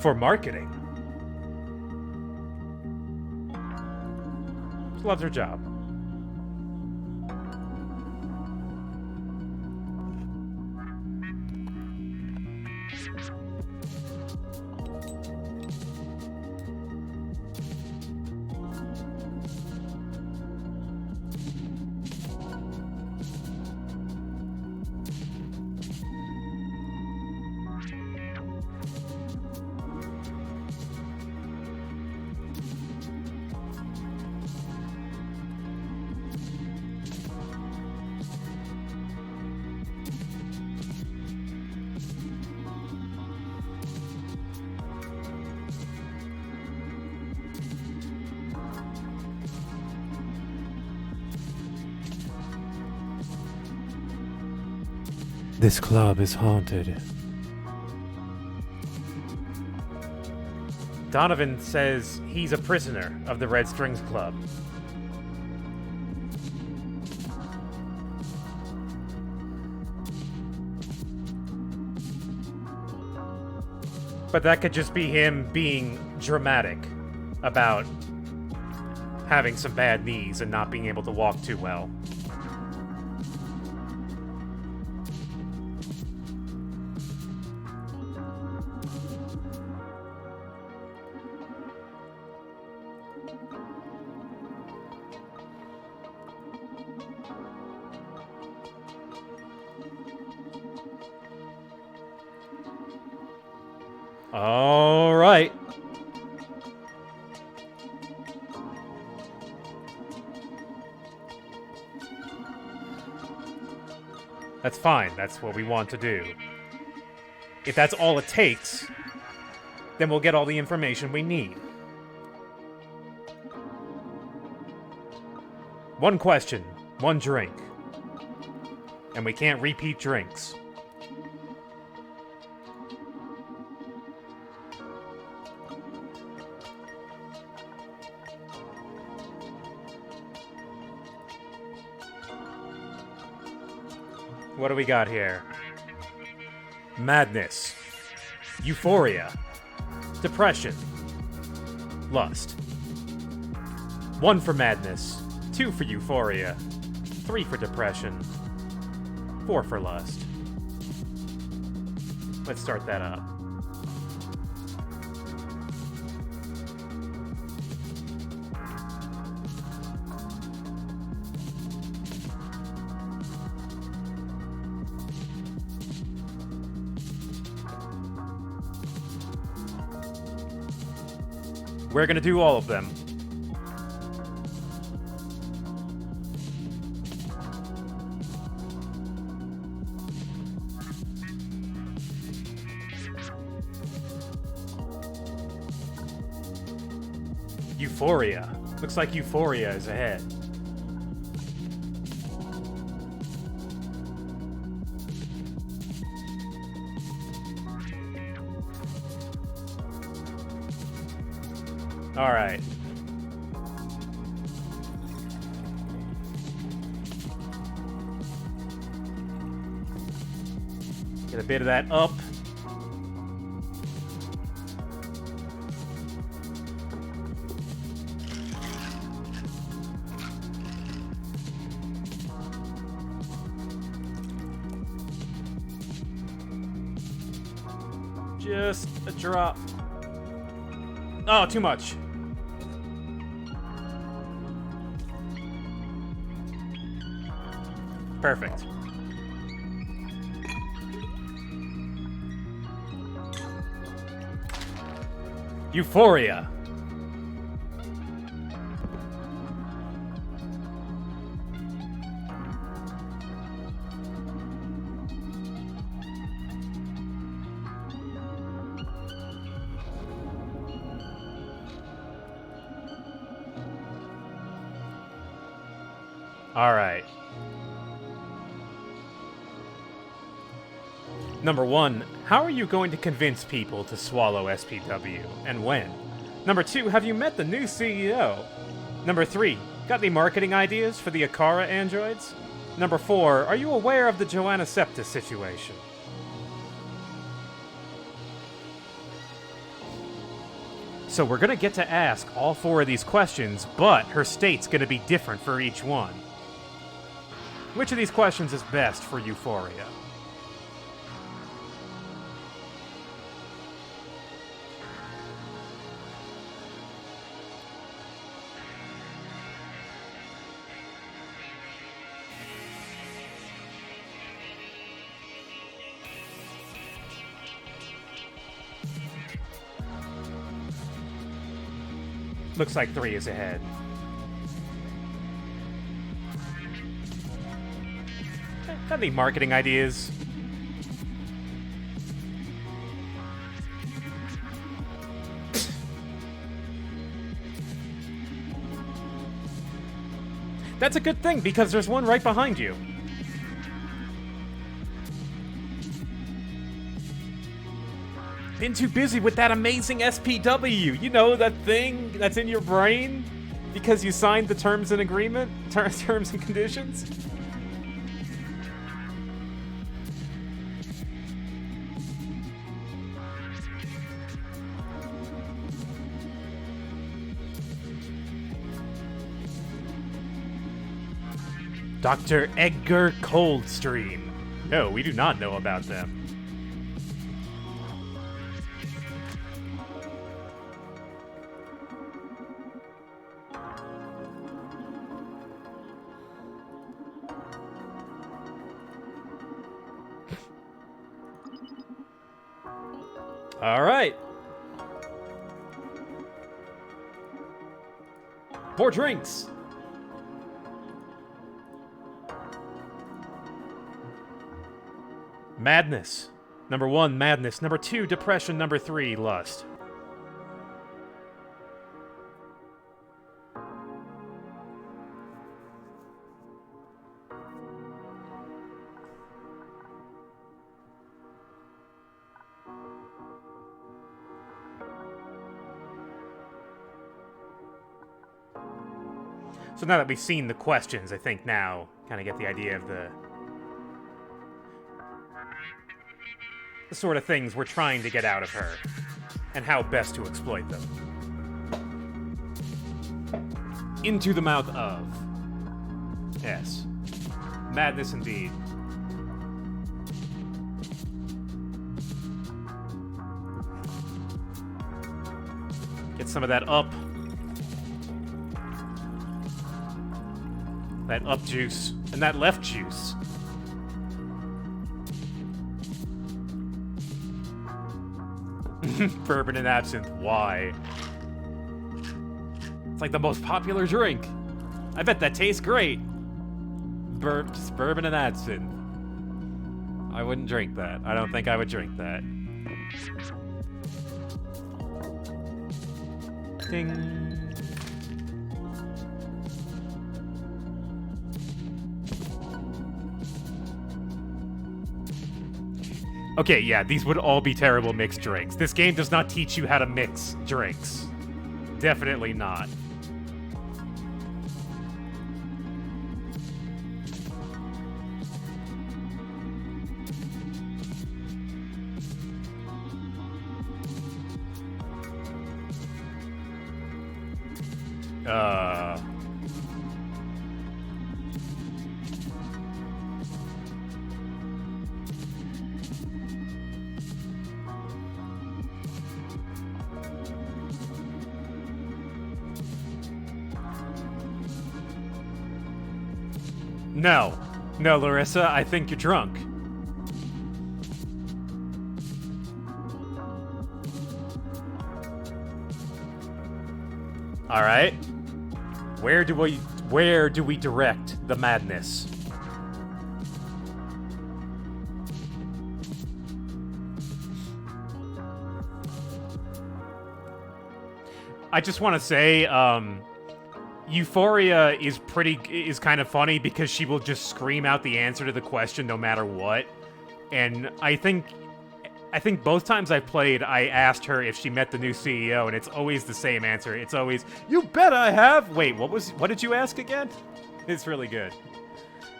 for marketing. She loves her job. This club is haunted. Donovan says he's a prisoner of the Red Strings Club. But that could just be him being dramatic about having some bad knees and not being able to walk too well. All right. That's fine. That's what we want to do. If that's all it takes, then we'll get all the information we need. One question, one drink. And we can't repeat drinks. What do we got here? Madness. Euphoria. Depression. Lust. 1 for madness. 2 for euphoria. 3 for depression. 4 for lust. Let's start that up. We're gonna do all of them. Euphoria. Looks like euphoria is ahead. All right. Get a bit of that up. Just a drop. Oh, too much. Perfect. Euphoria. All right. Number 1, how are you going to convince people to swallow SPW, and when? Number 2, have you met the new CEO? Number 3, got any marketing ideas for the Akara androids? Number 4, are you aware of the Joanna Septis situation? So we're gonna get to ask all 4 of these questions, but her state's gonna be different for each one. Which of these questions is best for Euphoria? Looks like 3 is ahead. Got any marketing ideas? That's a good thing, because there's one right behind you. Been too busy with that amazing SPW. You know, that thing that's in your brain because you signed the terms and agreement, terms and conditions. Dr. Edgar Coldstream. No, we do not know about them. All right. More drinks. Madness. Number 1, madness. Number 2, depression. Number 3, lust. So now that we've seen the questions, I think now kind of get the idea of the sort of things we're trying to get out of her, and how best to exploit them. Into the mouth of. Yes. Madness indeed. Get some of that up. That up juice, and that left juice. Bourbon and absinthe, why? It's like the most popular drink. I bet that tastes great. Just bourbon and absinthe. I wouldn't drink that. I don't think I would drink that. Ding. Okay, yeah, these would all be terrible mixed drinks. This game does not teach you how to mix drinks. Definitely not. Uh... No. No, Larissa, I think you're drunk. Alright. Where do we direct the madness? I just want to say, Euphoria is kind of funny because she will just scream out the answer to the question no matter what. And I think both times I've played, I asked her if she met the new CEO, and it's always the same answer. It's always, "You bet I have!" Wait, what did you ask again? It's really good.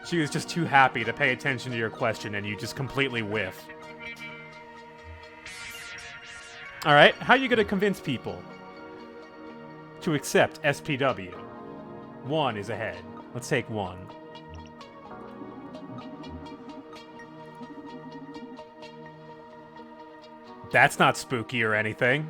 She was just too happy to pay attention to your question, and you just completely whiff. Alright, how are you gonna convince people to accept SPW? 1 is ahead. Let's take 1. That's not spooky or anything.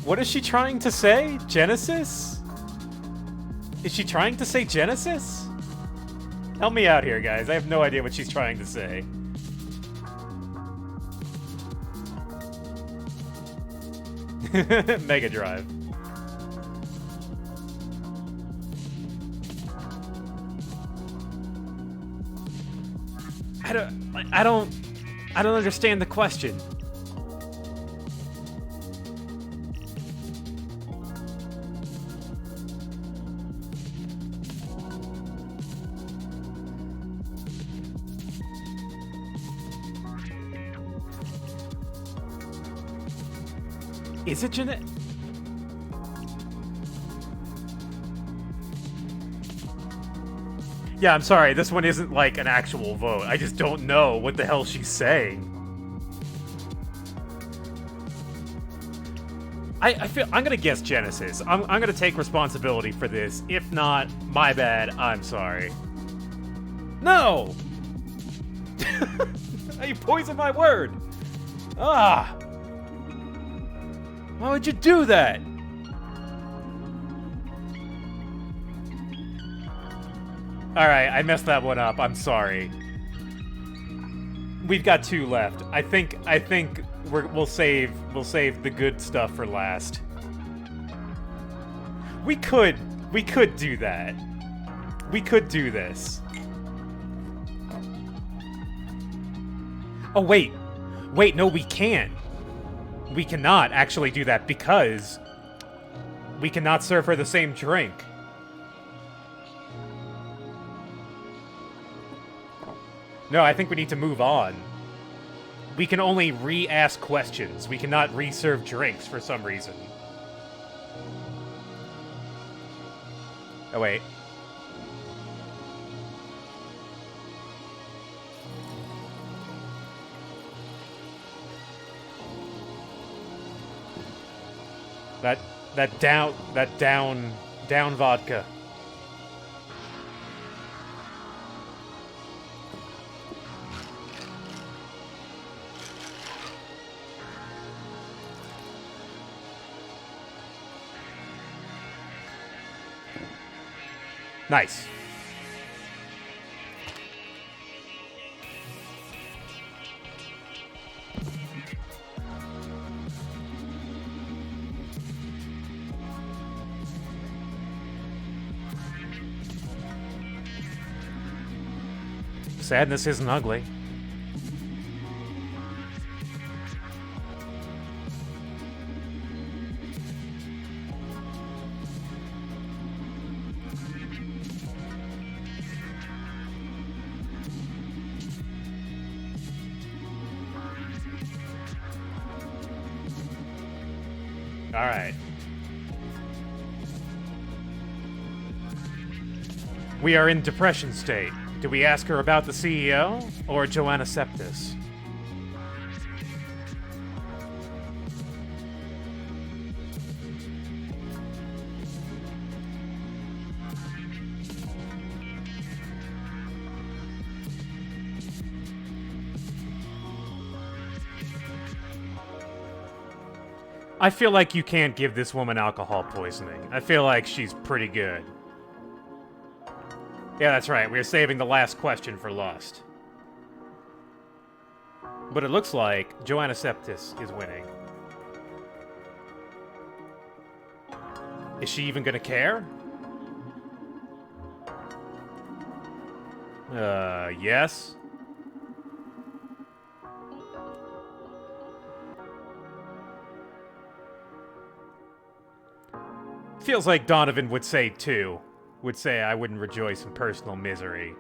What is she trying to say? Genesis? Is she trying to say Genesis? Help me out here, guys. I have no idea what she's trying to say. Mega Drive. I don't understand the question. Is it Jeanette? Yeah, I'm sorry. This one isn't like an actual vote. I just don't know what the hell she's saying. I feel I'm gonna guess Genesis. I'm gonna take responsibility for this. If not, my bad. I'm sorry. No! You poisoned my word. Ah! Why would you do that? Alright, I messed that one up. I'm sorry. We've got 2 left. I think we'll save the good stuff for last. We could do that. We could do this. Oh wait. Wait, no, we can't. We cannot actually do that because we cannot serve her the same drink. No, I think we need to move on. We can only re-ask questions. We cannot re-serve drinks for some reason. Oh, wait. That down vodka. Nice. Sadness isn't ugly. Alright. We are in depression state. Do we ask her about the CEO or Joanna Septis? I feel like you can't give this woman alcohol poisoning. I feel like she's pretty good. Yeah, that's right. We're saving the last question for Lust. But it looks like Joanna Septis is winning. Is she even gonna care? Yes. Feels like Donovan would say too. Would say I wouldn't rejoice in personal misery.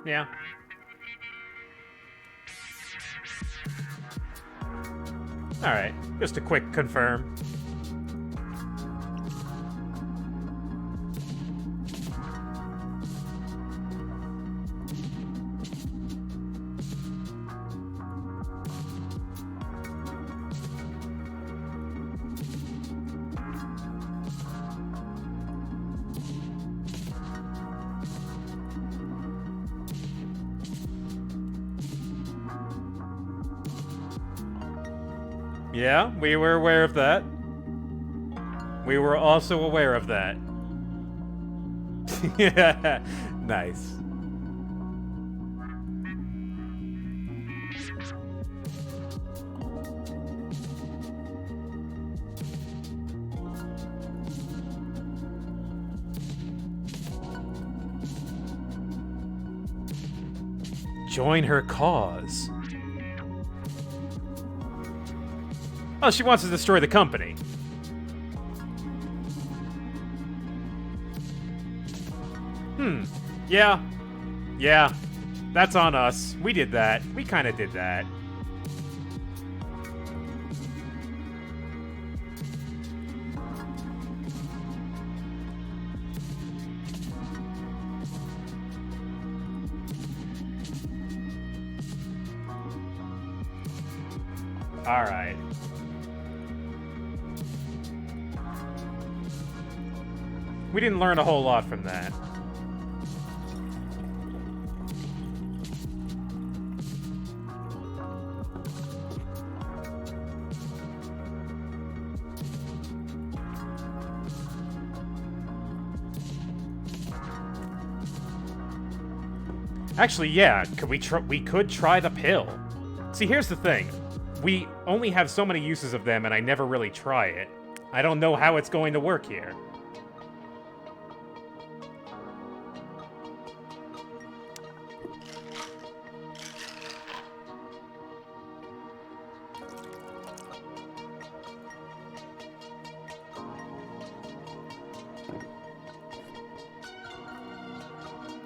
Yeah. Alright, just a quick confirm. Yeah, we were aware of that. We were also aware of that. Yeah, nice. Join her cause. Oh, she wants to destroy the company. Yeah. Yeah. That's on us. We did that. We kind of did that. All right. We didn't learn a whole lot from that. Actually, yeah, we could try the pill. See, here's the thing. We only have so many uses of them, and I never really try it. I don't know how it's going to work here.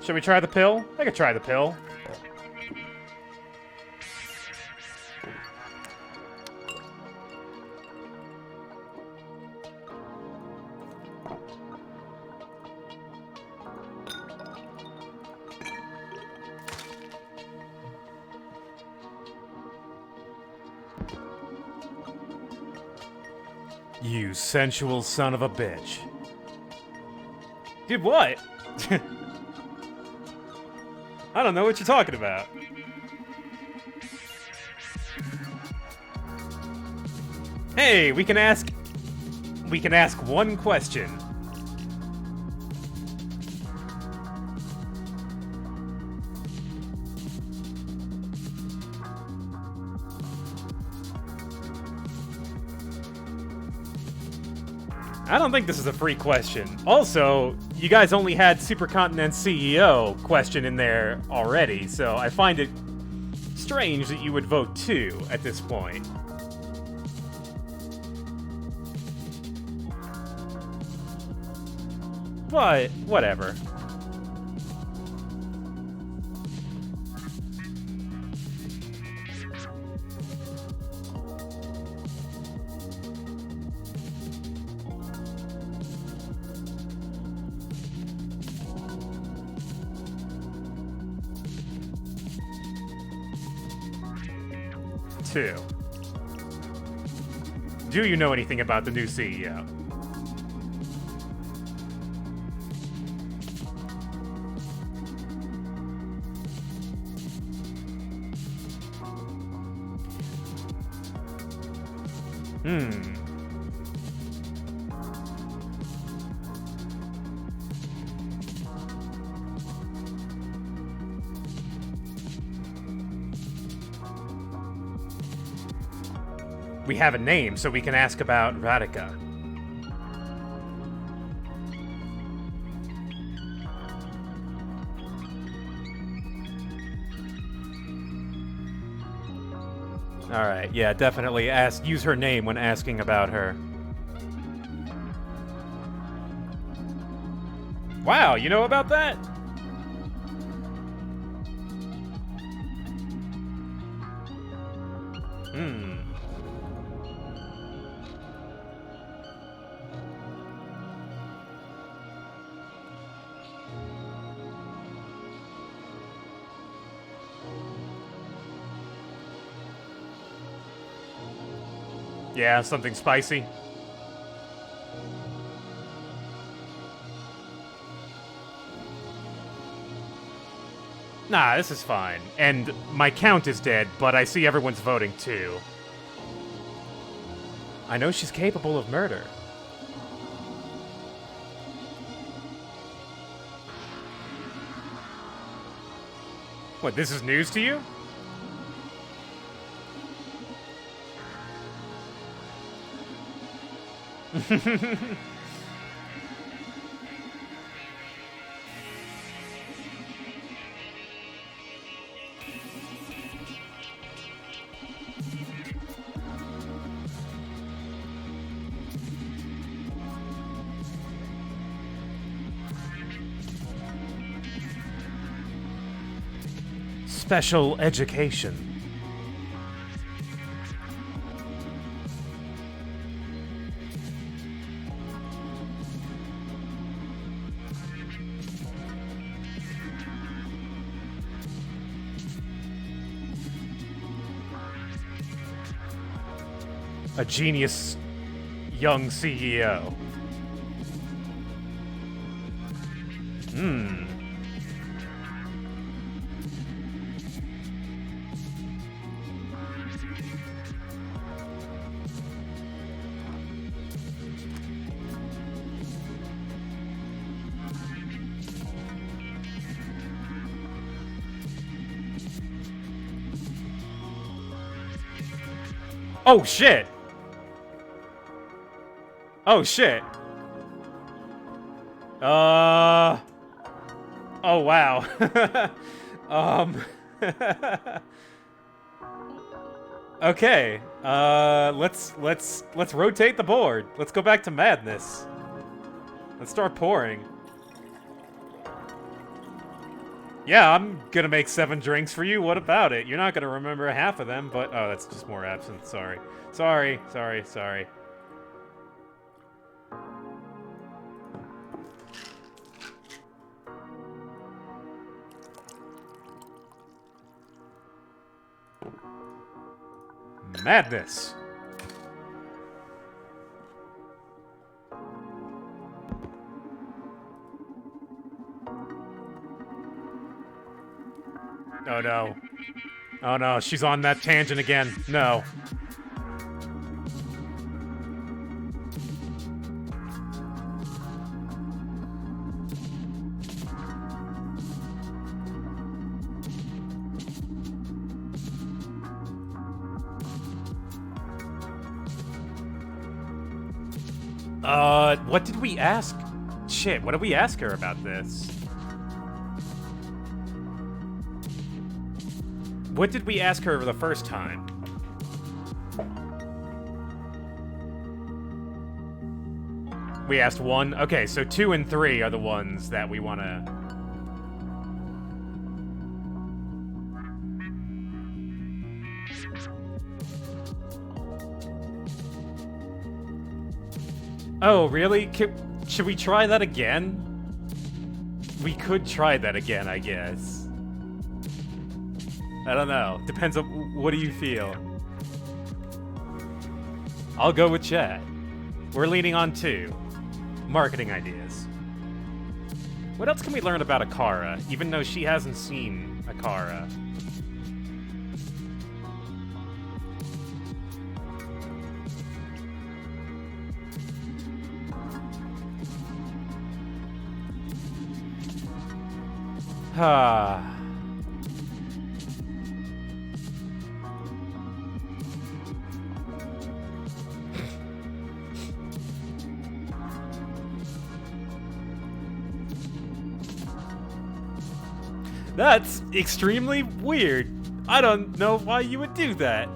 Should we try the pill? I could try the pill. You sensual son of a bitch. Did what? I don't know what you're talking about. Hey, we can ask one question. I don't think this is a free question. Also, you guys only had Supercontinent CEO question in there already, so I find it strange that you would vote 2 at this point. But, whatever. Two. Do you know anything about the new CEO? We have a name, so we can ask about Radhika. Alright, yeah, definitely use her name when asking about her. Wow, you know about that? Yeah, something spicy. Nah, this is fine. And my count is dead, but I see everyone's voting too. I know she's capable of murder. What, this is news to you? Special education. A genius young CEO. Oh shit! Oh shit! Oh wow. Okay. Let's rotate the board. Let's go back to madness. Let's start pouring. Yeah, I'm gonna make 7 drinks for you. What about it? You're not gonna remember half of them, but oh, that's just more absinthe. Sorry. Sorry. Madness. Oh no. Oh no, she's on that tangent again. No. What did we ask? Shit, what did we ask her about this? What did we ask her the first time? We asked 1? Okay, so 2 and 3 are the ones that we want to... Oh, really? Should we try that again? We could try that again, I guess. I don't know. Depends on... What do you feel? I'll go with chat. We're leaning on 2. Marketing ideas. What else can we learn about Akara, even though she hasn't seen Akara? Ah. That's extremely weird. I don't know why you would do that.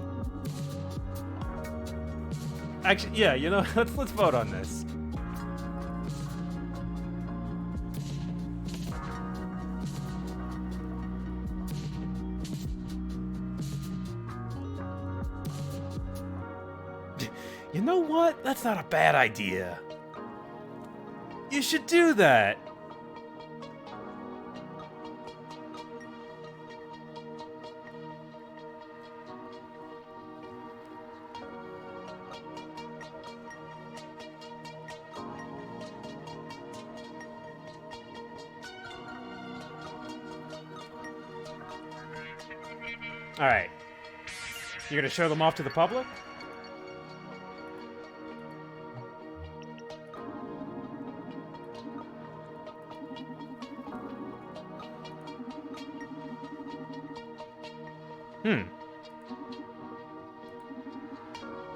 Actually, yeah, you know, let's vote on this. You know what? That's not a bad idea. You should do that. All right. You're gonna show them off to the public?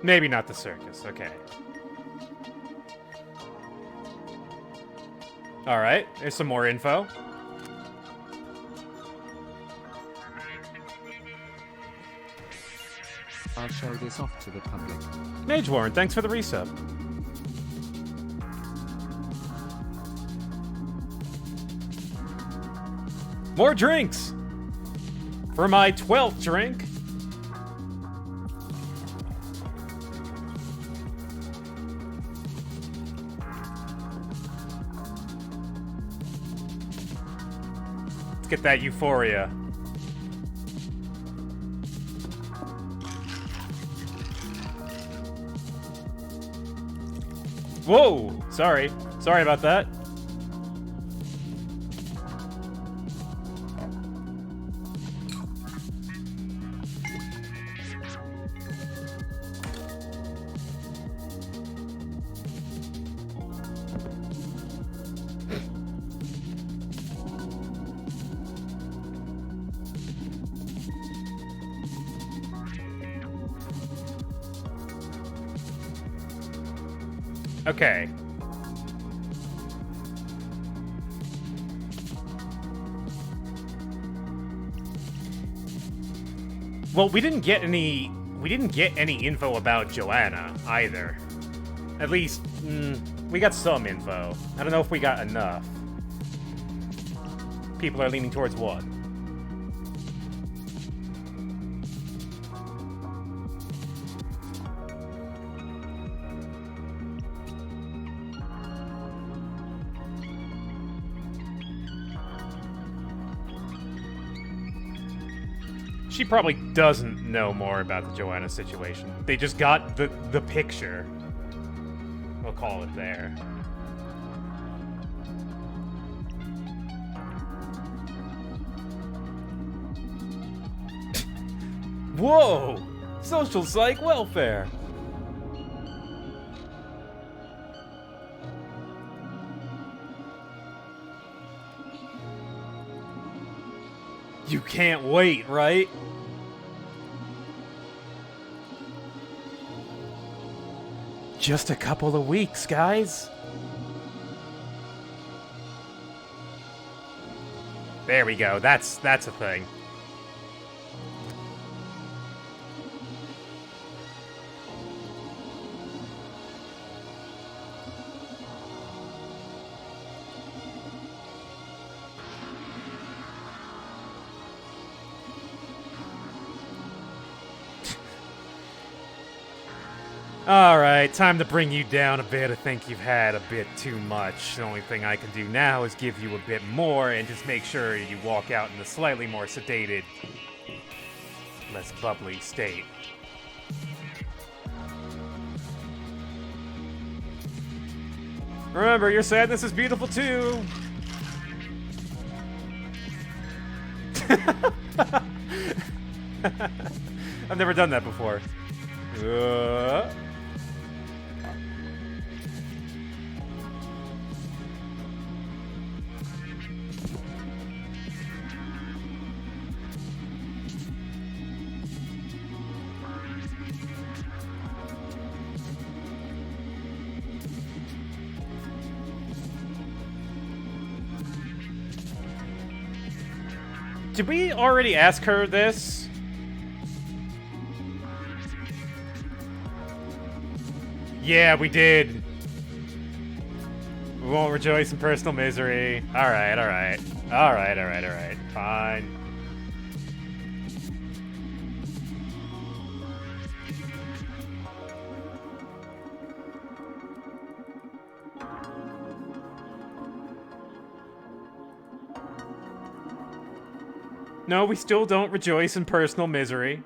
Maybe not the circus, okay. Alright, there's some more info. I'll show this off to the public. Mage Warren, thanks for the resub. More drinks! For my 12th drink. Let's get that euphoria. Whoa! Sorry. Sorry about that. Okay. Well, we didn't get any info about Joanna either. At least, we got some info. I don't know if we got enough. People are leaning towards what? She probably doesn't know more about the Joanna situation. They just got the picture. We'll call it there. Whoa! Social psych welfare! You can't wait, right? Just a couple of weeks, guys. There we go. That's a thing. Alright, time to bring you down a bit. I think you've had a bit too much. The only thing I can do now is give you a bit more and just make sure you walk out in a slightly more sedated, less bubbly state. Remember, your sadness is beautiful too! I've never done that before. Did we already ask her this? Yeah, we did. We won't rejoice in personal misery. Alright, alright. Alright, alright, alright. Fine. No, we still don't rejoice in personal misery.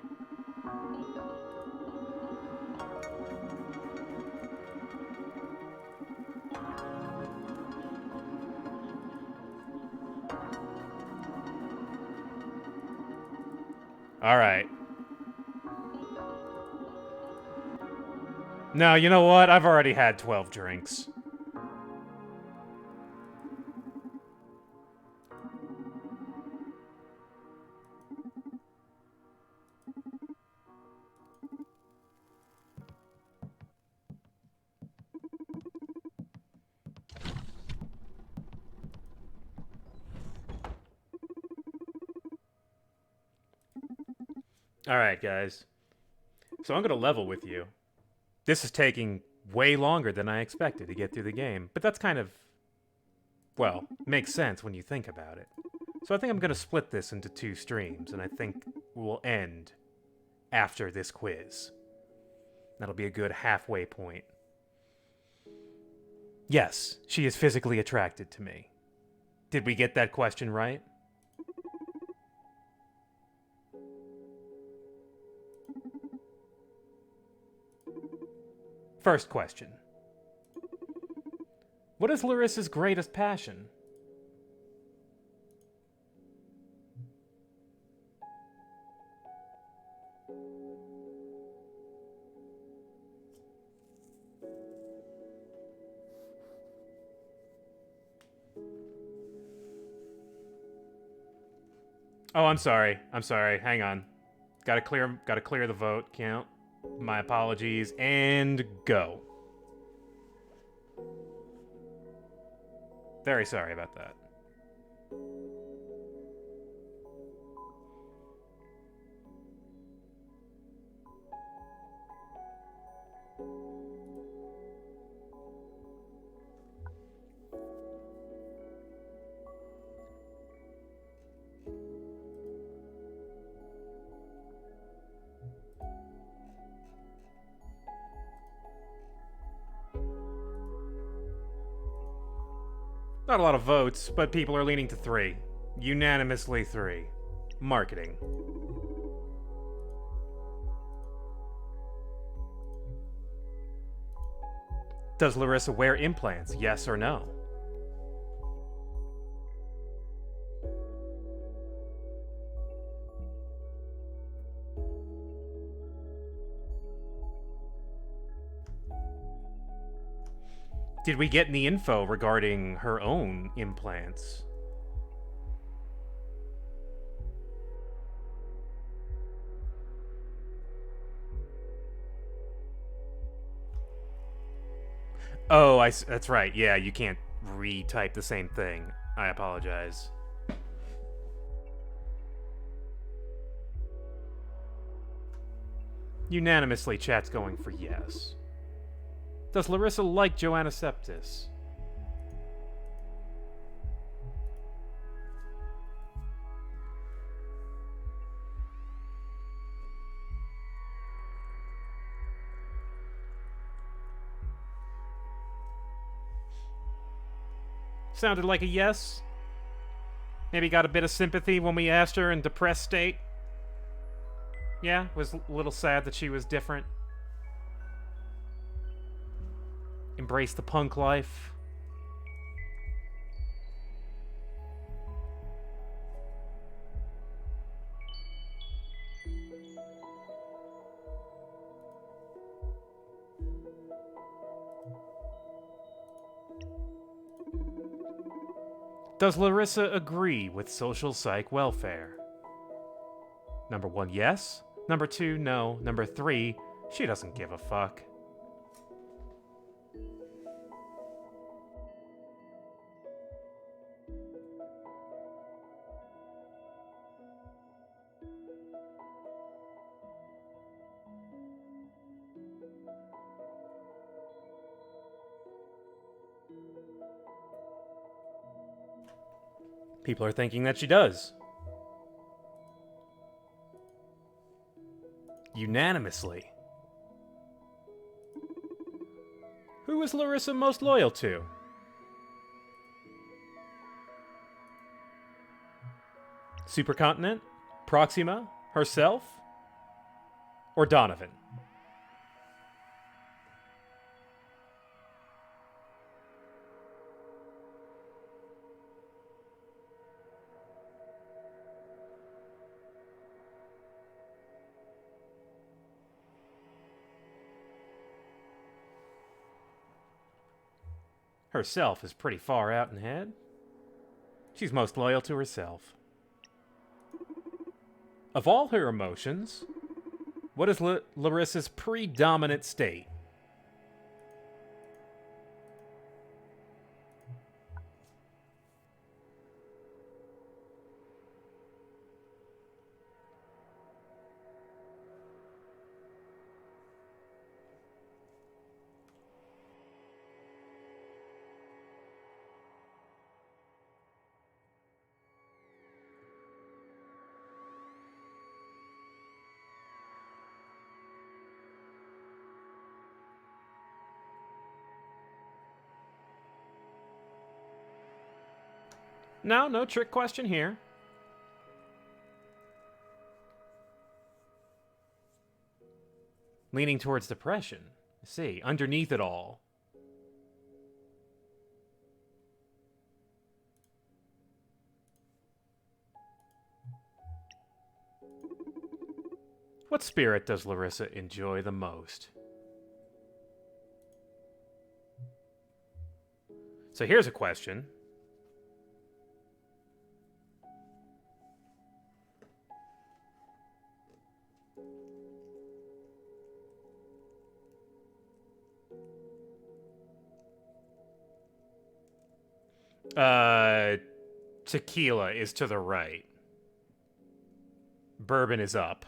Alright. No, you know what? I've already had 12 drinks. Alright, guys. So I'm gonna level with you. This is taking way longer than I expected to get through the game, but that's kind of, well, makes sense when you think about it. So I think I'm gonna split this into 2 streams, and I think we'll end after this quiz. That'll be a good halfway point. Yes, she is physically attracted to me. Did we get that question right? First question. What is Larissa's greatest passion? Oh, I'm sorry. I'm sorry. Hang on. Gotta clear the vote count. My apologies, and go. Very sorry about that. Not a lot of votes, but people are leaning to 3. Unanimously 3. Marketing. Does Larissa wear implants? Yes or no? Did we get any info regarding her own implants? Oh, that's right. Yeah, you can't retype the same thing. I apologize. Unanimously, chat's going for yes. Does Larissa like Joanna Septis? Sounded like a yes. Maybe got a bit of sympathy when we asked her in depressed state. Yeah, was a little sad that she was different. Embrace the punk life. Does Larissa agree with social psych welfare? Number 1, yes. Number 2, no. Number 3, she doesn't give a fuck. People are thinking that she does. Unanimously. Who is Larissa most loyal to? Supercontinent? Proxima? Herself? Or Donovan? Herself is pretty far out in head. She's most loyal to herself. Of all her emotions, what is Larissa's predominant state? No trick question here. Leaning towards depression. See, underneath it all. What spirit does Larissa enjoy the most? So here's a question. Tequila is to the right. Bourbon is up.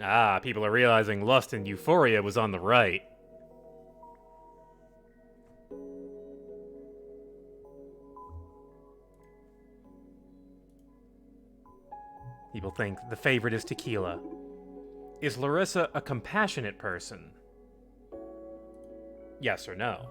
Ah, people are realizing lust and euphoria was on the right. People think the favorite is tequila. Is Larissa a compassionate person? Yes or no?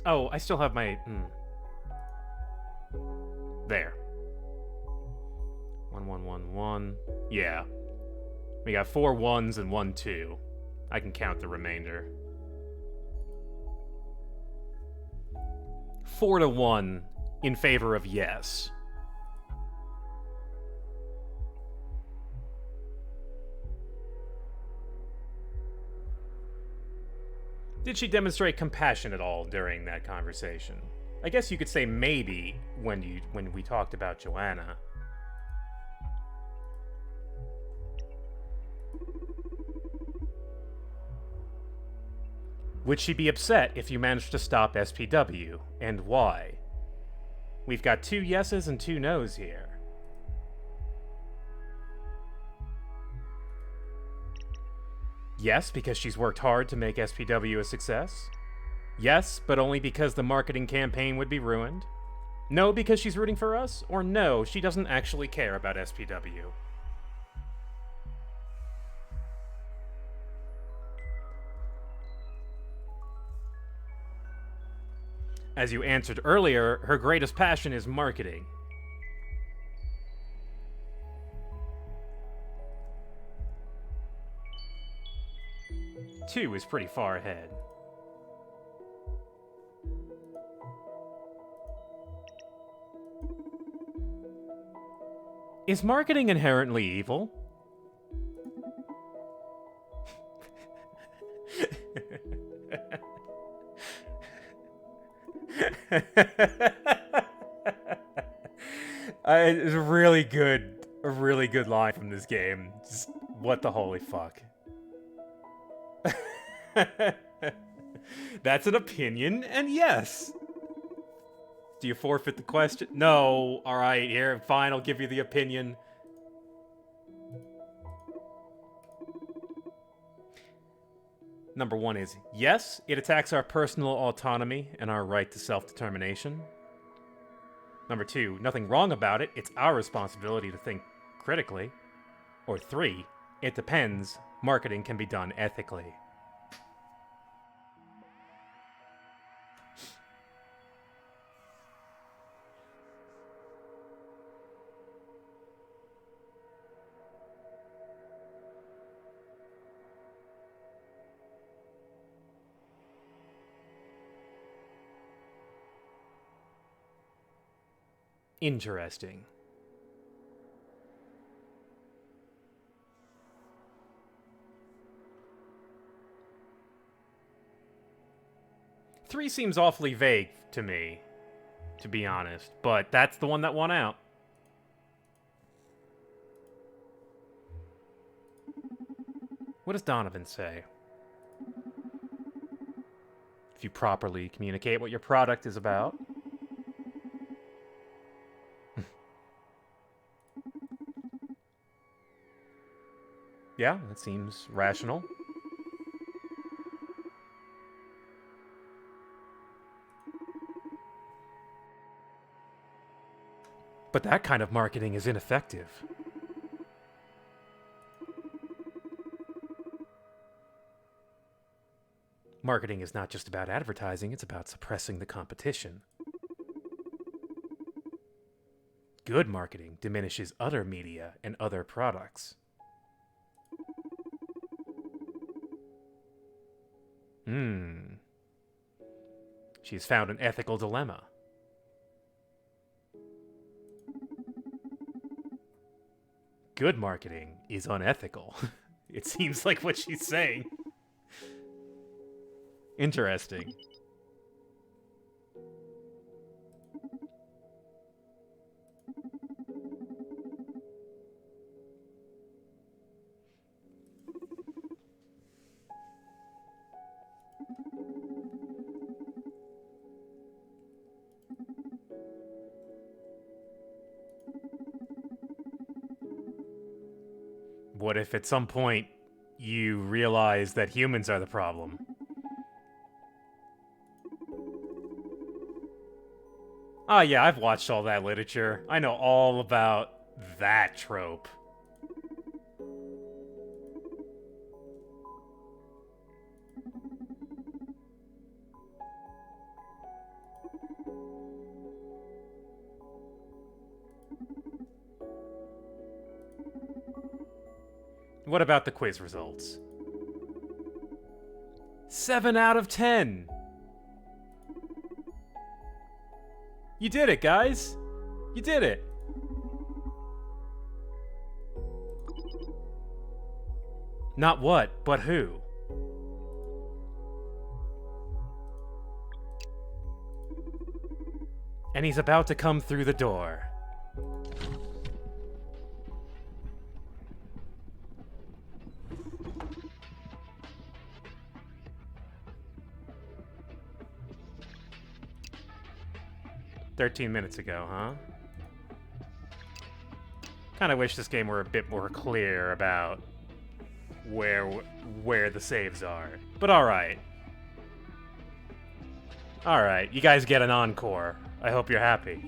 Oh, I still have my... There. 1, 1, 1, 1. Yeah. We got 4 1s and 1 2. I can count the remainder. 4 to 1 in favor of yes. Did she demonstrate compassion at all during that conversation? I guess you could say maybe when we talked about Joanna. Would she be upset if you managed to stop SPW, and why? We've got 2 yeses and 2 nos here. Yes, because she's worked hard to make SPW a success. Yes, but only because the marketing campaign would be ruined. No, because she's rooting for us. Or no, she doesn't actually care about SPW. As you answered earlier, her greatest passion is marketing. Two is pretty far ahead. Is marketing inherently evil? It's a really good line from this game. Just, what the holy fuck. That's an opinion, and yes. Do you forfeit the question? No. Alright, here, fine, I'll give you the opinion. Number 1 is, yes, it attacks our personal autonomy and our right to self-determination. Number 2, nothing wrong about it, it's our responsibility to think critically. Or 3, it depends, marketing can be done ethically. Interesting. Three seems awfully vague to me, to be honest, but that's the one that won out. What does Donovan say? If you properly communicate what your product is about. Yeah, that seems rational. But that kind of marketing is ineffective. Marketing is not just about advertising, it's about suppressing the competition. Good marketing diminishes other media and other products. She's found an ethical dilemma. Good marketing is unethical. It seems like what she's saying. Interesting. What if at some point you realize that humans are the problem? Ah, yeah, I've watched all that literature. I know all about that trope. What about the quiz results? 7 out of 10! You did it, guys! You did it! Not what, but who? And he's about to come through the door. "13 minutes ago, huh? Kinda wish this game were a bit more clear about where the saves are. But alright. Alright, you guys get an encore. I hope you're happy.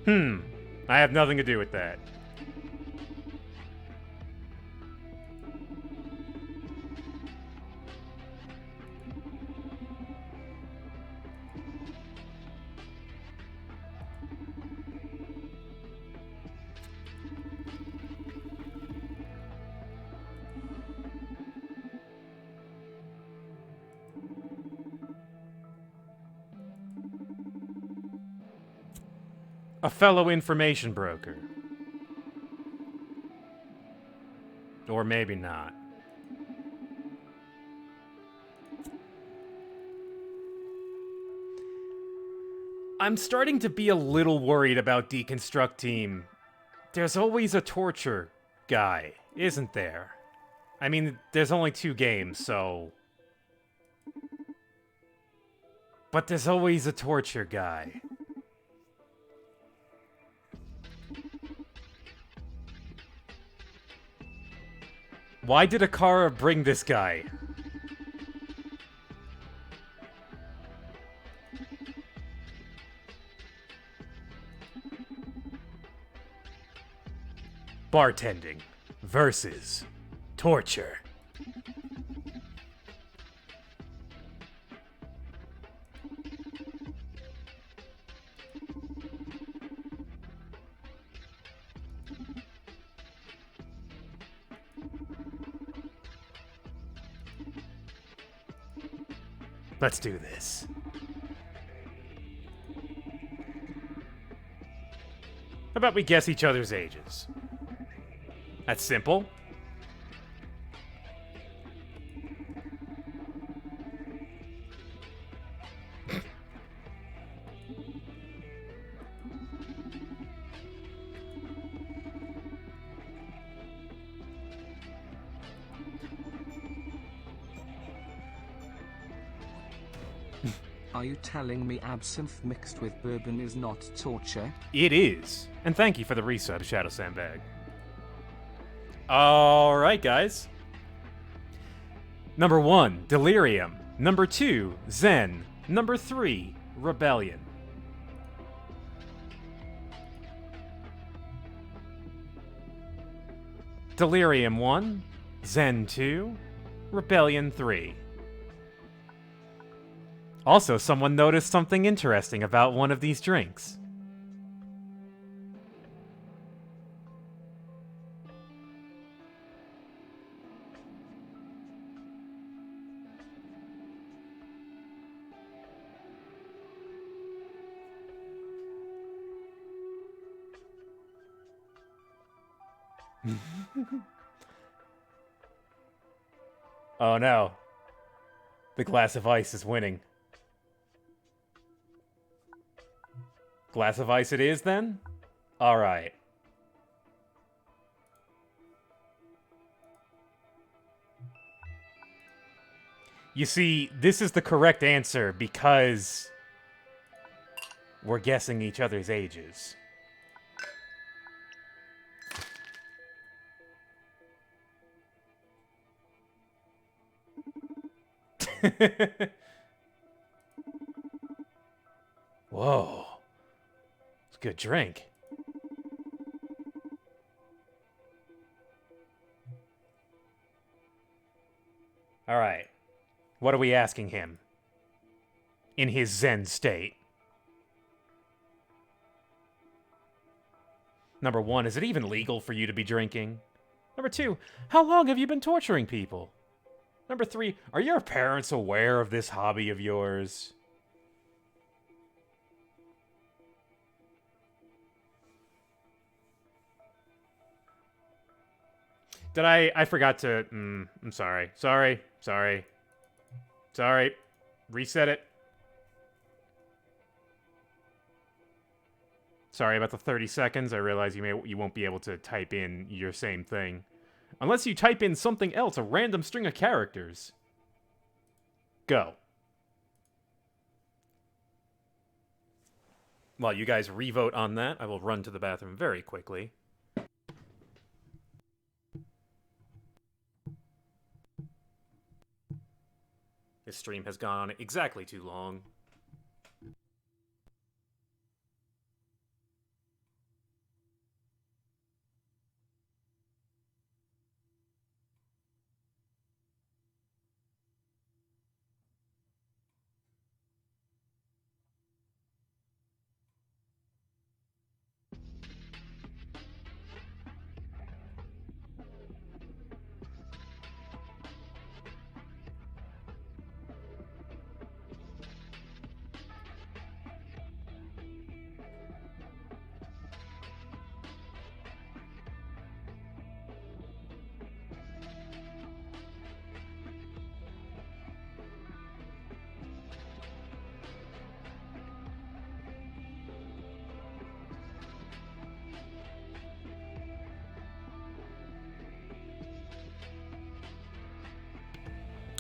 I have nothing to do with that. A fellow information broker. Or maybe not. I'm starting to be a little worried about Deconstructeam. There's always a torture guy, isn't there? I mean, there's only 2 games, so... But there's always a torture guy. Why did Akara bring this guy? Bartending versus torture. Let's do this. How about we guess each other's ages? That's simple. Are you telling me absinthe mixed with bourbon is not torture? It is. And thank you for the resub, Shadow Sandbag. Alright, guys. Number 1, Delirium. Number 2, Zen. Number 3, Rebellion. Delirium 1, Zen 2, Rebellion 3. Also, someone noticed something interesting about one of these drinks. Oh no. The glass of ice is winning. Glass of ice it is, then? Alright. You see, this is the correct answer because we're guessing each other's ages. Whoa. It's a good drink. Alright. What are we asking him? In his Zen state. Number 1, is it even legal for you to be drinking? Number 2, how long have you been torturing people? Number 3, are your parents aware of this hobby of yours? Did I forgot to... I'm sorry. Sorry. Reset it. Sorry about the 30 seconds. I realize you won't be able to type in your same thing. Unless you type in something else, a random string of characters. Go. While you guys revote on that, I will run to the bathroom very quickly. This stream has gone exactly too long.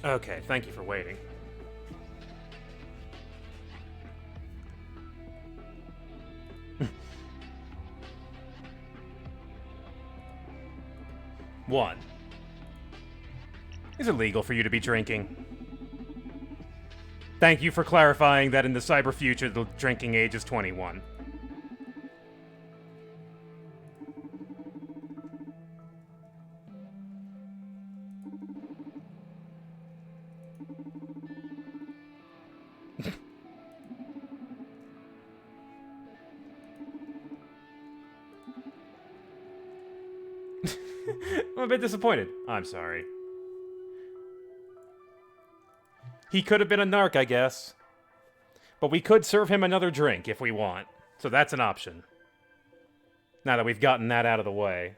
Okay, thank you for waiting. One. Is it legal for you to be drinking? Thank you for clarifying that in the cyber future the drinking age is 21. I'm a bit disappointed. I'm sorry. He could have been a narc, I guess. But we could serve him another drink if we want. So that's an option. Now that we've gotten that out of the way.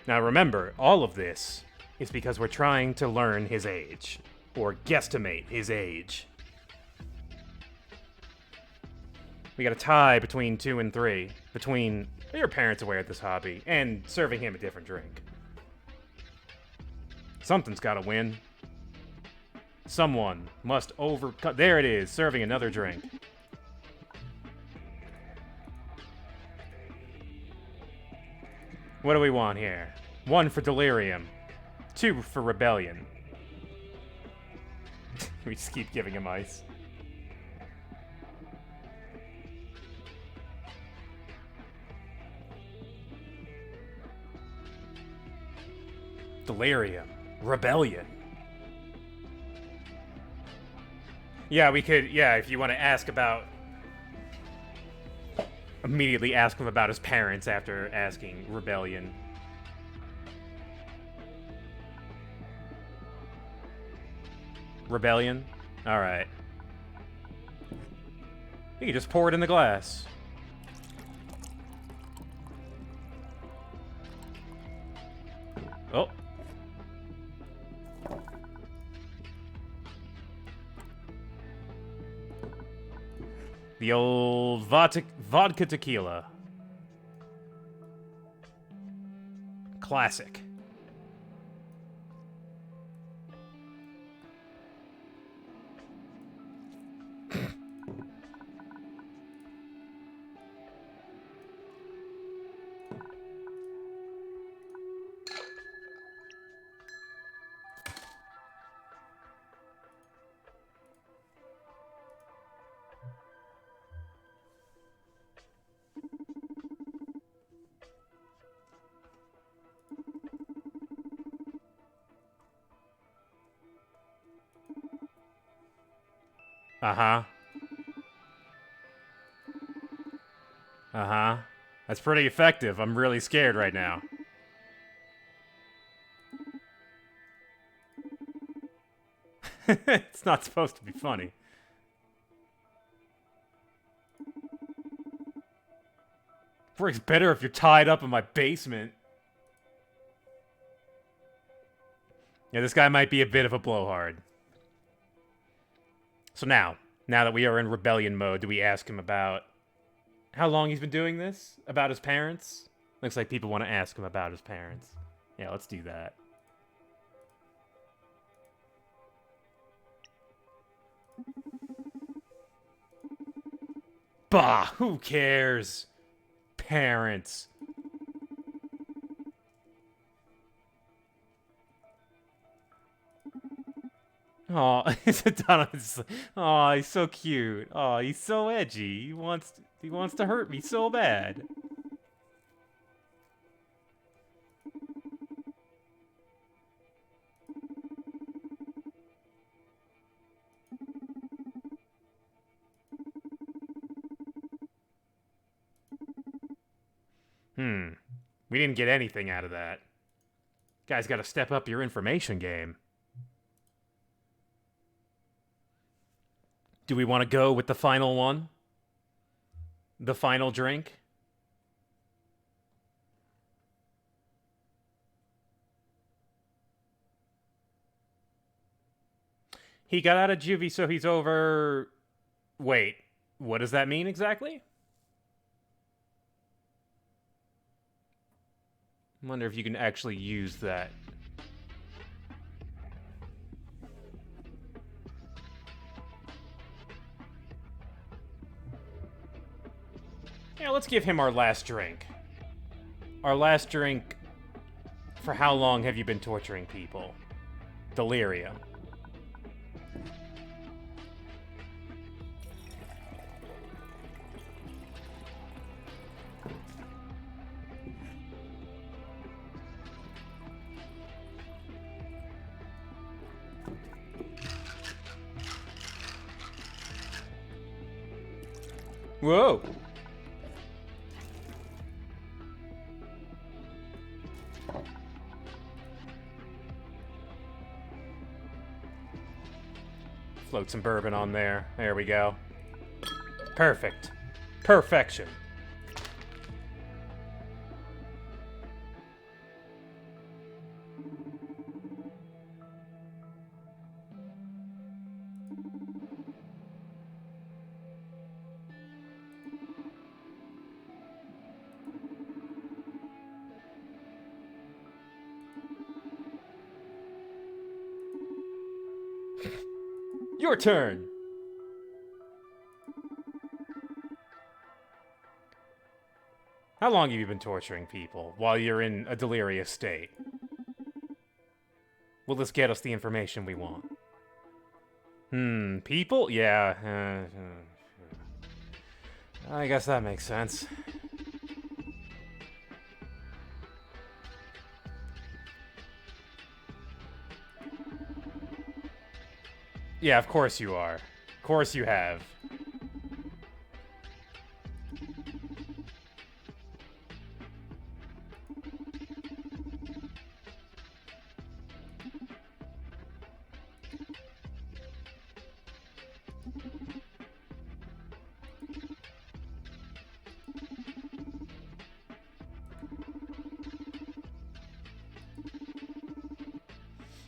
Now remember, all of this is because we're trying to learn his age. Or guesstimate his age. We got a tie between 2 and 3. Between your parents aware of this hobby and serving him a different drink. Something's gotta win. Someone must overcome. There it is, serving another drink. What do we want here? 1 for delirium. 2 for rebellion. We just keep giving him ice. Delirium. Rebellion. Yeah, we could, if you want to ask about... Immediately ask him about his parents after asking rebellion. Rebellion? Alright. You can just pour it in the glass. Oh. The old vodka tequila. Classic. Uh-huh. Uh-huh. That's pretty effective. I'm really scared right now. It's not supposed to be funny. Works better if you're tied up in my basement. Yeah, this guy might be a bit of a blowhard. So now that we are in rebellion mode, do we ask him about how long he's been doing this? About his parents? Looks like people want to ask him about his parents. Yeah, let's do that. Bah, who cares? Parents. Oh, oh, he's so cute. Oh, he's so edgy. He wants to hurt me so bad. We didn't get anything out of that. Guys, got to step up your information game. Do we want to go with the final one? The final drink? He got out of juvie, so he's over... Wait, what does that mean exactly? I wonder if you can actually use that. Yeah, let's give him our last drink. Our last drink. For how long have you been torturing people? Delirium. Whoa! Float some bourbon on there. There we go. Perfect. Perfection. Your turn. How long have you been torturing people while you're in a delirious state? Will this get us the information we want? People? Yeah. I guess that makes sense. Yeah, of course you are. Of course you have.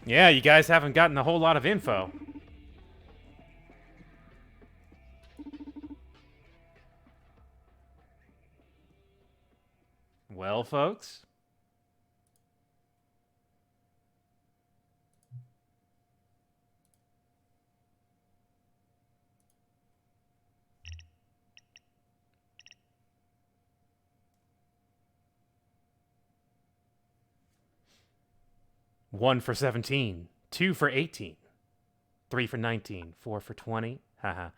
Yeah, you guys haven't gotten a whole lot of info. Well, folks. One for 17, 2 for 18, 3 for 19, 4 for 20, haha,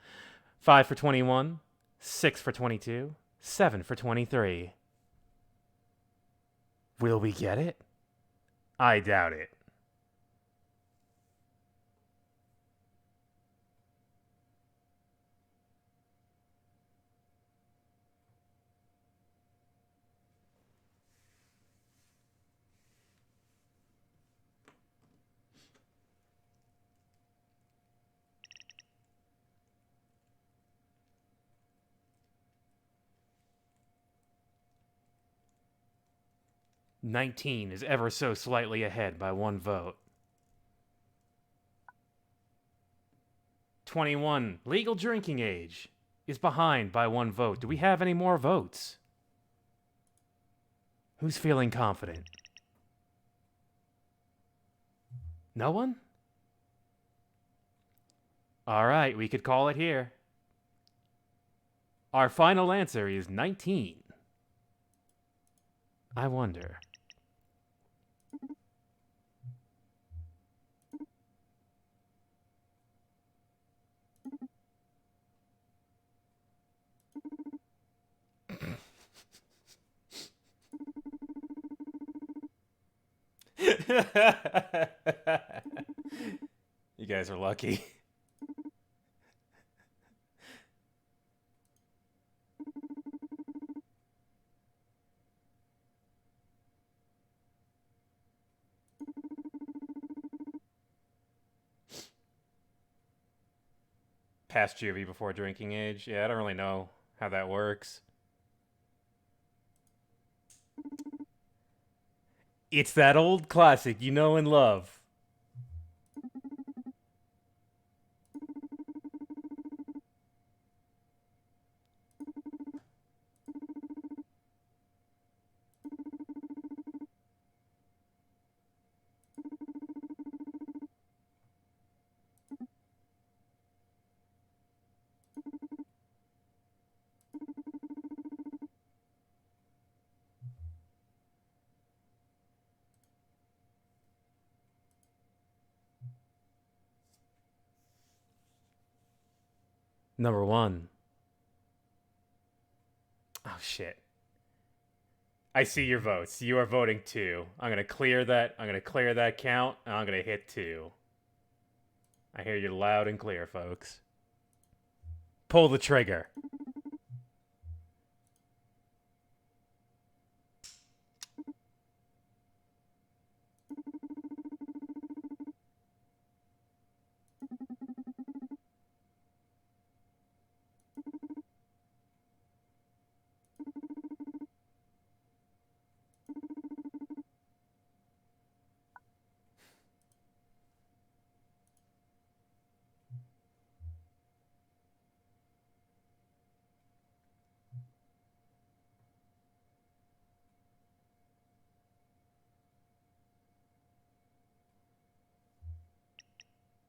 5 for 21, 6 for 22, 7 for 23. Will we get it? I doubt it. 19 is ever so slightly ahead by 1 vote. 21, legal drinking age, is behind by 1 vote. Do we have any more votes? Who's feeling confident? No one? All right, we could call it here. Our final answer is 19. I wonder. You guys are lucky. Past juvie before drinking age? Yeah, I don't really know how that works. It's that old classic you know and love. Number 1. Oh, shit. I see your votes. You are voting 2. I'm going to clear that. I'm going to clear that count, and I'm going to hit 2. I hear you loud and clear, folks. Pull the trigger.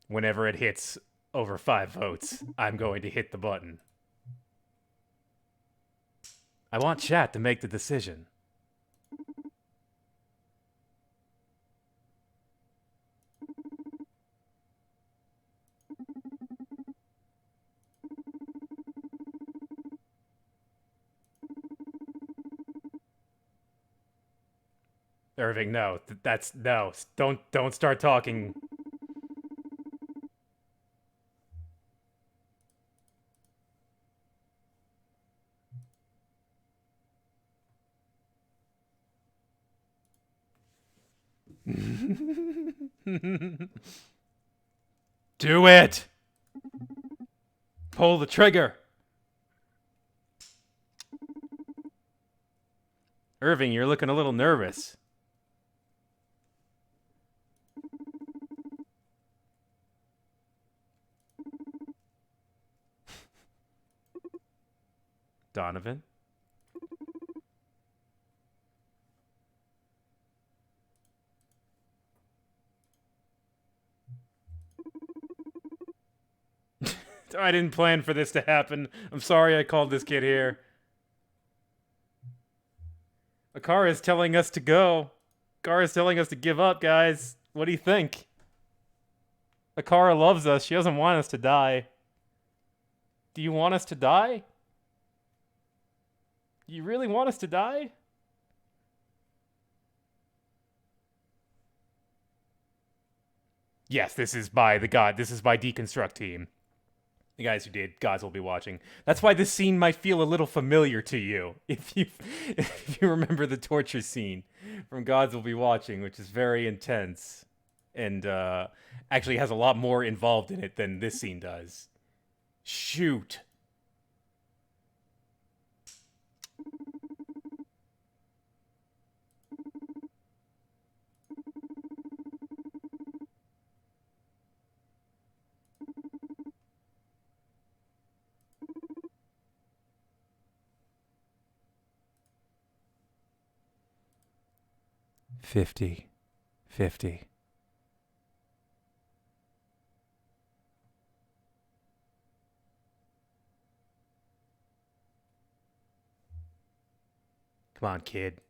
Whenever it hits over 5 votes, I'm going to hit the button. I want chat to make the decision. Irving, no. That's no. Don't start talking. Do it. Pull the trigger. Irving, you're looking a little nervous. Donovan? I didn't plan for this to happen. I'm sorry I called this kid here. Akara is telling us to go. Akara is telling us to give up, guys. What do you think? Akara loves us. She doesn't want us to die. Do you want us to die? Do you really want us to die? Yes, this is by Deconstructeam. The guys who did Gods Will Be Watching. That's why this scene might feel a little familiar to you, if you remember the torture scene from Gods Will Be Watching, which is very intense and actually has a lot more involved in it than this scene does. Shoot. 50. 50. Come on, kid.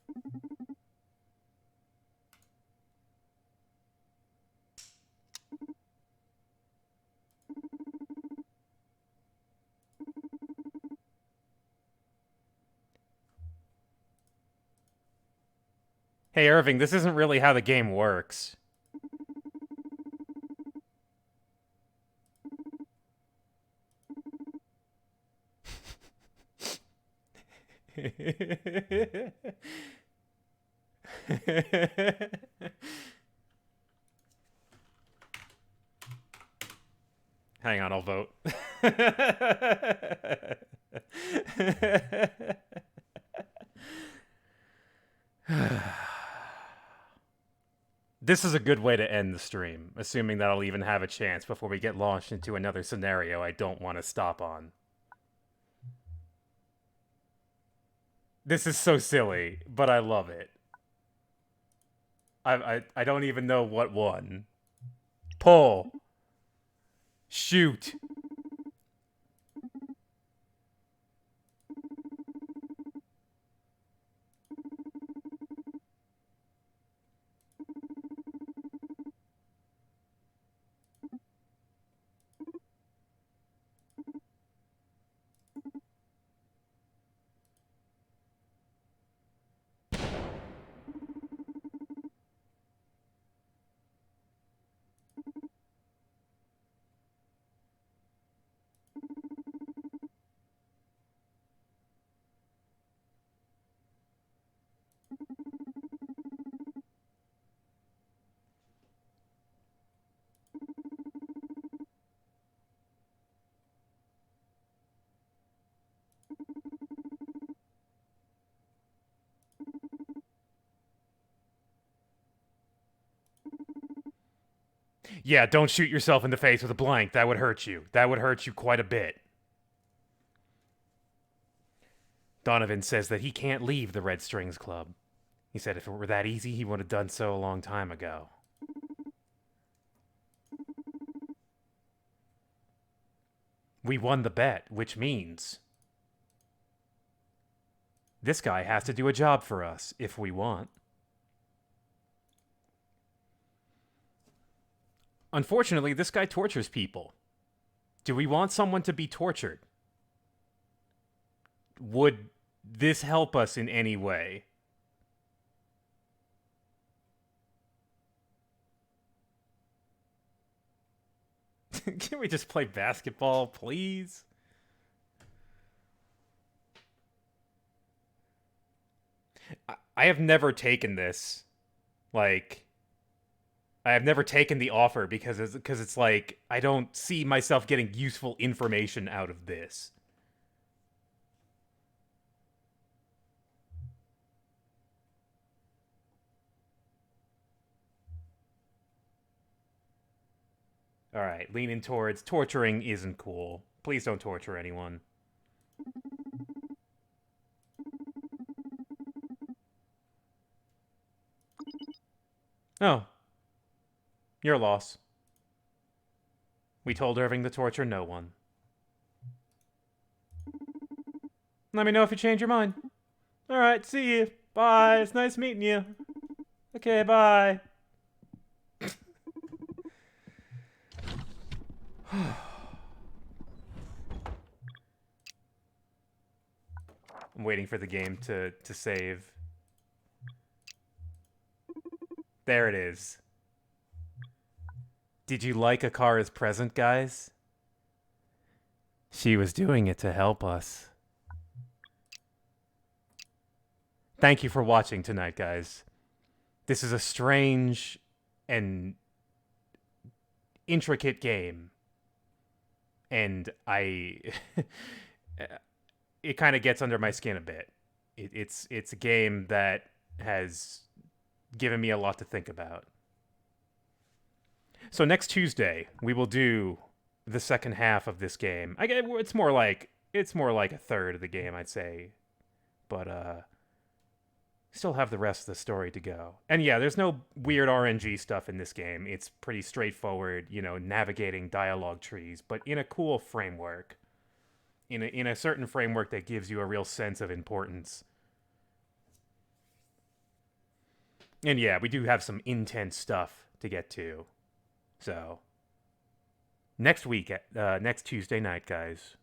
Hey, Irving, this isn't really how the game works. Hang on, I'll vote. This is a good way to end the stream, assuming that I'll even have a chance before we get launched into another scenario I don't want to stop on. This is so silly, but I love it. I don't even know what won. Pull. Shoot. Yeah, don't shoot yourself in the face with a blank. That would hurt you. That would hurt you quite a bit. Donovan says that he can't leave the Red Strings Club. He said if it were that easy, he would have done so a long time ago. We won the bet, which means this guy has to do a job for us if we want. Unfortunately, this guy tortures people. Do we want someone to be tortured? Would this help us in any way? Can we just play basketball, please? I have never taken this. Like, I have never taken the offer because it's like, I don't see myself getting useful information out of this. Alright, leaning towards torturing isn't cool. Please don't torture anyone. Oh. Your loss. We told Irving to torture no one. Let me know if you change your mind. Alright, see you. Bye. It's nice meeting you. Okay, bye. I'm waiting for the game to save. There it is. Did you like Akara's present, guys? She was doing it to help us. Thank you for watching tonight, guys. This is a strange and intricate game. And it kind of gets under my skin a bit. It's a game that has given me a lot to think about. So next Tuesday, we will do the second half of this game. It's more like a third of the game, I'd say. But still have the rest of the story to go. And yeah, there's no weird RNG stuff in this game. It's pretty straightforward, navigating dialogue trees, but in a cool framework. In a certain framework that gives you a real sense of importance. And yeah, we do have some intense stuff to get to. So, next week, next Tuesday night, guys,